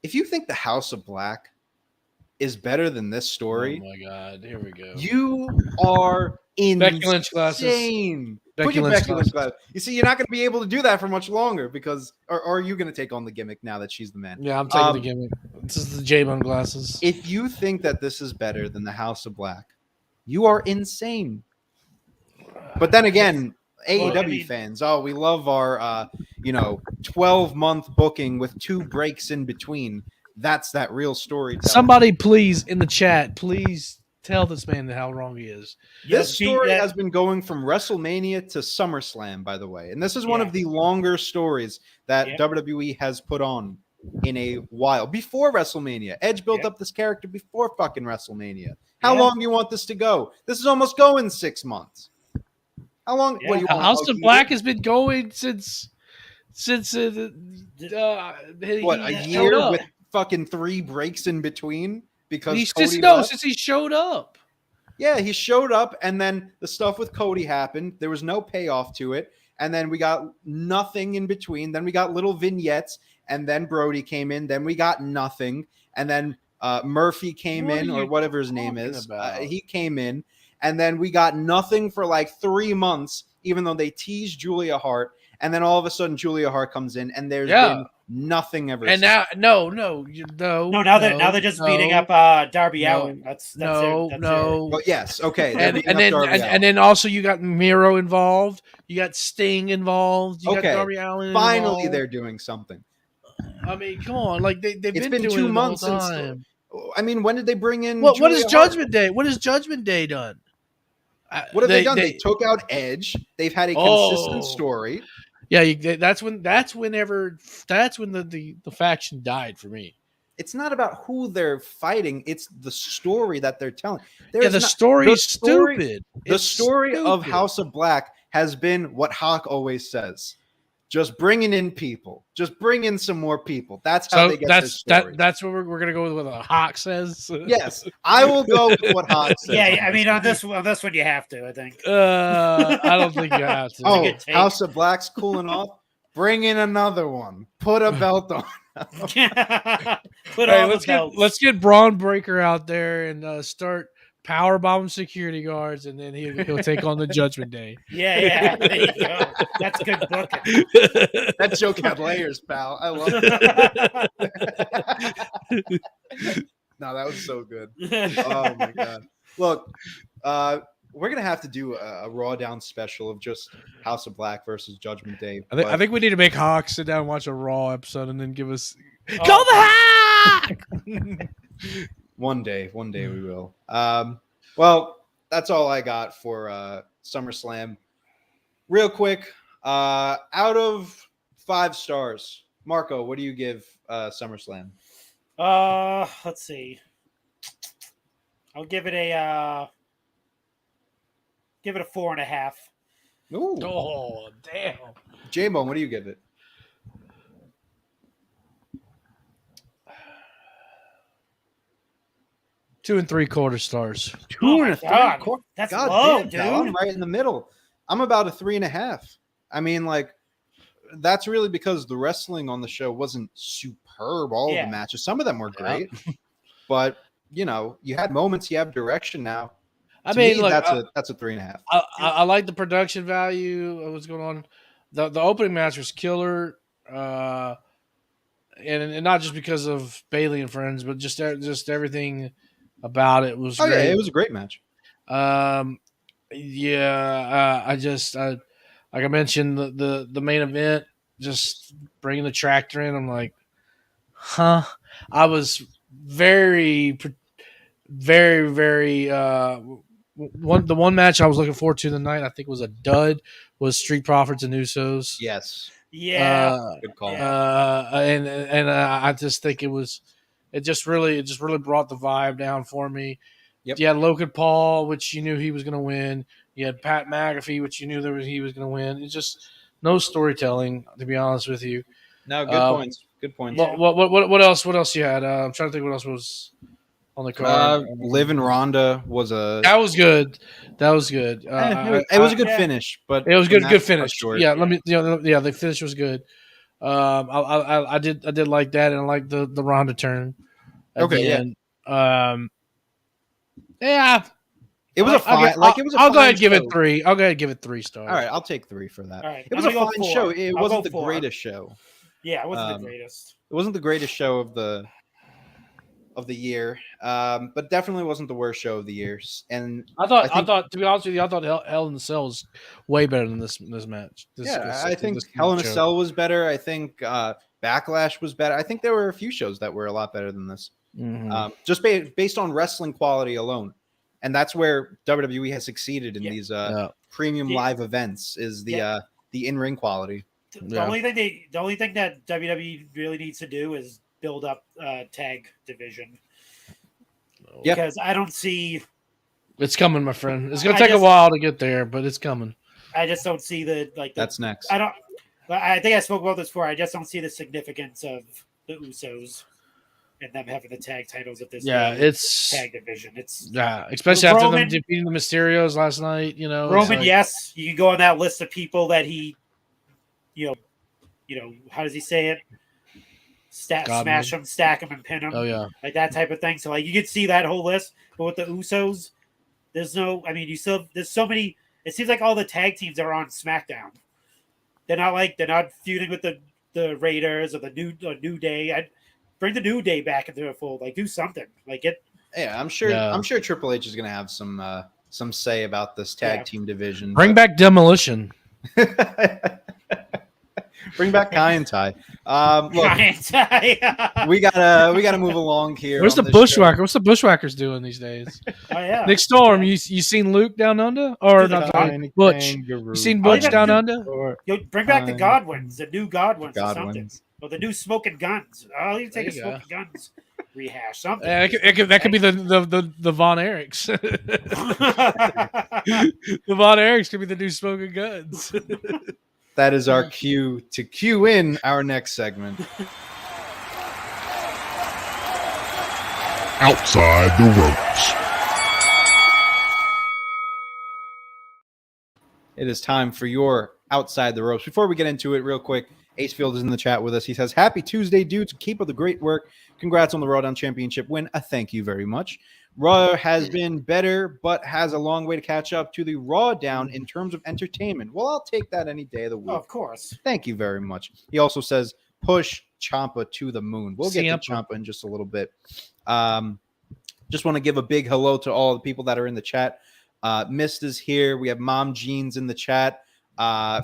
[SPEAKER 1] If you think the House of Black is better than this story,
[SPEAKER 2] oh my God, here we go.
[SPEAKER 1] You are
[SPEAKER 2] Becky Lynch glasses.
[SPEAKER 1] insane. Put your Becky Lynch glasses. You see, you're not going to be able to do that for much longer because, or are you going to take on the gimmick now that she's the man?
[SPEAKER 2] Yeah, I'm taking the gimmick. This is the J-Bone glasses.
[SPEAKER 1] If you think that this is better than the House of Black, you are insane. But then again, AEW fans, we love our 12-month booking with 2 breaks in between. That's that real story.
[SPEAKER 2] Somebody please in the chat, please tell this man how wrong he is.
[SPEAKER 1] This story has been going from WrestleMania to SummerSlam, by the way. And this is one of the longer stories that WWE has put on in a while. Before WrestleMania. Edge built up this character before fucking WrestleMania. How long do you want this to go? This is almost going 6 months. How long?
[SPEAKER 2] Yeah. House of Black has been going since a
[SPEAKER 1] year with fucking 3 breaks in between because
[SPEAKER 2] since he showed up.
[SPEAKER 1] Yeah, he showed up, and then the stuff with Cody happened. There was no payoff to it, and then we got nothing in between. Then we got little vignettes, and then Brody came in. Then we got nothing, and then Murphy came in, or whatever his name is. He came in, and then we got nothing for like 3 months, even though they teased Julia Hart. And then all of a sudden, Julia Hart comes in, and there's been nothing ever.
[SPEAKER 2] And
[SPEAKER 1] now,
[SPEAKER 2] now
[SPEAKER 3] they're just beating up Darby Allin. That's
[SPEAKER 1] no. But yes, okay.
[SPEAKER 2] And then also you got Miro involved. You got Sting involved. You got Darby Allin.
[SPEAKER 1] Finally,
[SPEAKER 2] involved.
[SPEAKER 1] They're doing something.
[SPEAKER 2] I mean, come on, like they've
[SPEAKER 1] been
[SPEAKER 2] doing
[SPEAKER 1] 2 months
[SPEAKER 2] the whole time.
[SPEAKER 1] I mean, when did they bring in?
[SPEAKER 2] What is Judgment Day? What has Judgment Day done?
[SPEAKER 1] What have they done? They took out Edge. They've had a consistent story.
[SPEAKER 2] Yeah, that's when the faction died for me.
[SPEAKER 1] It's not about who they're fighting; it's the story that they're telling.
[SPEAKER 2] Story is stupid.
[SPEAKER 1] The story of House of Black has been what Hawk always says: just bringing in people, just bring in some more people. That's how they get this story.
[SPEAKER 2] That's what we're gonna go with what Hawk says.
[SPEAKER 1] Yes, I will go with what Hawk says.
[SPEAKER 3] Yeah, I mean on this one you have to. I think.
[SPEAKER 2] I don't think you have to.
[SPEAKER 1] House of Black's cooling off. Bring in another one. Put a belt on.
[SPEAKER 2] Let's get Braun Breaker out there and start powerbomb security guards, and then he'll take on the Judgment Day.
[SPEAKER 3] Yeah, there you go. That's good booking.
[SPEAKER 1] That joke had layers, pal. I love it. No, that was so good. Oh my god! Look, we're gonna have to do a Rawdown special of just House of Black versus Judgment Day.
[SPEAKER 2] I think we need to make Hawk sit down and watch a Raw episode, and then give us call the Hawk.
[SPEAKER 1] One day we will. Well, that's all I got for SummerSlam. Real quick, out of 5 stars, Marco, what do you give SummerSlam?
[SPEAKER 3] Let's see. I'll give it a 4.5.
[SPEAKER 1] Ooh.
[SPEAKER 2] Oh, damn.
[SPEAKER 1] J-Bone, what do you give it?
[SPEAKER 2] Two and 3/4 stars.
[SPEAKER 1] 2 and 3/4.
[SPEAKER 3] That's
[SPEAKER 1] God
[SPEAKER 3] low,
[SPEAKER 1] damn,
[SPEAKER 3] dude.
[SPEAKER 1] I'm right in the middle. I'm about a 3.5. I mean, like, that's really because the wrestling on the show wasn't superb. All of the matches, some of them were great, but you had moments. You have direction now.
[SPEAKER 2] I mean,
[SPEAKER 1] that's a 3.5.
[SPEAKER 2] I like the production value of what's going on. The opening match was killer, and not just because of Bayley and friends, but just everything about it was great.
[SPEAKER 1] Yeah, it was a great match.
[SPEAKER 2] I like I mentioned the main event, just bringing the tractor in. I'm like, huh? I was very, very, very the one match I was looking forward to tonight, I think was a dud, was Street Profits and Usos.
[SPEAKER 1] Yes.
[SPEAKER 3] Yeah.
[SPEAKER 1] Good call.
[SPEAKER 2] And I just think it just really brought the vibe down for me.
[SPEAKER 1] Yep.
[SPEAKER 2] You had Logan Paul, which you knew he was going to win. You had Pat McAfee, which you knew he was going to win. It's just no storytelling, to be honest with you.
[SPEAKER 1] No, good points. Good points.
[SPEAKER 2] What else? What else you had? I'm trying to think what else was on the card.
[SPEAKER 1] Liv and Ronda was
[SPEAKER 2] that was good. That was good.
[SPEAKER 1] It was a good finish, but
[SPEAKER 2] it was good. Good finish.
[SPEAKER 1] Short.
[SPEAKER 2] Yeah, the finish was good. I did like that, and I like the Ronda turn. Yeah.
[SPEAKER 1] It was a fine.
[SPEAKER 2] I'll go ahead and give it 3. I'll go ahead and give it 3 stars.
[SPEAKER 1] All right, I'll take 3 for that.
[SPEAKER 3] All right,
[SPEAKER 1] it was a fine show. It wasn't the greatest show.
[SPEAKER 3] Yeah, it wasn't the greatest.
[SPEAKER 1] It wasn't the greatest show of the year, but definitely wasn't the worst show of the year. And
[SPEAKER 2] I thought, to be honest with you, I thought Hell in a Cell was way better than this match.
[SPEAKER 1] I think Hell in a Cell was better. I think Backlash was better. I think there were a few shows that were a lot better than this, just based on wrestling quality alone. And that's where WWE has succeeded in these premium live events is the in-ring quality.
[SPEAKER 3] The only thing that WWE really needs to do is build up tag division. Because I don't see.
[SPEAKER 2] It's coming, my friend. It's going to take a while to get there, but it's coming.
[SPEAKER 3] I just don't see that's
[SPEAKER 1] next.
[SPEAKER 3] I think I spoke about this before. I just don't see the significance of the Usos and them having the tag titles at this.
[SPEAKER 2] It's
[SPEAKER 3] tag division. It's
[SPEAKER 2] especially after them defeating the Mysterios last night. You know,
[SPEAKER 3] Roman. Yes, you can go on that list of people that he, you know, how does he say it? Smash them, stack them, and pin them.
[SPEAKER 2] Oh yeah,
[SPEAKER 3] like that type of thing. So like you could see that whole list, but with the Usos, there's no. I mean, there's so many. It seems like all the tag teams are on SmackDown. They're not feuding with the Raiders or the New Day. I'd bring the New Day back into the fold. Like do something. Like it.
[SPEAKER 1] Yeah, I'm sure Triple H is going to have some say about this tag team division.
[SPEAKER 2] Bring back Demolition.
[SPEAKER 1] Bring back Kai and Tai. we gotta move along here.
[SPEAKER 2] Where's the Bushwhacker? What's the Bushwhackers doing these days?
[SPEAKER 3] Oh yeah,
[SPEAKER 2] Nick Storm. You seen Luke down under or not? Butch. You seen Butch down under?
[SPEAKER 3] Bring back the Godwins, the new Godwins, or something. Or the new Smoking Guns. I'll even take a Smoking Guns rehash. Something.
[SPEAKER 2] That could be the Von Erichs. The Von Erichs could be the new Smoking Guns.
[SPEAKER 1] That is our cue to cue in our next segment.
[SPEAKER 5] Outside the ropes.
[SPEAKER 1] It is time for your Outside the Ropes. Before we get into it, real quick, Acefield is in the chat with us. He says, "Happy Tuesday, dudes. Keep up the great work. Congrats on the Rawdown Championship win. Thank you very much. Raw has been better, but has a long way to catch up to the Rawdown in terms of entertainment. Well, I'll take that any day of the week.
[SPEAKER 3] Oh, of course.
[SPEAKER 1] Thank you very much." He also says, "Push Ciampa to the moon." We'll get to Ciampa in just a little bit. Just want to give a big hello to all the people that are in the chat. Mist is here. We have Mom Jeans in the chat.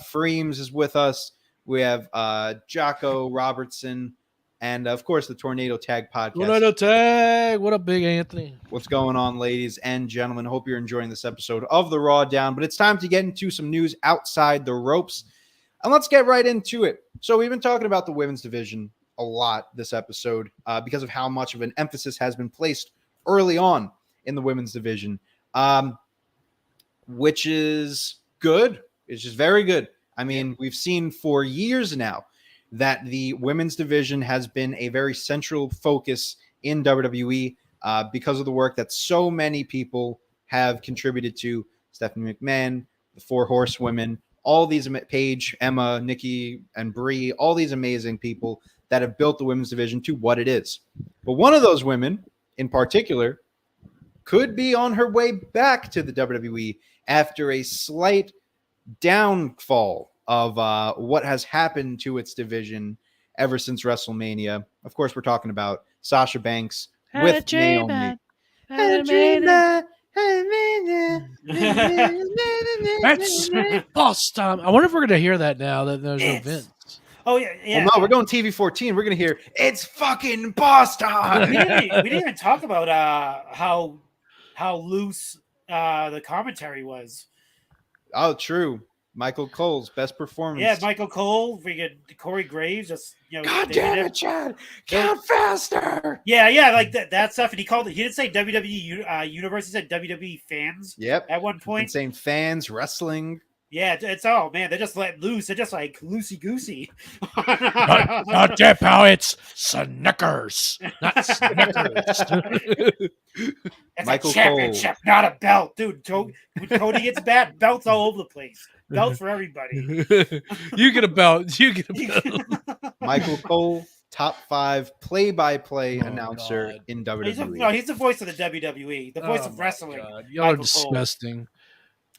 [SPEAKER 1] Freems is with us. We have Jocko Robertson. And, of course, the Tornado Tag Podcast.
[SPEAKER 2] Tornado Tag. What up, Big Anthony?
[SPEAKER 1] What's going on, ladies and gentlemen? Hope you're enjoying this episode of the Rawdown. But it's time to get into some news outside the ropes. And let's get right into it. So we've been talking about the women's division a lot this episode because of how much of an emphasis has been placed early on in the women's division, which is good. It's just very good. I mean, we've seen for years now that the women's division has been a very central focus in WWE because of the work that so many people have contributed to. Stephanie McMahon, the Four Horsewomen, all these, Paige, Emma, Nikki, and Brie, all these amazing people that have built the women's division to what it is. But one of those women in particular could be on her way back to the WWE after a slight downfall of what has happened to its division ever since WrestleMania. Of course, we're talking about Sasha Banks with Naomi.
[SPEAKER 2] That's boss time. I wonder if we're going to hear that now that there's no Vince.
[SPEAKER 3] Oh, yeah.
[SPEAKER 1] Well, no, we're going TV 14. We're going to hear, "It's fucking boss time."
[SPEAKER 3] We didn't even talk about how loose the commentary was.
[SPEAKER 1] Oh, true. Michael Cole's best performance.
[SPEAKER 3] Yeah, Michael Cole, freaking Corey Graves, just
[SPEAKER 6] God damn it, Chad! Count faster.
[SPEAKER 3] Yeah, like that stuff. And he called it. He didn't say WWE Universe. He said WWE fans.
[SPEAKER 1] Yep.
[SPEAKER 3] At one point,
[SPEAKER 1] Insane fans wrestling.
[SPEAKER 3] yeah, it's man. They just let loose. They're just like loosey goosey.
[SPEAKER 2] Not that how it's Snickers, not Snickers.
[SPEAKER 3] It's
[SPEAKER 1] Michael
[SPEAKER 3] a championship, not a belt, dude. When Cody gets bad, belts all over the place. Belts for everybody.
[SPEAKER 2] You get a belt. You get a belt.
[SPEAKER 1] Michael Cole, top 5 play-by-play
[SPEAKER 2] Oh,
[SPEAKER 1] announcer
[SPEAKER 2] God.
[SPEAKER 1] in WWE.
[SPEAKER 3] He's the voice of the WWE, the voice of wrestling.
[SPEAKER 2] Y'all are
[SPEAKER 3] Michael Cole.
[SPEAKER 2] disgusting.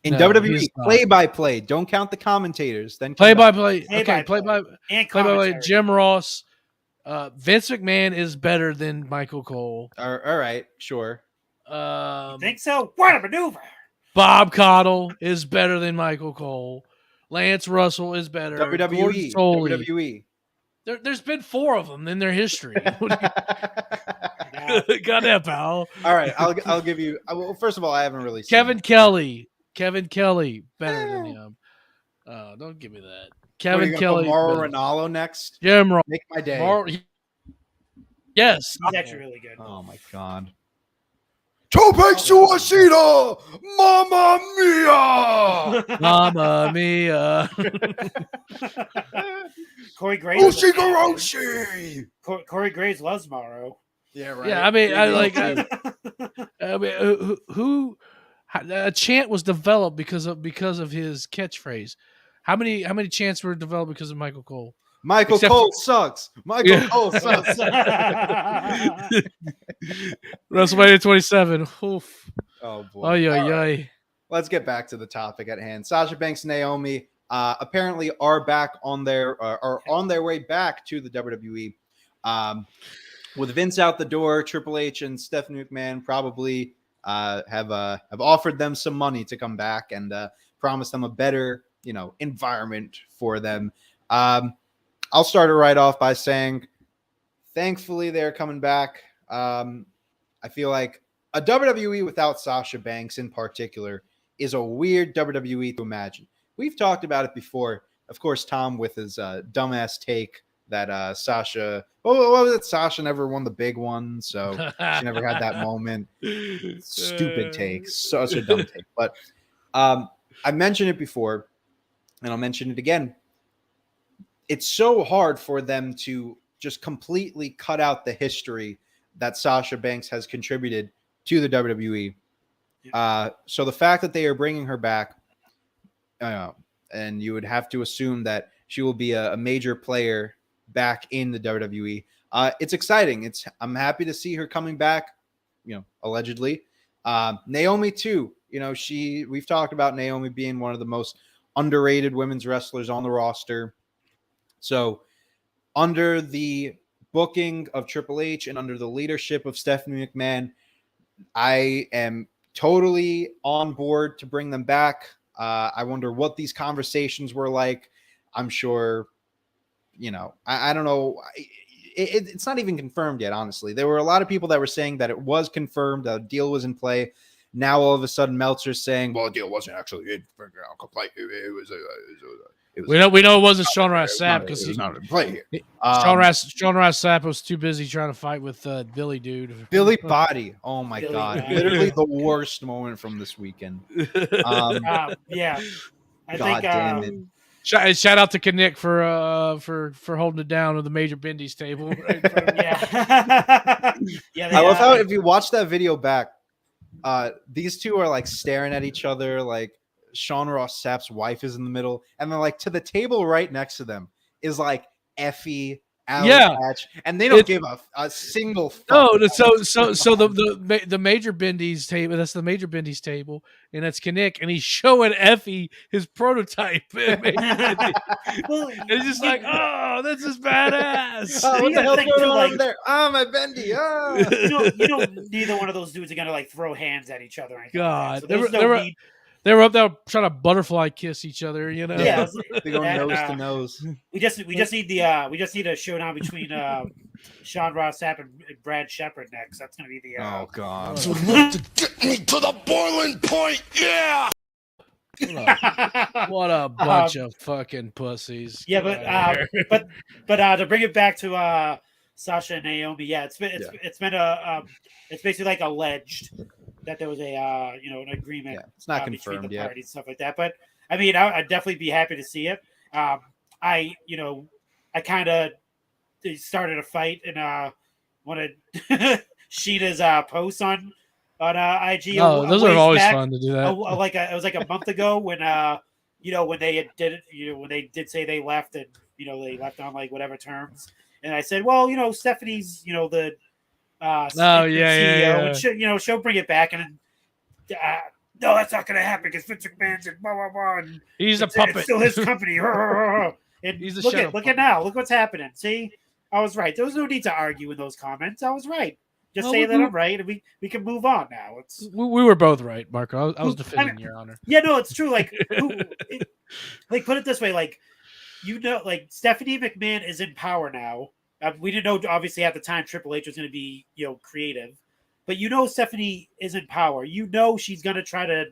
[SPEAKER 1] In
[SPEAKER 2] No,
[SPEAKER 1] WWE,
[SPEAKER 2] he's not.
[SPEAKER 1] play-by-play. Don't count the commentators. Then
[SPEAKER 2] Play by
[SPEAKER 1] play.
[SPEAKER 2] play. Okay, play by
[SPEAKER 3] And
[SPEAKER 2] play.
[SPEAKER 3] commentary.
[SPEAKER 2] Jim Ross. Vince McMahon is better than Michael Cole.
[SPEAKER 1] All right, sure.
[SPEAKER 3] Think so? What a maneuver!
[SPEAKER 2] Bob Caudle is better than Michael Cole. Lance Russell is better. Gordon
[SPEAKER 1] WWE.
[SPEAKER 2] Solie.
[SPEAKER 1] WWE.
[SPEAKER 2] There's been 4 of them in their history.
[SPEAKER 3] Yeah.
[SPEAKER 2] Goddamn, pal.
[SPEAKER 1] All right, I'll give you. Well, first of all, I haven't really seen
[SPEAKER 2] Kevin
[SPEAKER 1] it.
[SPEAKER 2] Kelly better than him. Don't give me that.
[SPEAKER 1] What, are
[SPEAKER 2] Kevin
[SPEAKER 1] you gonna
[SPEAKER 2] Kelly.
[SPEAKER 1] put Mauro Ranallo next.
[SPEAKER 2] Jim Ross.
[SPEAKER 1] Make my day.
[SPEAKER 2] Yes.
[SPEAKER 3] He's actually really good.
[SPEAKER 1] Oh my god.
[SPEAKER 6] Tope Suicida! Mamma mia!
[SPEAKER 2] Mamma mia.
[SPEAKER 3] Corey Graves.
[SPEAKER 6] Ushigoroshi!
[SPEAKER 3] Corey Graves loves Morrow.
[SPEAKER 1] Yeah, right.
[SPEAKER 2] Yeah, I mean, I mean, who a chant was developed because of his catchphrase. How many chants were developed because of Michael Cole?
[SPEAKER 1] Michael
[SPEAKER 2] Except
[SPEAKER 1] Cole sucks. Michael
[SPEAKER 2] Yeah.
[SPEAKER 1] Cole sucks.
[SPEAKER 2] WrestleMania 27. Oof.
[SPEAKER 1] Oh boy.
[SPEAKER 2] Oh yeah,
[SPEAKER 1] All right.
[SPEAKER 2] yeah.
[SPEAKER 1] Let's get back to the topic at hand. Sasha Banks and Naomi apparently are back on their way back to the WWE. With Vince out the door, Triple H and Stephanie McMahon probably have offered them some money to come back and promised them a better, environment for them. I'll start it right off by saying, thankfully they're coming back. I feel like a WWE without Sasha Banks in particular is a weird WWE to imagine. We've talked about it before. Of course, Tom with his dumbass take that Sasha, what was it? Sasha never won the big one, so she never had that moment. Stupid take, such a dumb take. But I mentioned it before, and I'll mention it again. It's so hard for them to just completely cut out the history that Sasha Banks has contributed to the WWE. So the fact that they are bringing her back, and you would have to assume that she will be a major player back in the WWE. It's exciting. I'm happy to see her coming back, allegedly. Naomi too. We've talked about Naomi being one of the most underrated women's wrestlers on the roster. So under the booking of Triple H and under the leadership of Stephanie McMahon, I am totally on board to bring them back. I wonder what these conversations were like. I'm sure, I don't know. It's not even confirmed yet, honestly. There were a lot of people that were saying that it was confirmed, that a deal was in play. Now all of a sudden Meltzer's saying, well, the deal wasn't actually in play.
[SPEAKER 2] We know it wasn't Sean Ross Sapp because
[SPEAKER 1] he's not in play here.
[SPEAKER 2] Sean Ross Sapp was too busy trying to fight with Billy Dude.
[SPEAKER 1] Billy Body. Oh my
[SPEAKER 3] Billy
[SPEAKER 1] god!
[SPEAKER 3] Body.
[SPEAKER 1] Literally the worst moment from this weekend.
[SPEAKER 3] Yeah, I
[SPEAKER 1] God
[SPEAKER 3] think.
[SPEAKER 1] damn it!
[SPEAKER 2] Shout out to Kinnick for holding it down with the Major Bendy's table. Right?
[SPEAKER 3] Yeah, yeah.
[SPEAKER 1] I love how if you watch that video back, these two are like staring at each other. Like Sean Ross Sapp's wife is in the middle, and then like to the table right next to them is like Effie, Alex Hatch, and they don't give a single fuck.
[SPEAKER 2] No, so the Major Bendy's table, that's the Major Bendy's table, and that's Kinnick, and he's showing Effie his prototype. And he's just like, oh, this is badass.
[SPEAKER 1] Oh, what the hell's
[SPEAKER 3] think
[SPEAKER 1] going
[SPEAKER 3] too,
[SPEAKER 1] on
[SPEAKER 3] like-
[SPEAKER 1] over there? Oh, my Bendy. Oh.
[SPEAKER 3] you know, neither one of those dudes are gonna like throw hands at each other. Or anything
[SPEAKER 2] God,
[SPEAKER 3] like that. So there's no need.
[SPEAKER 2] They were up there trying to butterfly kiss each other, you know.
[SPEAKER 3] Yeah,
[SPEAKER 1] They go
[SPEAKER 3] and,
[SPEAKER 1] nose to nose.
[SPEAKER 3] we just need a showdown between Sean Ross Sapp and Brad Shepard next. That's gonna be the
[SPEAKER 1] Oh God.
[SPEAKER 6] Get me to the boiling point. Yeah.
[SPEAKER 2] What a bunch of fucking pussies.
[SPEAKER 3] Yeah,
[SPEAKER 2] Get out of here.
[SPEAKER 3] but to bring it back to Sasha and Naomi, yeah, it's been it's basically like alleged that there was a an agreement.
[SPEAKER 1] Yeah, it's not
[SPEAKER 3] between
[SPEAKER 1] confirmed
[SPEAKER 3] the
[SPEAKER 1] yet.
[SPEAKER 3] parties and stuff like that. But I mean, I'd definitely be happy to see it. I kind of started a fight in one of Sheeta's posts on IG.
[SPEAKER 2] Oh, those are always fun to do that.
[SPEAKER 3] It was like a month ago when when they did it, when they did say they left and they left on like whatever terms, and I said, well, Stephanie's the CEO, and she'll bring it back, and no, that's not gonna happen because Vince McMahon's and blah blah blah, and
[SPEAKER 2] He's a puppet.
[SPEAKER 3] It's still his company. And
[SPEAKER 2] He's a
[SPEAKER 3] look at now, look what's happening. See, I was right. There was no need to argue in those comments. I was right. Just say that I'm right, and we can move on now.
[SPEAKER 2] We were both right, Marco. I was defending your honor.
[SPEAKER 3] Yeah, no, it's true. Like, put it this way, like Stephanie McMahon is in power now. We didn't know, obviously, at the time Triple H was going to be creative, but Stephanie is in power. She's going to try to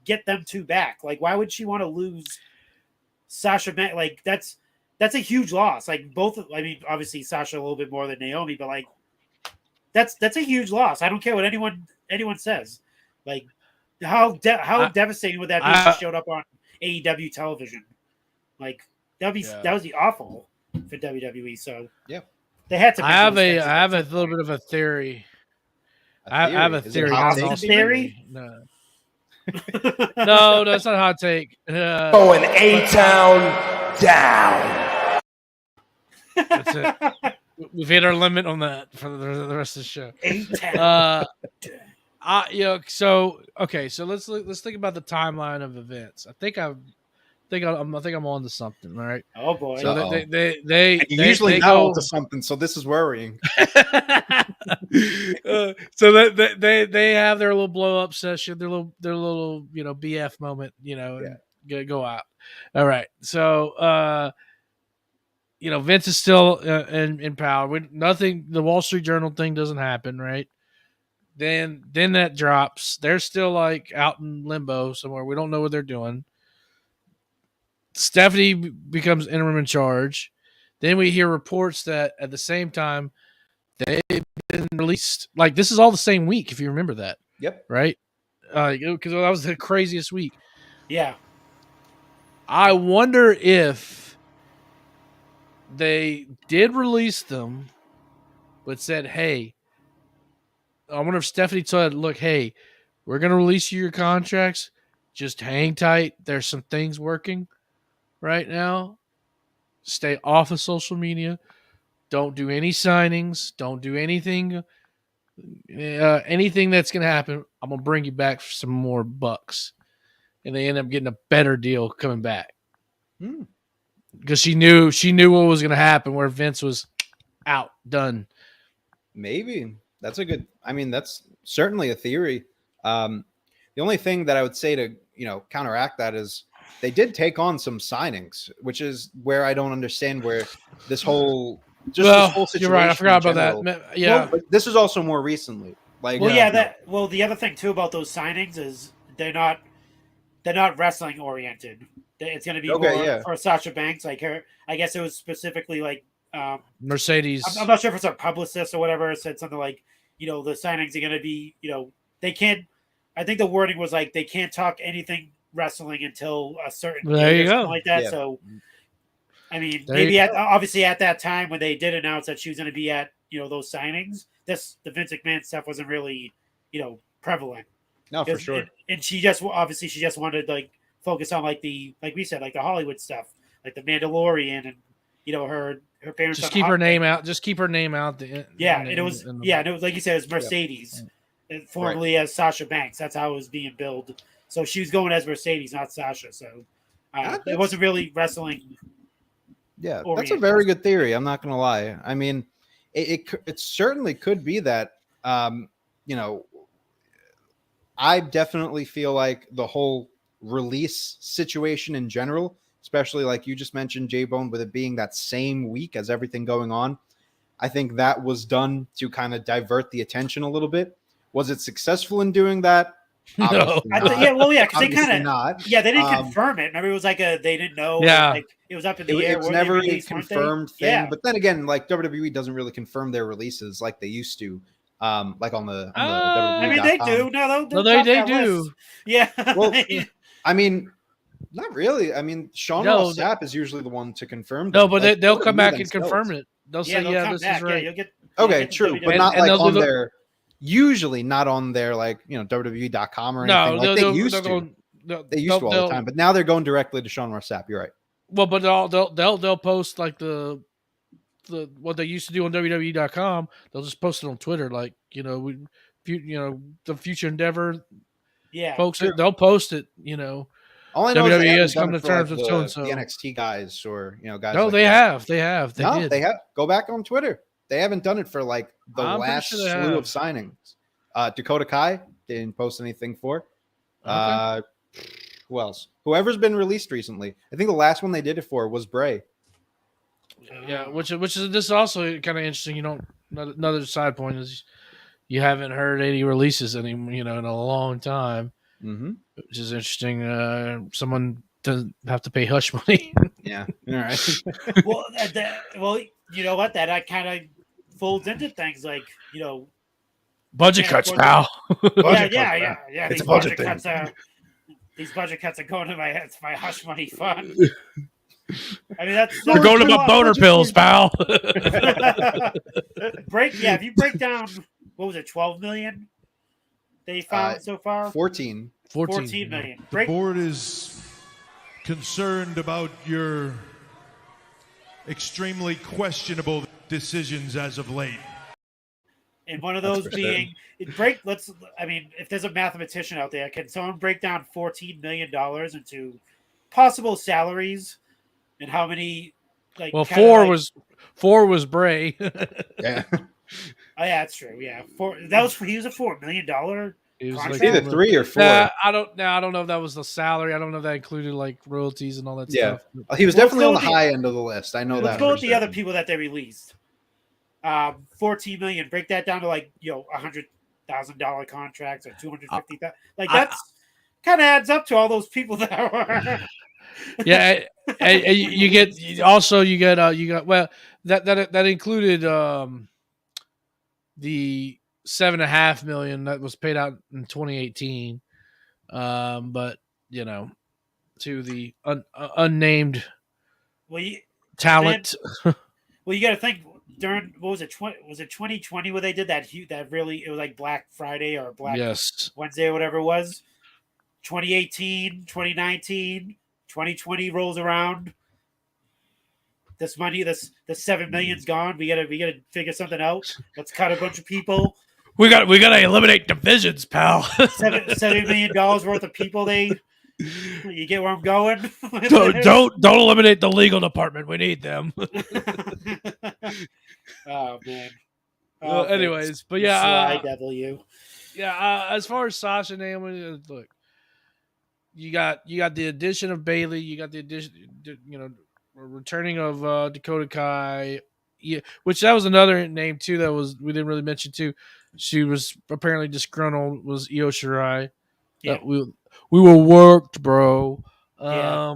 [SPEAKER 3] get them two back. Like, why would she want to lose Sasha Banks? Like, that's a huge loss. Like, both. I mean, obviously Sasha a little bit more than Naomi, but like. That's a huge loss. I don't care what anyone says. Like how devastating would that be if she showed up on AEW television? Like that would be awful for WWE. So
[SPEAKER 1] yeah,
[SPEAKER 3] they had to.
[SPEAKER 2] I have a little bit of a theory. I have a theory.
[SPEAKER 3] Theory?
[SPEAKER 2] No. No, that's not a hot take.
[SPEAKER 6] Going A-Town down.
[SPEAKER 2] That's it. We've hit our limit on that for the rest of the show. So let's think about the timeline of events. I think I'm on to something. All right.
[SPEAKER 3] Oh boy.
[SPEAKER 2] So they
[SPEAKER 1] usually not on to something. So this is worrying.
[SPEAKER 2] So they have their little blow up session, their little BF moment. Go out. All right. So. Vince is still in power. The Wall Street Journal thing doesn't happen, right? Then that drops. They're still like out in limbo somewhere. We don't know what they're doing. Stephanie becomes interim in charge. Then we hear reports that at the same time they've been released. Like this is all the same week, if you remember that.
[SPEAKER 1] Yep.
[SPEAKER 2] Right? Because that was the craziest week.
[SPEAKER 3] Yeah.
[SPEAKER 2] I wonder if they did release them, but said, hey, I wonder if Stephanie said, look, hey, we're going to release you your contracts. Just hang tight. There's some things working right now. Stay off of social media. Don't do any signings. Don't do anything. Anything that's going to happen, I'm going to bring you back for some more bucks. And they end up getting a better deal coming back. Because she knew what was going to happen where Vince was out, done.
[SPEAKER 1] Maybe. That's that's certainly a theory. The only thing that I would say to, counteract that is they did take on some signings, which is where I don't understand where this whole situation.
[SPEAKER 2] You're right. I forgot about that. Yeah.
[SPEAKER 1] Well, but this is also more recently. Like,
[SPEAKER 3] the other thing too about those signings is they're not wrestling oriented. It's going to be more for Sasha Banks. Like her, I guess it was specifically like
[SPEAKER 2] Mercedes.
[SPEAKER 3] I'm not sure if it's a publicist or whatever. It said something like, the signings are going to be, they can't. I think the wording was like they can't talk anything wrestling until a certain
[SPEAKER 2] there you go
[SPEAKER 3] like that. Yeah. So, I mean, maybe obviously at that time when they did announce that she was going to be at those signings, the Vince McMahon stuff wasn't really prevalent.
[SPEAKER 1] No, for sure.
[SPEAKER 3] And she just wanted like. Focus on like we said, like the Hollywood stuff, like the Mandalorian, and her parents.
[SPEAKER 2] Just keep her name out. Just keep her name out.
[SPEAKER 3] It was like you said, it was Mercedes, formerly as Sasha Banks. That's how it was being billed. So she was going as Mercedes, not Sasha. So it wasn't really wrestling.
[SPEAKER 1] Yeah, that's a very good theory. I'm not going to lie. I mean, it certainly could be that. I definitely feel like the whole release situation in general, especially like you just mentioned, J-Bone, with it being that same week as everything going on. I think that was done to kind of divert the attention a little bit. Was it successful in doing that?
[SPEAKER 2] No.
[SPEAKER 1] Obviously not.
[SPEAKER 3] Because they
[SPEAKER 1] Obviously
[SPEAKER 3] kind of
[SPEAKER 1] not.
[SPEAKER 3] they didn't confirm it. Remember, it was like they didn't know.
[SPEAKER 2] Yeah.
[SPEAKER 3] Like it was up in the air.
[SPEAKER 1] It was
[SPEAKER 3] Were they
[SPEAKER 1] never a
[SPEAKER 3] released, weren't they?
[SPEAKER 1] confirmed thing.
[SPEAKER 3] Yeah.
[SPEAKER 1] But then again, like WWE doesn't really confirm their releases like they used to. Like on the
[SPEAKER 3] I mean, they do. No,
[SPEAKER 2] they do.
[SPEAKER 3] List. Yeah.
[SPEAKER 1] Well, I mean, not really. I mean, Sean Ross Sapp is usually the one to confirm.
[SPEAKER 2] No, but they'll come back and confirm it. They'll say, this is right.
[SPEAKER 3] Yeah,
[SPEAKER 1] okay, true, but not like on their. Usually not on their like WWE.com or anything. Like they used to. They used to all the time, but now they're going directly to Sean Ross Sapp. You're right.
[SPEAKER 2] Well, but they'll post like the what they used to do on WWE.com. They'll just post it on Twitter, like the Future Endeavor.
[SPEAKER 3] Yeah,
[SPEAKER 2] folks, they'll post it.
[SPEAKER 1] All I know
[SPEAKER 2] WWE
[SPEAKER 1] is
[SPEAKER 2] has come to terms with so and so.
[SPEAKER 1] The NXT guys or guys.
[SPEAKER 2] No,
[SPEAKER 1] like
[SPEAKER 2] they
[SPEAKER 1] that.
[SPEAKER 2] have.
[SPEAKER 1] They have. Go back on Twitter. They haven't done it for like the last slew of signings. Dakota Kai didn't post anything for.
[SPEAKER 2] Okay.
[SPEAKER 1] Who else? Whoever's been released recently. I think the last one they did it for was Bray.
[SPEAKER 2] Yeah, which is this is also kind of interesting. Another side point is you haven't heard any releases in a long time, which is interesting. Someone doesn't have to pay hush money.
[SPEAKER 1] Yeah, all right.
[SPEAKER 3] well, you know what? That kind of folds into things like
[SPEAKER 2] budget cuts, pal.
[SPEAKER 3] Yeah.
[SPEAKER 6] It's a budget thing.
[SPEAKER 3] These budget cuts are going to my hush money fund. I mean,
[SPEAKER 2] they're going to my boner pills, pal.
[SPEAKER 3] If you break down, what was it, 12 million they found so far?
[SPEAKER 1] 14
[SPEAKER 3] million.
[SPEAKER 7] The board is concerned about your extremely questionable decisions as of late.
[SPEAKER 3] And one of those being if there's a mathematician out there, can someone break down $14 million into possible salaries and how many? Like,
[SPEAKER 2] well, four was Bray.
[SPEAKER 1] Yeah.
[SPEAKER 3] Oh yeah, that's true. Yeah, he was a $4 million.
[SPEAKER 2] It was
[SPEAKER 1] like either 3 or 4.
[SPEAKER 2] I don't know if that was the salary. I don't know if that included like royalties and all that stuff.
[SPEAKER 1] He was definitely on the high end of the list. I know that.
[SPEAKER 3] Let's go with the other people that they released. 14 million. Break that down to like $100,000 contracts or 250,000. Like that's kind of adds up to all those people that were.
[SPEAKER 2] Yeah, and you get that included the $7.5 million that was paid out in 2018, but to the unnamed talent.
[SPEAKER 3] You got to think during what was it? Was it 2020 where they did that? It was like Black Friday or Black Wednesday or whatever it was. 2018, 2019, 2020 rolls around. This money, this $7 million's gone. We gotta figure something out. Let's cut a bunch of people.
[SPEAKER 2] We gotta eliminate divisions, pal.
[SPEAKER 3] $7 million worth of people. You get where I'm going?
[SPEAKER 2] Don't eliminate the legal department. We need them.
[SPEAKER 3] Oh man.
[SPEAKER 2] Well, anyways, but yeah,
[SPEAKER 3] Sly devil you.
[SPEAKER 2] Yeah. As far as Sasha and Naomi, look, you got the addition of Bayley. You got the addition, returning of Dakota Kai. Yeah, which that was another name too that we didn't really mention too. She was apparently disgruntled. Was Io Shirai.
[SPEAKER 3] Yeah.
[SPEAKER 2] We were worked, bro.
[SPEAKER 3] Yeah.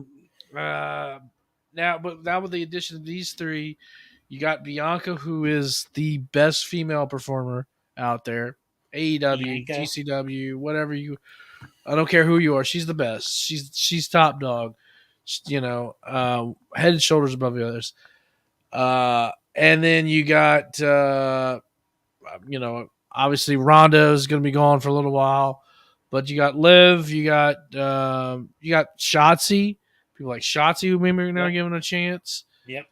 [SPEAKER 2] Now with the addition of these three, you got Bianca, who is the best female performer out there. AEW,
[SPEAKER 3] Bianca.
[SPEAKER 2] GCW, whatever I don't care who you are. She's the best. She's top dog. Head and shoulders above the others. And then you got, obviously Ronda is going to be gone for a little while, but you got Liv, you got Shotzi. People like Shotzi who maybe are now giving a chance.
[SPEAKER 3] Yep.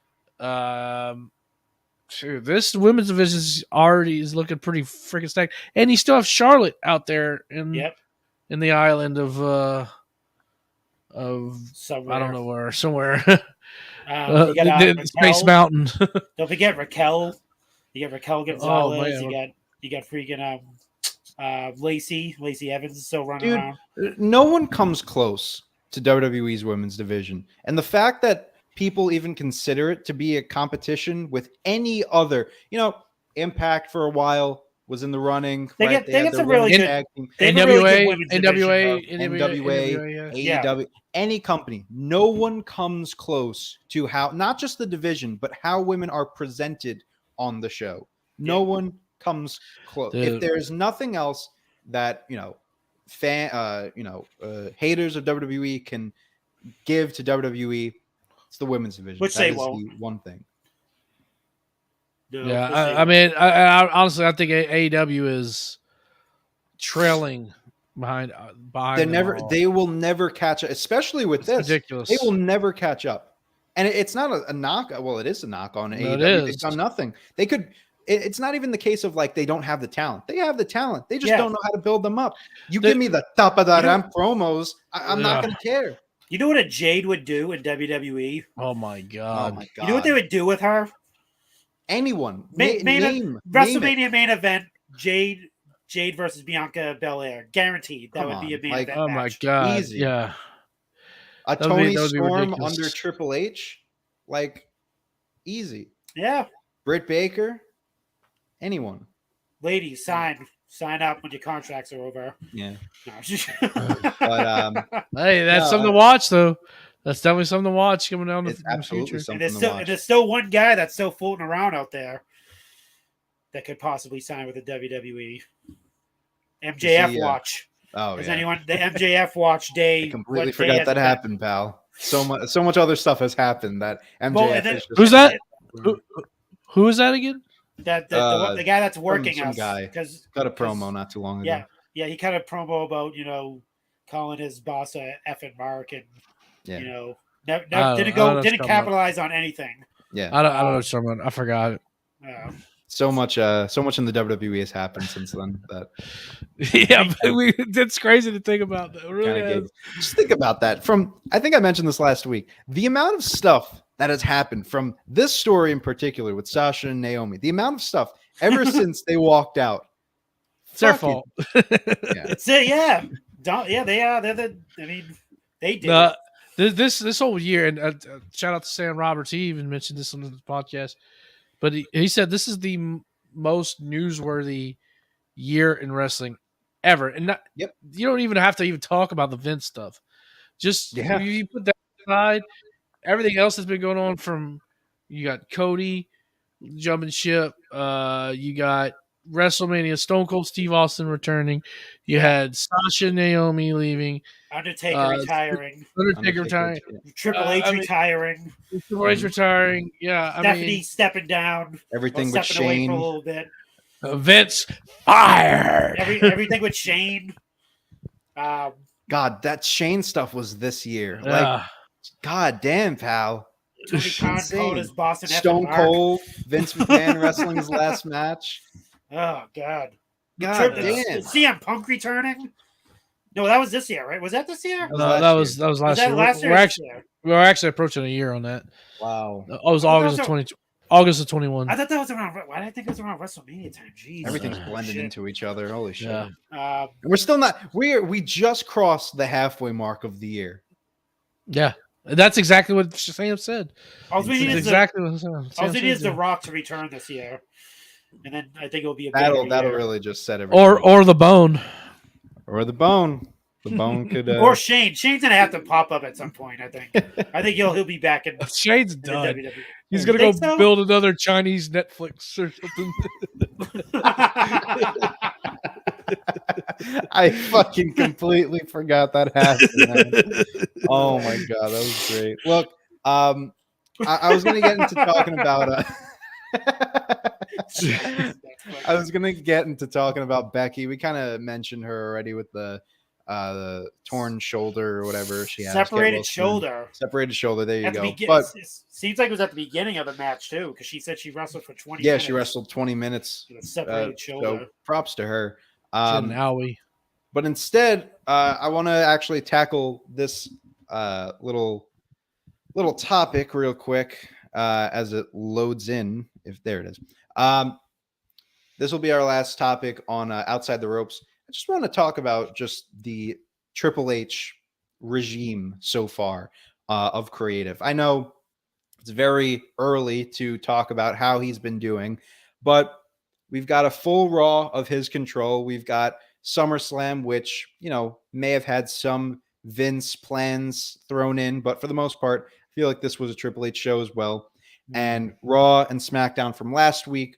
[SPEAKER 2] This women's division is looking pretty freaking stacked, and you still have Charlotte out there in the island of somewhere. I don't know where, somewhere.
[SPEAKER 3] You got
[SPEAKER 2] Space Mountain.
[SPEAKER 3] Don't forget Raquel. You got Raquel Gonzalez. You got freaking Lacey Evans is still running
[SPEAKER 1] Dude,
[SPEAKER 3] around.
[SPEAKER 1] no one comes close to WWE's women's division. And the fact that people even consider it to be a competition with any other, Impact for a while was in the running.
[SPEAKER 3] They
[SPEAKER 1] right?
[SPEAKER 3] get some
[SPEAKER 1] their
[SPEAKER 3] really
[SPEAKER 1] women's
[SPEAKER 3] good
[SPEAKER 1] tag team.
[SPEAKER 3] They have a really good
[SPEAKER 2] NWA,
[SPEAKER 3] women's division,
[SPEAKER 2] NWA,
[SPEAKER 1] NWA, AEW, any company. No one comes close to how, not just the division, but how women are presented on the show. No one comes close.
[SPEAKER 2] Dude.
[SPEAKER 1] If there's nothing else that, haters of WWE can give to WWE, it's the women's division.
[SPEAKER 3] Which
[SPEAKER 1] That
[SPEAKER 3] they
[SPEAKER 1] is
[SPEAKER 3] won't.
[SPEAKER 1] the one thing.
[SPEAKER 3] No,
[SPEAKER 2] Yeah,
[SPEAKER 3] which they
[SPEAKER 2] I mean, I honestly, I think AEW is trailing behind.
[SPEAKER 1] They will never catch up, especially with this.
[SPEAKER 2] Ridiculous.
[SPEAKER 1] They will never catch up. And it's not a knock. Well, it is a knock on
[SPEAKER 2] No,
[SPEAKER 1] AEW.
[SPEAKER 2] it
[SPEAKER 1] They've
[SPEAKER 2] is.
[SPEAKER 1] done nothing. They could. It's not even the case of like they don't have the talent. They have the talent. They just don't know how to build them up. Give me the top of the ramp promos. I'm not going to care.
[SPEAKER 3] You know what a Jade would do in WWE?
[SPEAKER 2] Oh my god!
[SPEAKER 1] Oh my god!
[SPEAKER 3] You know what they would do with her?
[SPEAKER 1] Anyone.
[SPEAKER 3] WrestleMania main event. Jade versus Bianca Belair. Guaranteed. That would be a main event.
[SPEAKER 2] Oh
[SPEAKER 3] match.
[SPEAKER 2] my god!
[SPEAKER 3] Easy.
[SPEAKER 2] Yeah.
[SPEAKER 1] A
[SPEAKER 2] That would be-
[SPEAKER 1] Tony
[SPEAKER 2] that would be
[SPEAKER 1] Storm
[SPEAKER 2] ridiculous.
[SPEAKER 1] under Triple H, easy.
[SPEAKER 3] Yeah.
[SPEAKER 1] Britt Baker, anyone.
[SPEAKER 3] Ladies, sign up when your contracts are over.
[SPEAKER 1] Yeah.
[SPEAKER 3] No.
[SPEAKER 1] But
[SPEAKER 2] Hey, that's something to watch, though. That's definitely something to watch coming down in the future.
[SPEAKER 3] And there's still one guy that's still floating around out there that could possibly sign with the WWE. MJF watch.
[SPEAKER 1] Oh,
[SPEAKER 3] Has
[SPEAKER 1] yeah.
[SPEAKER 3] anyone the MJF watch day?
[SPEAKER 1] I completely forgot that happened, pal. So much other stuff has happened that MJF is just
[SPEAKER 2] Who's that? Who is that again?
[SPEAKER 3] That the guy that's working
[SPEAKER 1] some
[SPEAKER 3] us
[SPEAKER 1] guy
[SPEAKER 3] because
[SPEAKER 1] got a promo not too long ago.
[SPEAKER 3] Yeah, he cut a promo about calling his boss a effing mark and didn't capitalize on anything.
[SPEAKER 1] Yeah,
[SPEAKER 2] I don't know someone. I forgot it.
[SPEAKER 1] So much in the WWE has happened since then. That
[SPEAKER 2] yeah, but it's crazy to think about. That. It really is.
[SPEAKER 1] Just think about that. I think I mentioned this last week. The amount of stuff that has happened from this story in particular with Sasha and Naomi. The amount of stuff ever since they walked out.
[SPEAKER 2] It's their fault.
[SPEAKER 3] It's it. Yeah. They are. They did.
[SPEAKER 2] This whole year, and shout out to Sam Roberts. He even mentioned this on the podcast. But he said this is the most newsworthy year in wrestling ever. And you don't even have to even talk about the Vince stuff. Just you put that aside, everything else that's been going on from you got Cody jumping ship, you got WrestleMania, Stone Cold Steve Austin returning, you had Sasha Naomi leaving,
[SPEAKER 3] Undertaker retiring, Triple H retiring,
[SPEAKER 2] Triple H retiring,
[SPEAKER 3] Stephanie stepping down,
[SPEAKER 1] everything with
[SPEAKER 3] stepping away
[SPEAKER 1] Shane
[SPEAKER 3] for a little bit.
[SPEAKER 2] Vince fired.
[SPEAKER 3] Everything with Shane.
[SPEAKER 1] God, that Shane stuff was this year. God damn, pal.
[SPEAKER 3] Tony Khan called his boss an
[SPEAKER 1] Stone
[SPEAKER 3] effing
[SPEAKER 1] Cold, Vince McMahon wrestling his last match.
[SPEAKER 3] Oh God.
[SPEAKER 1] God damn.
[SPEAKER 3] CM Punk returning? No, that was this year, right? Was that this year?
[SPEAKER 2] That was last year. We're actually approaching a year on that.
[SPEAKER 1] Wow.
[SPEAKER 2] It was August of 21.
[SPEAKER 3] I thought that was around. Why did I think it was around WrestleMania time? Jeez.
[SPEAKER 1] Everything's blended into each other. Holy shit.
[SPEAKER 2] Yeah.
[SPEAKER 1] We're still not. We just crossed the halfway mark of the year.
[SPEAKER 2] Yeah. That's exactly what Sam said.
[SPEAKER 3] All we need is
[SPEAKER 2] The
[SPEAKER 3] Rock to return this year, and then I think it'll be a
[SPEAKER 1] that'll
[SPEAKER 3] year.
[SPEAKER 1] really just set everything.
[SPEAKER 2] Or the Bone,
[SPEAKER 1] or the Bone. The Bone could.
[SPEAKER 3] Or Shane. Shane's gonna have to pop up at some point. I think. I think he'll be back in.
[SPEAKER 2] Shane's
[SPEAKER 3] in
[SPEAKER 2] done.
[SPEAKER 3] WWE.
[SPEAKER 2] He's gonna go build another Chinese Netflix or something.
[SPEAKER 1] I fucking completely forgot that happened. Man. Oh my god, that was great. Look, I was gonna get into talking about. I was gonna get into talking about Becky. We kind of mentioned her already with the torn shoulder or whatever she has.
[SPEAKER 3] Separated shoulder.
[SPEAKER 1] Separated shoulder. There you go.
[SPEAKER 3] But it seems like it was at the beginning of the match too, because she said she wrestled for 20 minutes.
[SPEAKER 1] Yeah, she wrestled 20 minutes.
[SPEAKER 3] With a separated shoulder.
[SPEAKER 1] So props to her.
[SPEAKER 2] But
[SPEAKER 1] instead, I want to actually tackle this little topic real quick as it loads in. If there it is. this will be our last topic on Outside the Ropes. I just want to talk about just the Triple H regime so far of creative. I know it's very early to talk about how he's been doing, but we've got a full Raw of his control. We've got SummerSlam, which, may have had some Vince plans thrown in, but for the most part, I feel like this was a Triple H show as well. And Raw and SmackDown from last week,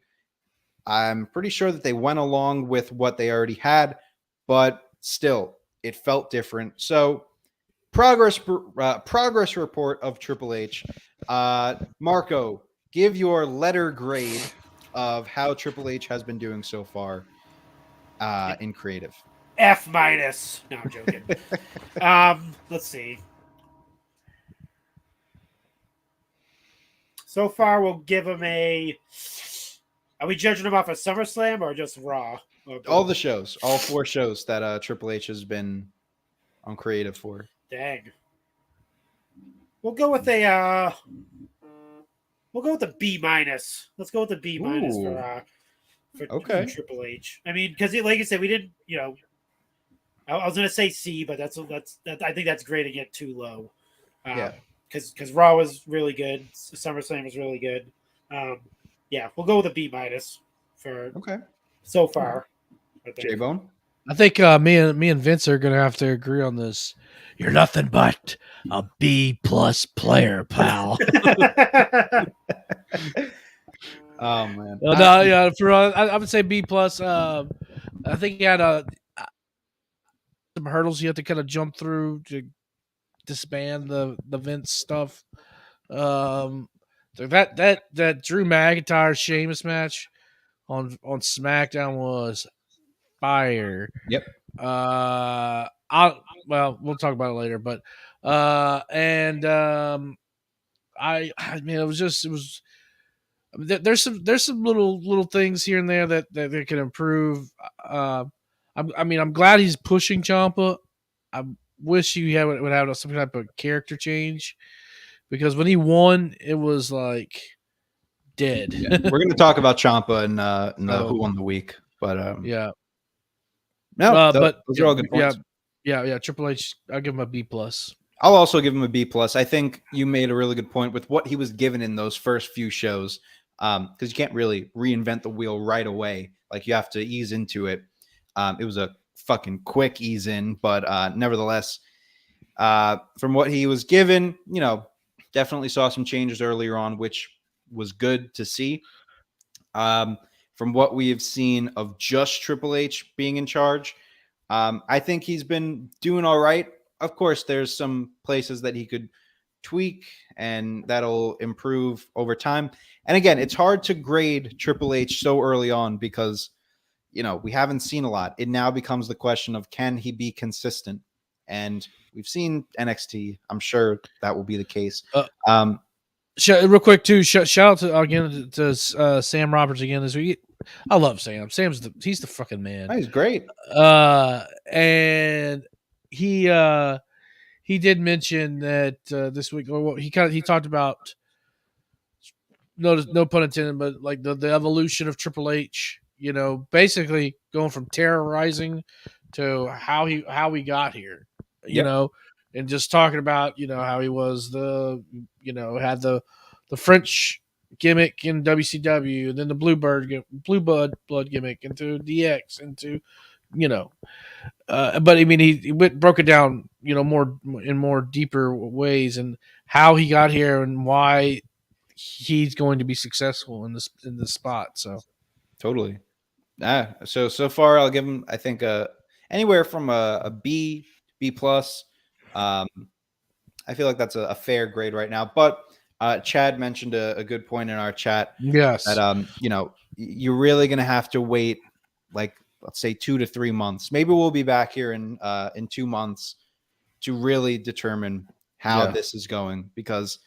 [SPEAKER 1] I'm pretty sure that they went along with what they already had, but still, it felt different. So, progress report of Triple H. Marco, give your letter grade of how Triple H has been doing so far in creative.
[SPEAKER 3] F-. No, I'm joking. Let's see. So far, we'll give him a... Are we judging him off of SummerSlam or just Raw?
[SPEAKER 1] All the shows. All 4 shows that Triple H has been on creative for.
[SPEAKER 3] Dang. We'll go with a... We'll go with a B-. Let's go with a B- for Triple H. I mean, because like you said, we didn't, I was going to say C, but that's I think that's grading it too low. Because Raw was really good. SummerSlam was really good. We'll go with a B- for so far.
[SPEAKER 1] J-Bone?
[SPEAKER 2] I think me and Vince are going to have to agree on this. You're nothing but a B+ player, pal.
[SPEAKER 1] Oh man.
[SPEAKER 2] I would say B+. I think he had some hurdles you have to kind of jump through to disband the Vince stuff. That Drew McIntyre Sheamus match on SmackDown was fire.
[SPEAKER 1] Yep.
[SPEAKER 2] We'll talk about it later, but there's some little things here and there that they can improve. I'm glad he's pushing Ciampa. I wish he would have some type of character change, because when he won, it was like dead.
[SPEAKER 1] Yeah. We're going to talk about Ciampa in the Who Won the Week, but
[SPEAKER 2] yeah.
[SPEAKER 1] No, those are all good points.
[SPEAKER 2] Yeah. Triple H, I'll give him a B+.
[SPEAKER 1] I'll also give him a B+. I think you made a really good point with what he was given in those first few shows, because you can't really reinvent the wheel right away. Like, you have to ease into it. It was a fucking quick ease in, but nevertheless, from what he was given, definitely saw some changes earlier on, which was good to see. From what we have seen of just Triple H being in charge, I think he's been doing all right. Of course, there's some places that he could tweak, and that'll improve over time. And again, it's hard to grade Triple H so early on because, we haven't seen a lot. It now becomes the question of, can he be consistent? And we've seen NXT. I'm sure that will be the case.
[SPEAKER 2] Real quick too, shout out to Sam Roberts again this week. I love Sam. He's the fucking man.
[SPEAKER 1] Oh, he's great.
[SPEAKER 2] And he did mention that this week, he talked about, no pun intended, but like the evolution of Triple H. Basically going from terrorizing to how we got here. And just talking about how he was had the French gimmick in WCW, and then the blue blood gimmick into DX, into but I mean he broke it down more deeper ways, and how he got here and why he's going to be successful in this spot. So
[SPEAKER 1] totally. So far I'll give him, I think, anywhere from a B+. I feel like that's a fair grade right now, but Chad mentioned a good point in our chat.
[SPEAKER 2] Yes.
[SPEAKER 1] That, you're really going to have to wait, like, let's say 2 to 3 months. Maybe we'll be back here in 2 months to really determine how this is going, because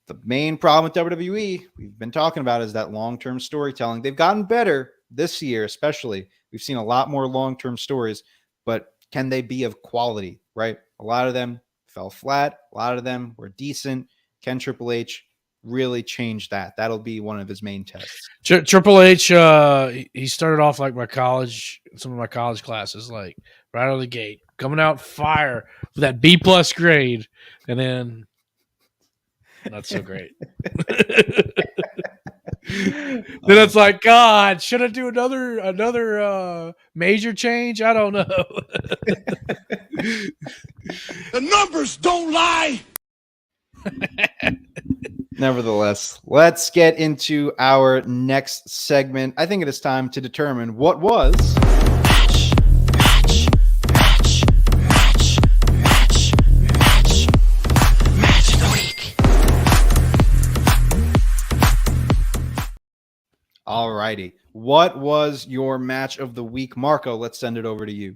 [SPEAKER 1] the main problem with WWE, we've been talking about, is that long-term storytelling. They've gotten better this year, especially. We've seen a lot more long-term stories, but can they be of quality, right? A lot of them fell flat. A lot of them were decent. Can Triple H really change that. That'll be one of his main tests.
[SPEAKER 2] Triple H, he started off like some of my college classes, like right out of the gate, coming out fire with that B+ grade, and then not so great. Then it's like, God, should I do another major change? I don't know.
[SPEAKER 7] The numbers don't lie.
[SPEAKER 1] Nevertheless, let's get into our next segment. I think it is time to determine what was
[SPEAKER 2] match of the week.
[SPEAKER 1] Alrighty. What was your match of the week, Marco? Let's send it over to you.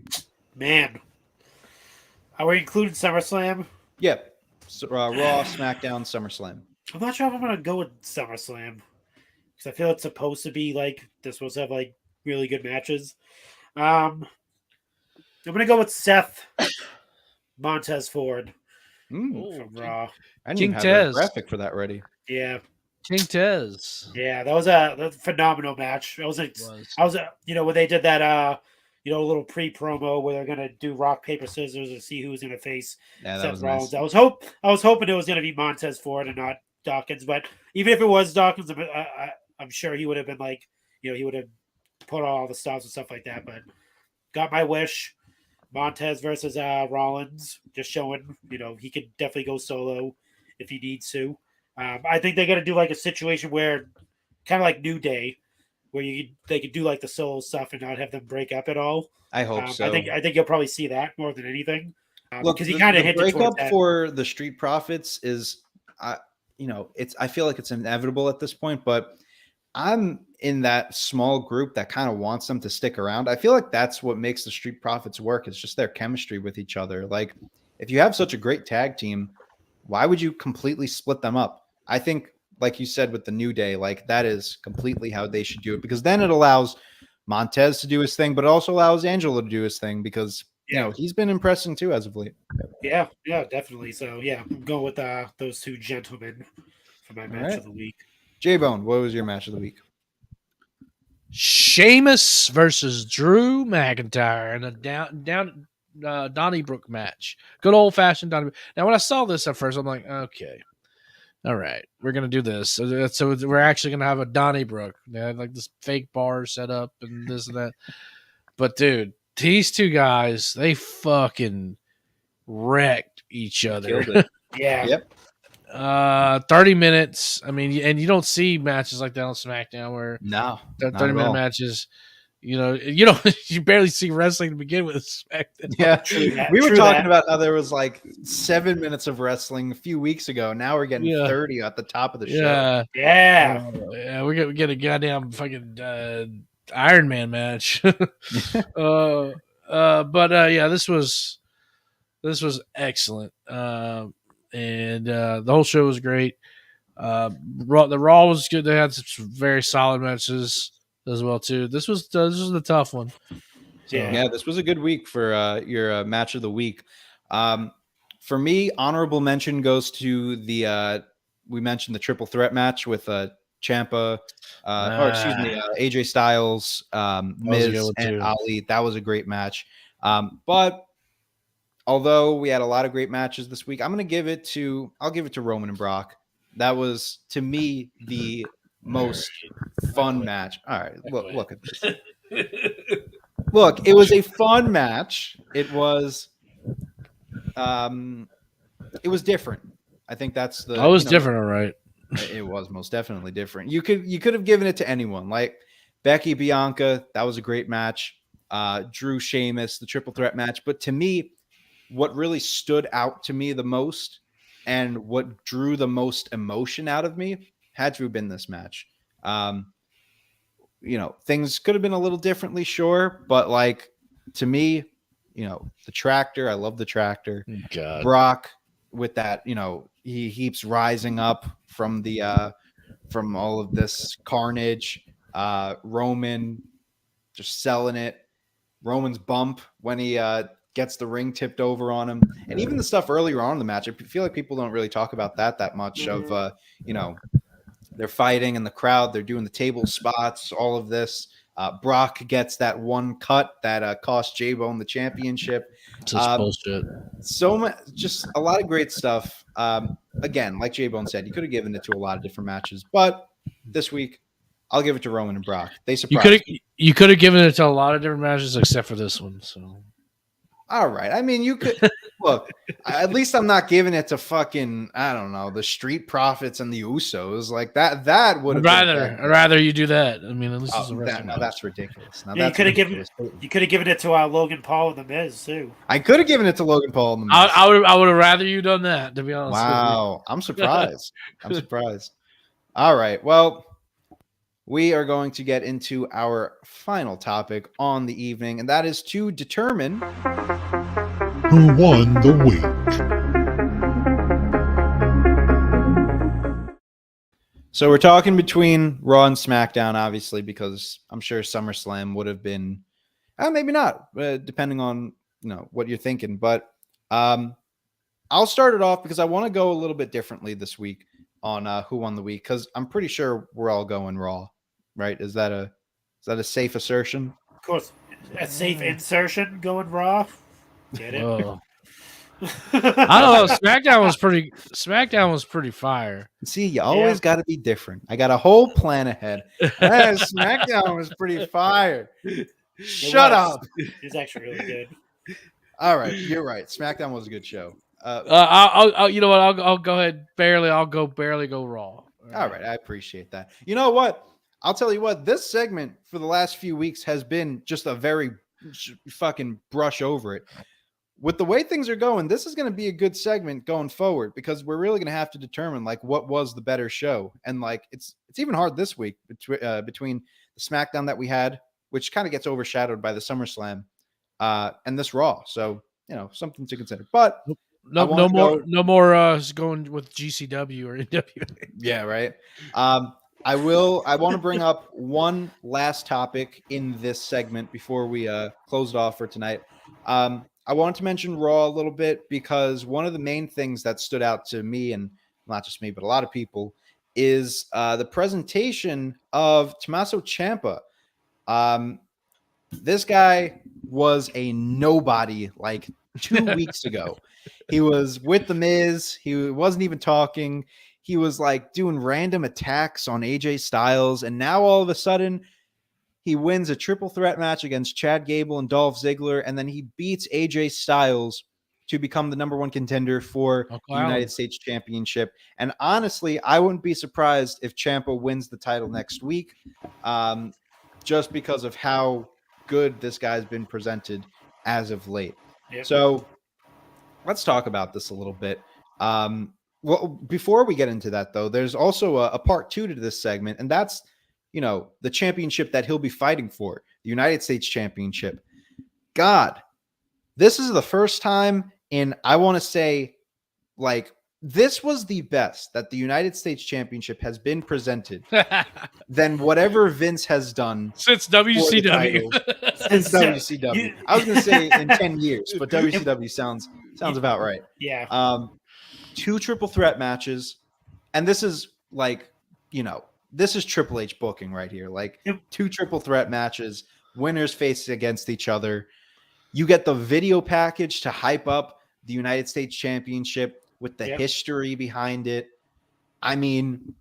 [SPEAKER 3] Man. Are we including SummerSlam?
[SPEAKER 1] Yep. So, Raw, SmackDown, SummerSlam.
[SPEAKER 3] I'm not sure if I'm going to go with SummerSlam. Because I feel it's supposed to be like, they're supposed to have like really good matches. I'm going to go with Seth Montez Ford from Raw.
[SPEAKER 1] I didn't
[SPEAKER 2] King
[SPEAKER 1] even have
[SPEAKER 2] Tez.
[SPEAKER 1] a graphic for that ready.
[SPEAKER 3] Yeah.
[SPEAKER 2] King Tez.
[SPEAKER 3] Yeah, that was a phenomenal match. I was when they did that, little pre-promo where they're gonna do rock paper scissors and see who's gonna face
[SPEAKER 1] Yeah, that
[SPEAKER 3] Seth
[SPEAKER 1] was
[SPEAKER 3] Rollins.
[SPEAKER 1] nice.
[SPEAKER 3] I was hoping it was gonna be Montez Ford and not Dawkins, but even if it was Dawkins, I'm sure he would have been like, he would have put all the stops and stuff like that. But got my wish. Montez versus Rollins, just showing he could definitely go solo if he needs to. I think they're gonna do like a situation where, kind of like New Day, where they could do like the solo stuff and not have them break up at all.
[SPEAKER 1] I hope so.
[SPEAKER 3] I think you'll probably see that more than anything.
[SPEAKER 1] Look,
[SPEAKER 3] because he kind of hinted
[SPEAKER 1] break
[SPEAKER 3] towards
[SPEAKER 1] up
[SPEAKER 3] that.
[SPEAKER 1] for the Street Profits is, I feel like it's inevitable at this point, but I'm in that small group that kind of wants them to stick around. I feel like that's what makes the Street Profits work. It's just their chemistry with each other. Like, if you have such a great tag team, why would you completely split them up? I think, like you said, with the New Day, like that is completely how they should do it, because then it allows Montez to do his thing, but it also allows Angelo to do his thing, because he's been impressing too as of late.
[SPEAKER 3] Yeah, definitely. So I'm going with those two gentlemen for my match of the week.
[SPEAKER 1] J-Bone, what was your match of the week?
[SPEAKER 2] Sheamus versus Drew McIntyre in a Donnybrook match. Good old fashioned Donnybrook. Now, when I saw this at first, I'm like, okay, all right, we're gonna do this. So we're actually gonna have a Donnybrook. They had like this fake bar set up and this and that. But dude, these two guys, they fucking wrecked each other.
[SPEAKER 3] Yeah.
[SPEAKER 1] Yep.
[SPEAKER 2] 30 minutes. I mean, and you don't see matches like that on SmackDown where 30-minute matches. You barely see wrestling to begin with. SmackDown.
[SPEAKER 1] Yeah, we were talking about how there was like 7 minutes of wrestling a few weeks ago. Now we're getting 30 at the top of the show.
[SPEAKER 3] Yeah,
[SPEAKER 2] we get a goddamn fucking Iron Man match. This was excellent. And the whole show was great. The Raw was good. They had some very solid matches as well too. This was a tough one.
[SPEAKER 1] So, yeah, this was a good week for your match of the week. For me, honorable mention goes to the we mentioned the triple threat match with Ciampa, AJ Styles, Miz, and Ali. That was a great match. But although we had a lot of great matches this week, I'll give it to Roman and Brock. That was, to me, the most fun match. All right, look at this. Look, it was a fun match. It was different. I think that's the.
[SPEAKER 2] It was different, all right.
[SPEAKER 1] It was most definitely different. You could have given it to anyone, like Becky, Bianca. That was a great match. Drew, Sheamus, the triple threat match. But to me, what really stood out to me the most and what drew the most emotion out of me had to have been this match. Things could have been a little differently, sure, but like, to me, the tractor, I love the tractor.
[SPEAKER 2] God.
[SPEAKER 1] Brock with that, he keeps rising up from the from all of this carnage. Roman just selling it. Roman's bump when he gets the ring tipped over on him, and even the stuff earlier on in the match. I feel like people don't really talk about that much. Of They're fighting in the crowd. They're doing the table spots, all of this. Brock gets that one cut that cost J-Bone the championship.
[SPEAKER 2] Such bullshit.
[SPEAKER 1] So much, just a lot of great stuff. Again, like J-Bone said, you could have given it to a lot of different matches, but this week I'll give it to Roman and Brock. They surprised me.
[SPEAKER 2] You could have given it to a lot of different matches except for this one. So,
[SPEAKER 1] all right. I mean, you could look. At least I'm not giving it to fucking, I don't know, the Street Profits and the Usos like that. That would have
[SPEAKER 2] I'd rather you do that. I mean, at least it's a
[SPEAKER 1] now that's ridiculous. Now
[SPEAKER 3] you could have given it to Logan Paul and the Miz too.
[SPEAKER 1] I could have given it to Logan Paul and the Miz.
[SPEAKER 2] I would have rather you done that, to be honest.
[SPEAKER 1] Wow, I'm surprised. I'm surprised. All right, well, we are going to get into our final topic on the evening, and that is to determine
[SPEAKER 5] Who won the week?
[SPEAKER 1] So we're talking between Raw and SmackDown, obviously, because I'm sure SummerSlam would have been, maybe not, depending on what you're thinking. But I'll start it off because I want to go a little bit differently this week on who won the week, because I'm pretty sure we're all going Raw, right? Is that a safe assertion?
[SPEAKER 3] Of course, a safe insertion going Raw. Get it?
[SPEAKER 2] I don't know. SmackDown was pretty fire.
[SPEAKER 1] See, you always got to be different. I got a whole plan ahead. SmackDown was pretty fire. Shut up.
[SPEAKER 3] It's actually really good.
[SPEAKER 1] All right, you're right. SmackDown was a good show.
[SPEAKER 2] I'll you know what? I'll go ahead. I'll barely go Raw.
[SPEAKER 1] All right, I appreciate that. You know what? I'll tell you what. This segment for the last few weeks has been just a very fucking brush over it. With the way things are going, this is going to be a good segment going forward, because we're really going to have to determine like what was the better show. And like it's even hard this week between the SmackDown that we had, which kind of gets overshadowed by the SummerSlam, and this Raw. So something to consider. But
[SPEAKER 2] no more going with GCW or NWA.
[SPEAKER 1] Yeah, right. I want to bring up one last topic in this segment before we close it off for tonight. I wanted to mention Raw a little bit because one of the main things that stood out to me, and not just me, but a lot of people, is the presentation of Tommaso Ciampa. This guy was a nobody like 2 weeks ago. He was with The Miz. He wasn't even talking. He was like doing random attacks on AJ Styles. And now all of a sudden, he wins a triple threat match against Chad Gable and Dolph Ziggler, and then he beats AJ Styles to become the number one contender for the United States Championship. And honestly, I wouldn't be surprised if Ciampa wins the title next week, just because of how good this guy's been presented as of late. Yep. So let's talk about this a little bit. Well, before we get into that, though, there's also a part two to this segment, and that's the championship that he'll be fighting for, the United States Championship. God, this is the first time in, I want to say, like, this was the best that the United States Championship has been presented than whatever Vince has done
[SPEAKER 2] since WCW.
[SPEAKER 1] Since WCW. I was going to say in 10 years, but WCW sounds about right.
[SPEAKER 3] Yeah.
[SPEAKER 1] 2 triple threat matches, and this is like, this is Triple H booking right here. Like 2 triple threat matches, winners face against each other. You get the video package to hype up the United States Championship with the history behind it. I mean,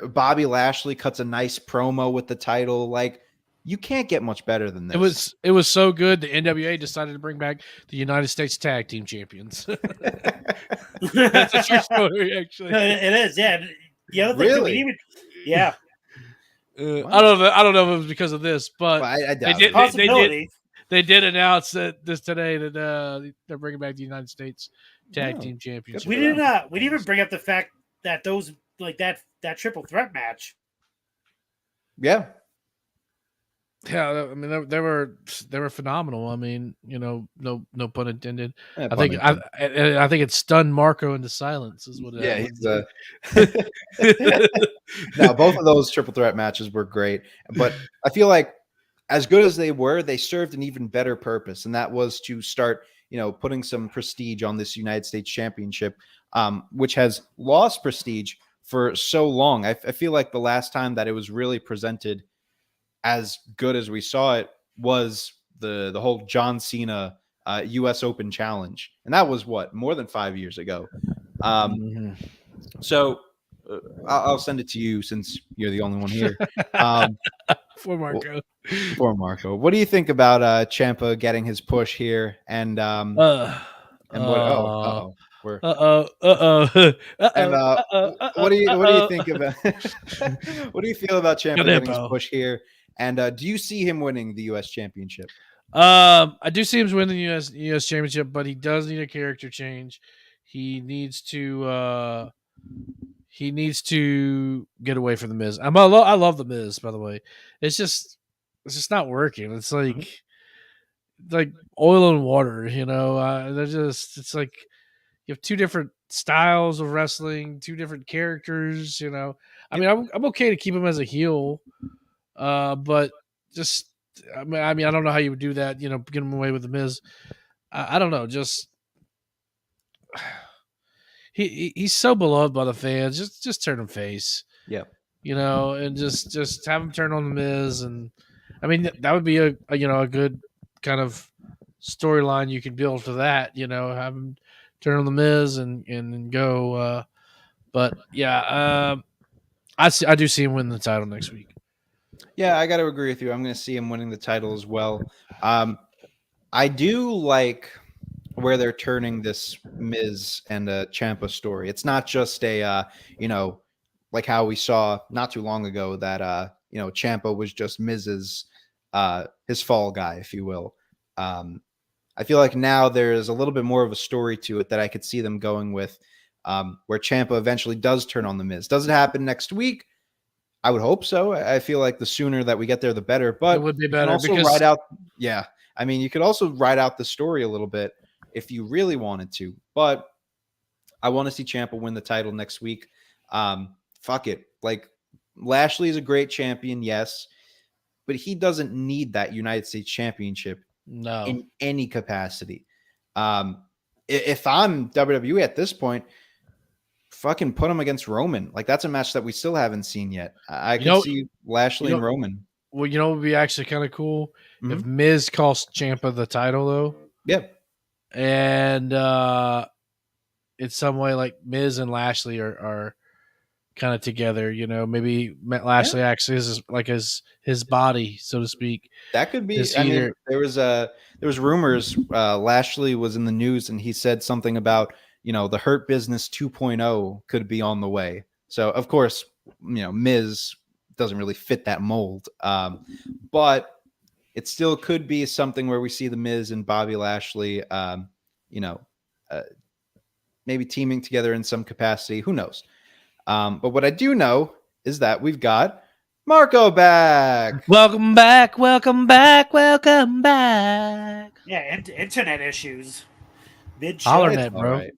[SPEAKER 1] Bobby Lashley cuts a nice promo with the title. Like, you can't get much better than this.
[SPEAKER 2] It was so good. The NWA decided to bring back the United States Tag Team Champions. That's a true story, actually.
[SPEAKER 3] It is, yeah. The other thing
[SPEAKER 1] really?
[SPEAKER 3] Yeah.
[SPEAKER 2] I don't know if it was because of this, but
[SPEAKER 1] I doubt
[SPEAKER 2] they did announce that today that they're bringing back the United States Tag Team Championship.
[SPEAKER 3] We didn't even bring up the fact that those that triple threat match.
[SPEAKER 1] Yeah.
[SPEAKER 2] Yeah, I mean they were phenomenal. I mean, no pun intended.
[SPEAKER 1] Yeah,
[SPEAKER 2] I think it stunned Marco into silence. Is what.
[SPEAKER 1] Now both of those triple threat matches were great, but I feel like as good as they were, they served an even better purpose, and that was to start putting some prestige on this United States Championship, which has lost prestige for so long. I feel like the last time that it was really presented as good as we saw it was the whole John Cena U.S. Open Challenge, and that was more than 5 years ago. So I'll send it to you since you're the only one here.
[SPEAKER 2] For Marco.
[SPEAKER 1] For Marco, what do you think about Ciampa getting his push here? And what? What do you think about? What do you feel about Ciampa getting his push here? And do you see him winning the U.S. Championship?
[SPEAKER 2] I do see him winning the U.S. Championship, but he does need a character change. He needs to get away from the Miz. I love the Miz, by the way. It's just not working. It's like oil and water, you know. It's like you have two different styles of wrestling, two different characters, you know. I mean, I'm okay to keep him as a heel, but just I mean, I don't know how you would do that, you know, get him away with the Miz. I don't know, just he's so beloved by the fans. Just turn him face.
[SPEAKER 1] Yeah.
[SPEAKER 2] You know, and just have him turn on the Miz, and I mean that would be a good kind of storyline you could build for that. You know, have him turn on the Miz and go. But yeah, I do see him win the title next week.
[SPEAKER 1] Yeah, I got to agree with you. I'm going to see him winning the title as well. I do like where they're turning this Miz and Ciampa story. It's not just a like how we saw not too long ago that Ciampa was just Miz's his fall guy, if you will. I feel like now there's a little bit more of a story to it that I could see them going with, where Ciampa eventually does turn on the Miz. Does it happen next week? I would hope so. I feel like the sooner that we get there, the better. But
[SPEAKER 2] it would be better
[SPEAKER 1] also
[SPEAKER 2] because
[SPEAKER 1] ride out. Yeah, I mean, you could also ride out the story a little bit if you really wanted to. But I want to see Ciampa win the title next week. Fuck it. Like, Lashley is a great champion, yes, but he doesn't need that United States Championship in any capacity. If I'm WWE at this point, fucking put him against Roman. Like, that's a match that we still haven't seen yet. I can see Lashley and Roman.
[SPEAKER 2] Well, you know what would be actually kind of cool? If Miz costs Ciampa the title, though.
[SPEAKER 1] Yep.
[SPEAKER 2] And in some way, like, Miz and Lashley are kind of together, you know. Maybe Lashley actually is like his body, so to speak.
[SPEAKER 1] That could be. I mean, there was rumors. Lashley was in the news, and he said something about, the Hurt Business 2.0 could be on the way. So, of course, Miz doesn't really fit that mold. But it still could be something where we see the Miz and Bobby Lashley, maybe teaming together in some capacity. Who knows? But what I do know is that we've got Marco back.
[SPEAKER 2] Welcome back. Welcome back. Welcome back.
[SPEAKER 3] Yeah, internet issues.
[SPEAKER 2] Hollernet, bro.
[SPEAKER 1] Right.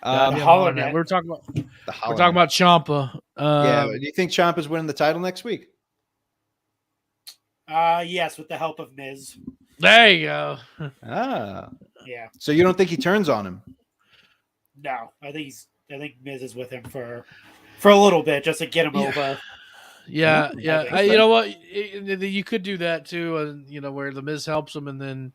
[SPEAKER 2] Hollernet. We're talking about Ciampa.
[SPEAKER 1] Do you think Ciampa's winning the title next week?
[SPEAKER 3] Yes, with the help of Miz.
[SPEAKER 2] There you go.
[SPEAKER 3] Yeah.
[SPEAKER 1] So you don't think he turns on him?
[SPEAKER 3] No, I think Miz is with him for a little bit just to get him over.
[SPEAKER 2] Yeah. You know what? You could do that too, where the Miz helps him, and then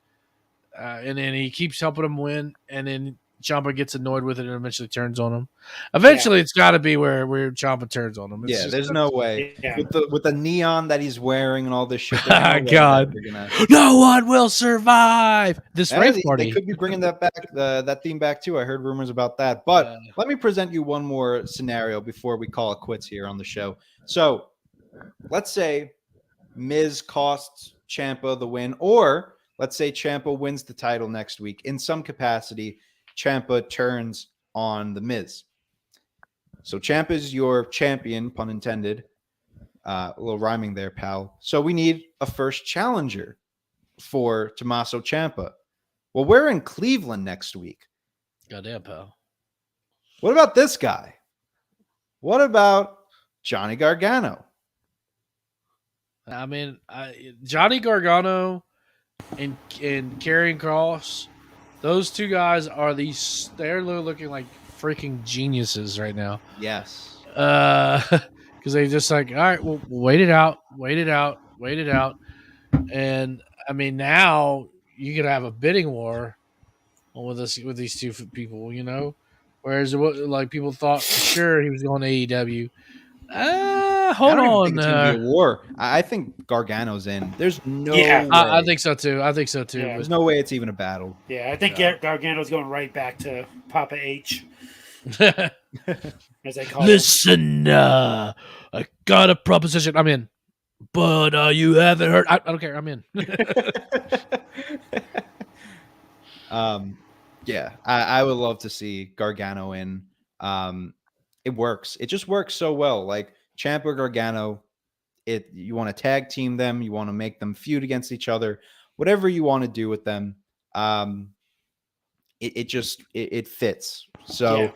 [SPEAKER 2] he keeps helping him win, and then Ciampa gets annoyed with it and eventually turns on him. Eventually, it's got to be where Ciampa turns on him.
[SPEAKER 1] There's no way. Yeah. With the neon that he's wearing and all this shit.
[SPEAKER 2] God, no one will survive this rave party.
[SPEAKER 1] They could be bringing that back, that theme back too. I heard rumors about that. But let me present you one more scenario before we call it quits here on the show. So let's say Miz costs Ciampa the win, or let's say Ciampa wins the title next week in some capacity. Ciampa turns on the Miz. So Ciampa's your champion, pun intended. A little rhyming there, pal. So we need a first challenger for Tommaso Ciampa. Well, we're in Cleveland next week.
[SPEAKER 2] Goddamn, pal.
[SPEAKER 1] What about this guy? What about Johnny Gargano?
[SPEAKER 2] I mean, Johnny Gargano and Karrion Kross, those two guys are they're looking like freaking geniuses right now.
[SPEAKER 1] Yes.
[SPEAKER 2] because they just like, all right, well, wait it out. And I mean, now you could have a bidding war with these two people, Whereas like people thought for sure he was going to AEW. Hold
[SPEAKER 1] I don't even
[SPEAKER 2] on.
[SPEAKER 1] think it's going to be a war. I think Gargano's in. There's no
[SPEAKER 3] Yeah.
[SPEAKER 1] way.
[SPEAKER 2] I think so too.
[SPEAKER 3] Yeah.
[SPEAKER 1] There's no way it's even a battle.
[SPEAKER 3] Yeah, I think Gargano's going right back to Papa H,
[SPEAKER 2] But
[SPEAKER 3] as they call him.
[SPEAKER 2] listen, I got a proposition. I'm in. But you haven't heard. I don't care. I'm in.
[SPEAKER 1] Yeah, I would love to see Gargano in. It works. It just works so well. Like Ciampa, Gargano. You want to tag team them. You want to make them feud against each other. Whatever you want to do with them. It fits. So,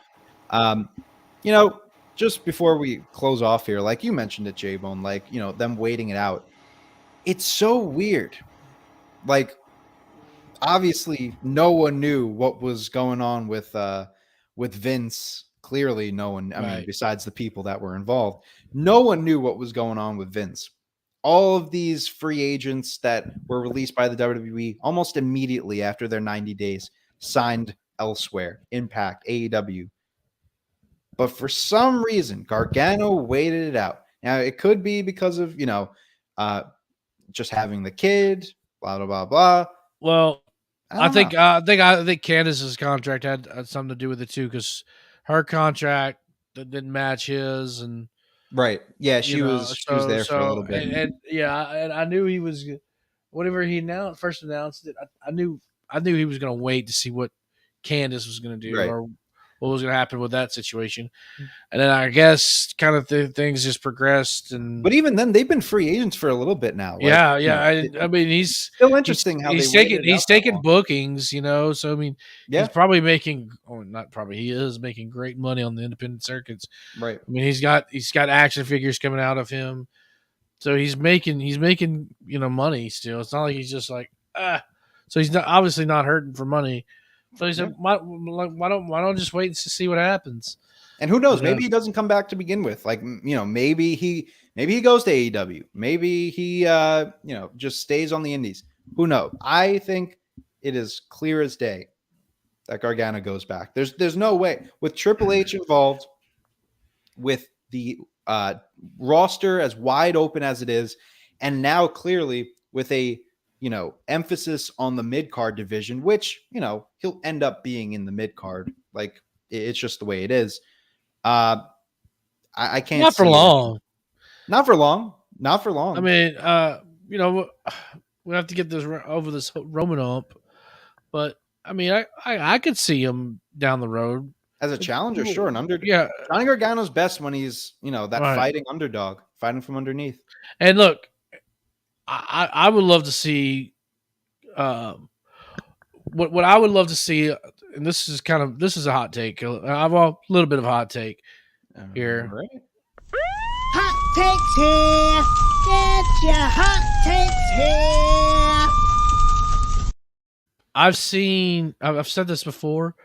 [SPEAKER 1] just before we close off here, like you mentioned it, J-Bone, like, them waiting it out. It's so weird. Like, obviously, no one knew what was going on with Vince. Clearly, no one, I mean, besides the people that were involved, no one knew what was going on with Vince. All of these free agents that were released by the WWE almost immediately after their 90 days signed elsewhere, Impact, AEW. But for some reason, Gargano waited it out. Now, it could be because of, just having the kid, blah, blah, blah, blah.
[SPEAKER 2] Well, I think
[SPEAKER 1] know.
[SPEAKER 2] Candace's contract had something to do with it too, because her contract didn't match his, and
[SPEAKER 1] right, yeah, she was there for a little bit,
[SPEAKER 2] and I knew he was. Whenever he first announced it, I knew he was going to wait to see what Candace was going to do, or what was going to happen with that situation. And then I guess kind of things just progressed. But
[SPEAKER 1] even then, they've been free agents for a little bit now.
[SPEAKER 2] Like, I mean, he's
[SPEAKER 1] still interesting
[SPEAKER 2] he's taking bookings, So I mean, he's probably making, he is making great money on the independent circuits.
[SPEAKER 1] Right.
[SPEAKER 2] I mean, he's got action figures coming out of him, so he's making money still. It's not like he's just like So he's obviously not hurting for money. So he said, "Why don't just wait and see what happens?"
[SPEAKER 1] And who knows? Maybe he doesn't come back to begin with. Like, maybe he goes to AEW. Maybe he just stays on the Indies. Who knows? I think it is clear as day that Gargano goes back. There's no way with Triple H involved, with the roster as wide open as it is, and now clearly with a emphasis on the mid-card division, which, he'll end up being in the mid-card. Like, it's just the way it is. I can't.
[SPEAKER 2] Not for long.
[SPEAKER 1] Not for long. Not for long.
[SPEAKER 2] I mean, we have to get this over this Roman hump, but I mean, I could see him down the road
[SPEAKER 1] as a challenger, sure, an underdog.
[SPEAKER 2] Yeah,
[SPEAKER 1] Johnny Gargano's best when he's fighting underdog, fighting from underneath.
[SPEAKER 2] And look, I would love to see what I would love to see, and this is a hot take. I have a little bit of a hot take here.
[SPEAKER 1] Right.
[SPEAKER 8] Hot takes here. Get your hot takes here.
[SPEAKER 2] I've said this before,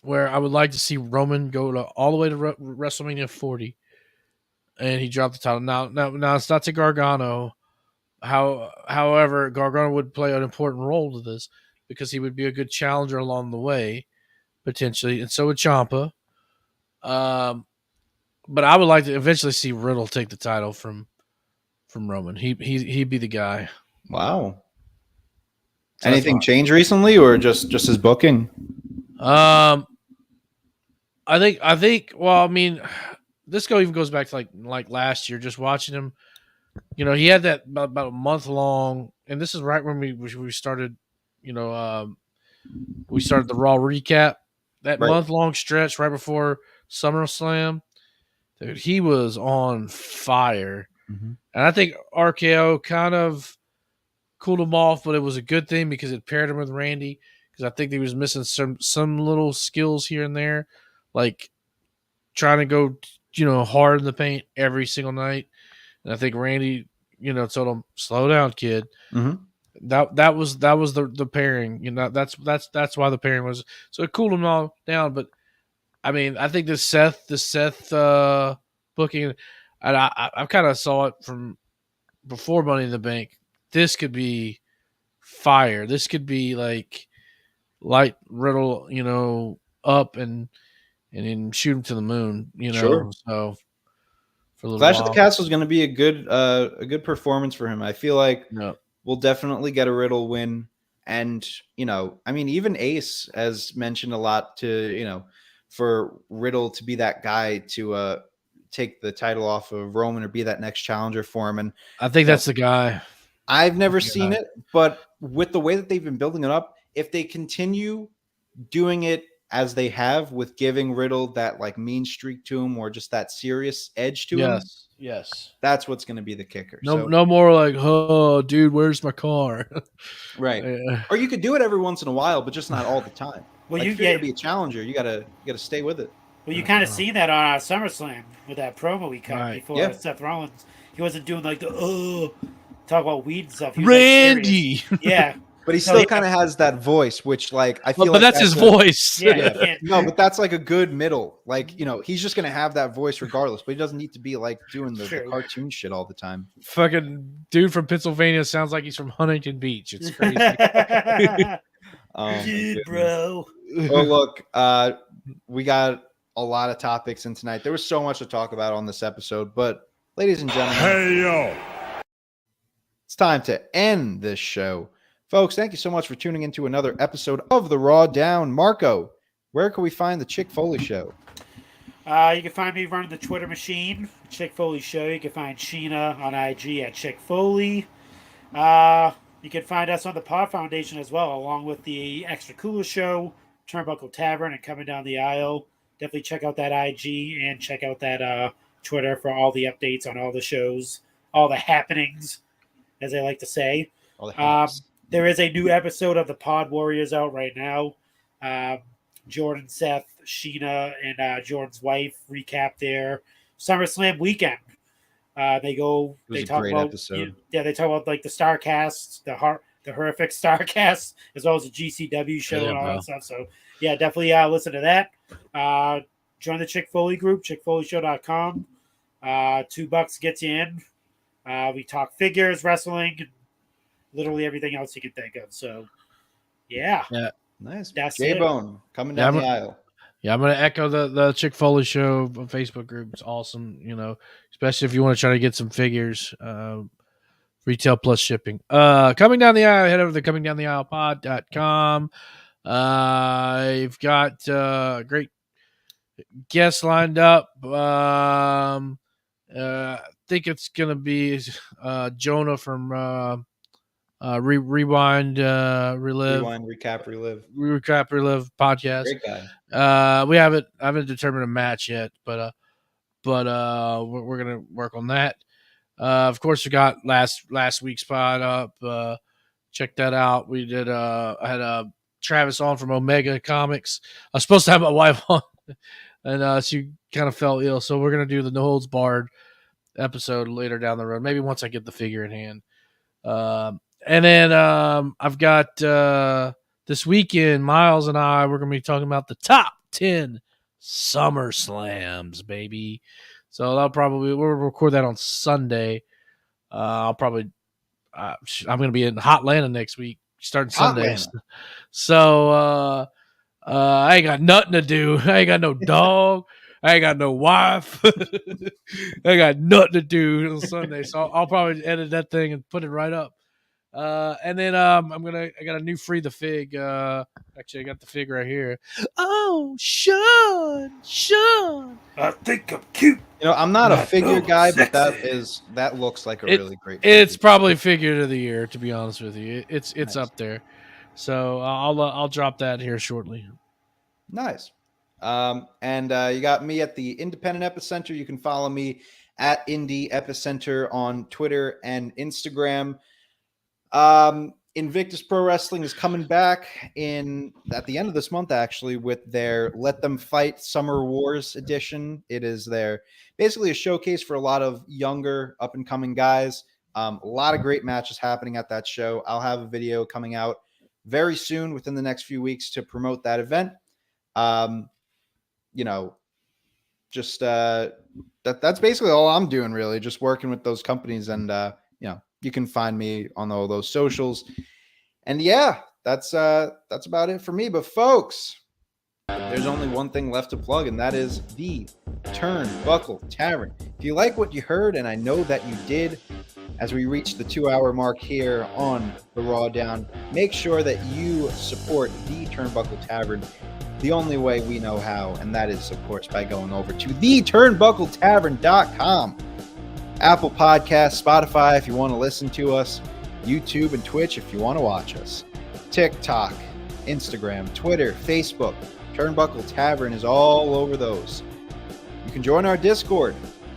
[SPEAKER 2] where I would like to see Roman go all the way to WrestleMania 40, and he dropped the title. Now it's not to Gargano. However, Gargano would play an important role to this because he would be a good challenger along the way, potentially, and so would Ciampa. But I would like to eventually see Riddle take the title from Roman. He'd be the guy.
[SPEAKER 1] Wow. So anything changed recently, or just his booking?
[SPEAKER 2] I think. Well, I mean, this even goes back to like last year. Just watching him. He had that about a month long, and this is right when we started, we started the Raw recap, that month long stretch right before SummerSlam. Dude, he was on fire. Mm-hmm. And I think RKO kind of cooled him off, but it was a good thing because it paired him with Randy, because I think he was missing some little skills here and there, like trying to go, hard in the paint every single night. And I think Randy, told him, "Slow down, kid."
[SPEAKER 1] Mm-hmm.
[SPEAKER 2] That was the pairing. That's why the pairing was. So it cooled them all down. But I mean, I think the Seth booking, and I kind of saw it from before Money in the Bank. This could be fire. This could be like light Riddle, up and then shoot him to the moon,
[SPEAKER 1] Sure.
[SPEAKER 2] So for a little
[SPEAKER 1] Clash of the
[SPEAKER 2] while.
[SPEAKER 1] Castle is going to be a good performance for him. I feel like
[SPEAKER 2] Yeah.
[SPEAKER 1] we'll definitely get a Riddle win. And, I mean, even Ace has mentioned a lot to, for Riddle to be that guy to take the title off of Roman or be that next challenger for him. And
[SPEAKER 2] I think that's the guy.
[SPEAKER 1] I've never seen it, but with the way that they've been building it up, if they continue doing it as they have with giving Riddle that like mean streak to him or just that serious edge to him,
[SPEAKER 2] Yes.
[SPEAKER 1] that's what's going to be the kicker.
[SPEAKER 2] No more like, oh, dude, where's my car?
[SPEAKER 1] Right.
[SPEAKER 2] Yeah.
[SPEAKER 1] Or you could do it every once in a while, but just not all the time.
[SPEAKER 3] Well,
[SPEAKER 1] Like,
[SPEAKER 3] you
[SPEAKER 1] if you're
[SPEAKER 3] get
[SPEAKER 1] gonna be a challenger, you gotta stay with it.
[SPEAKER 3] well, you kind of see that on SummerSlam with that promo we cut
[SPEAKER 2] Right.
[SPEAKER 3] before
[SPEAKER 1] Yeah.
[SPEAKER 3] Seth Rollins. He wasn't doing like the talk about weed and stuff. He was, like, serious.
[SPEAKER 2] Randy.
[SPEAKER 3] Yeah.
[SPEAKER 1] But he
[SPEAKER 3] So,
[SPEAKER 1] still
[SPEAKER 3] yeah.
[SPEAKER 1] kind of has that voice, which like I feel
[SPEAKER 2] But
[SPEAKER 1] like
[SPEAKER 2] that's his
[SPEAKER 1] a-
[SPEAKER 2] voice.
[SPEAKER 3] Yeah.
[SPEAKER 1] Yeah.
[SPEAKER 3] You can't-
[SPEAKER 1] No, but that's like a good middle. Like, he's just gonna have that voice regardless, but he doesn't need to be like doing the
[SPEAKER 3] True.
[SPEAKER 1] cartoon shit all the time.
[SPEAKER 2] Fucking dude from Pennsylvania sounds like he's from Huntington Beach. It's crazy.
[SPEAKER 1] Oh, my
[SPEAKER 3] Dude,
[SPEAKER 1] goodness.
[SPEAKER 3] bro.
[SPEAKER 1] Well, look, we got a lot of topics in tonight. There was so much to talk about on this episode, but ladies and gentlemen,
[SPEAKER 7] Hey, yo.
[SPEAKER 1] it's time to end this show. Folks, thank you so much for tuning into another episode of the Rawdown. Marco, where can we find the Chick Foley Show?
[SPEAKER 3] You can find me running the Twitter machine, Chick Foley Show. You can find Sheena on IG at Chick Foley. You can find us on the Pod Foundation as well, along with the Extra Cooler Show, Turnbuckle Tavern, and Coming Down the Aisle. Definitely check out that IG and check out that Twitter for all the updates on all the shows, all the happenings, as they like to say.
[SPEAKER 1] All the haps.
[SPEAKER 3] There is a new episode of the Pod Warriors out right now. Jordan, Seth, Sheena, and Jordan's wife recap their SummerSlam weekend. They
[SPEAKER 1] was a
[SPEAKER 3] talk
[SPEAKER 1] great
[SPEAKER 3] about
[SPEAKER 1] episode.
[SPEAKER 3] they talk about like the StarCast, the horrific StarCast, as well as the GCW show
[SPEAKER 2] Yeah,
[SPEAKER 3] and all
[SPEAKER 2] bro.
[SPEAKER 3] that stuff. So yeah, definitely listen to that. Join the Chick Foley group, chickfoleyshow.com. $2 gets you in. We talk figures, wrestling, and literally everything else you can think of. So yeah.
[SPEAKER 1] Nice.
[SPEAKER 3] That's
[SPEAKER 1] J-Bone coming down the aisle.
[SPEAKER 2] Yeah, I'm going to echo the Chick Foley Show Facebook group. It's awesome, especially if you want to try to get some figures, retail plus shipping. Coming down the aisle, head over to comingdowntheaislepod.com. You've got great guests lined up. I think it's going to be Jonah from Rewind, Relive.
[SPEAKER 1] Rewind, recap, relive.
[SPEAKER 2] Recap, Relive podcast.
[SPEAKER 1] Great guy.
[SPEAKER 2] I haven't determined a match yet, but we're gonna work on that. Of course, we got last week's pod up. Check that out. We did. I had Travis on from Omega Comics. I was supposed to have my wife on, and she kind of fell ill, so we're gonna do the No Holds Barred episode later down the road. Maybe once I get the figure in hand. And then I've got this weekend, Miles and I, we're going to be talking about the top 10 Summerslams, baby. So we'll record that on Sunday. I'm going to be in Hotlanta next week, starting Sunday. So I ain't got nothing to do. I ain't got no dog. I ain't got no wife. I got nothing to do on Sunday. So I'll probably edit that thing and put it right up. And then I got a new Free the Fig. Actually, I got the fig right here. Oh, Sean.
[SPEAKER 3] I think I'm cute.
[SPEAKER 1] I'm not a figure guy, but that looks like a really great figure.
[SPEAKER 2] It's probably figure of the year, to be honest with you. It's nice. Up there. So I'll drop that here shortly.
[SPEAKER 1] Nice. And you got me at the Independent Epicenter. You can follow me at Indie Epicenter on Twitter and Instagram. Invictus Pro Wrestling is coming back at the end of this month, actually, with their Let Them Fight Summer Wars edition. It is basically a showcase for a lot of younger up and coming guys. A lot of great matches happening at that show. I'll have a video coming out very soon within the next few weeks to promote that event. just that's basically all I'm doing, really, just working with those companies. And you can find me on all those socials. And yeah, that's about it for me. But folks, there's only one thing left to plug, and that is the Turnbuckle Tavern. If you like what you heard, and I know that you did, as we reach the 2-hour mark here on the Rawdown, make sure that you support the Turnbuckle Tavern the only way we know how, and that is, of course, by going over to theturnbuckletavern.com. Apple Podcasts, Spotify if you want to listen to us, YouTube and Twitch if you want to watch us, TikTok, Instagram, Twitter, Facebook. Turnbuckle Tavern is all over those. You can join our Discord.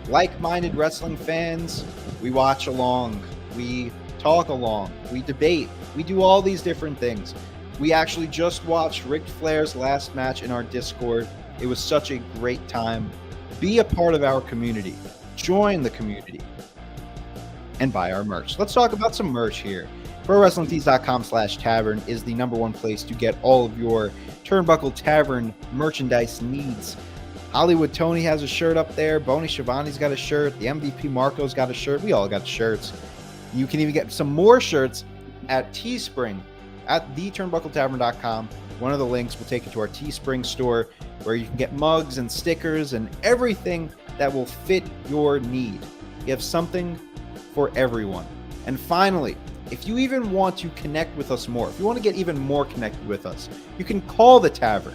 [SPEAKER 1] Like-minded wrestling fans, we watch along, we talk along, we debate, we do all these different things. We actually just watched Ric Flair's last match in our Discord. It was such a great time. Be a part of our community. Join the community. And buy our merch. Let's talk about some merch here. ProWrestlingTees.com/tavern is the #1 place to get all of your Turnbuckle Tavern merchandise needs. Hollywood Tony has a shirt up there. Boney Shivani's got a shirt. The MVP Marco's got a shirt. We all got shirts. You can even get some more shirts at Teespring at theturnbuckletavern.com. One of the links will take you to our Teespring store where you can get mugs and stickers and everything that will fit your need. You have something for everyone. And finally, if you even want to connect with us more, if you want to get even more connected with us, you can call the tavern.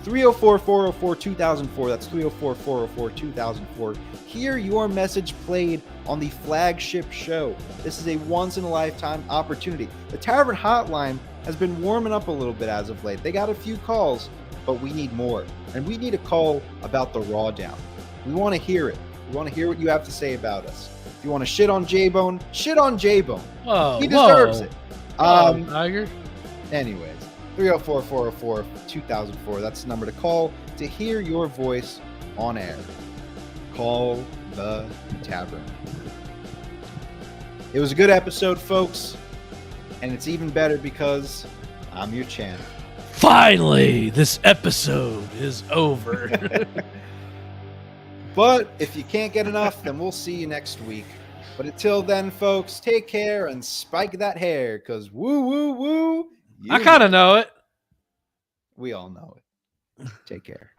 [SPEAKER 1] 304-404-2004. That's 304-404-2004. Hear your message played on the flagship show. This is a once-in-a-lifetime opportunity. The Tavern Hotline has been warming up a little bit as of late. They got a few calls, but we need more. And we need a call about the Rawdown. We want to hear it. We want to hear what you have to say about us. If you want to shit on J-Bone, shit on J-Bone.
[SPEAKER 2] Whoa,
[SPEAKER 1] he deserves it.
[SPEAKER 2] Tiger.
[SPEAKER 1] Anyways, 304-404-2004. That's the number to call to hear your voice on air. Call the Tavern. It was a good episode, folks, and it's even better because I'm your champ.
[SPEAKER 2] Finally, this episode is over.
[SPEAKER 1] But if you can't get enough, then we'll see you next week. But until then, folks, take care and spike that hair, because woo, woo, woo.
[SPEAKER 2] I kind of know it.
[SPEAKER 1] We all know it. Take care.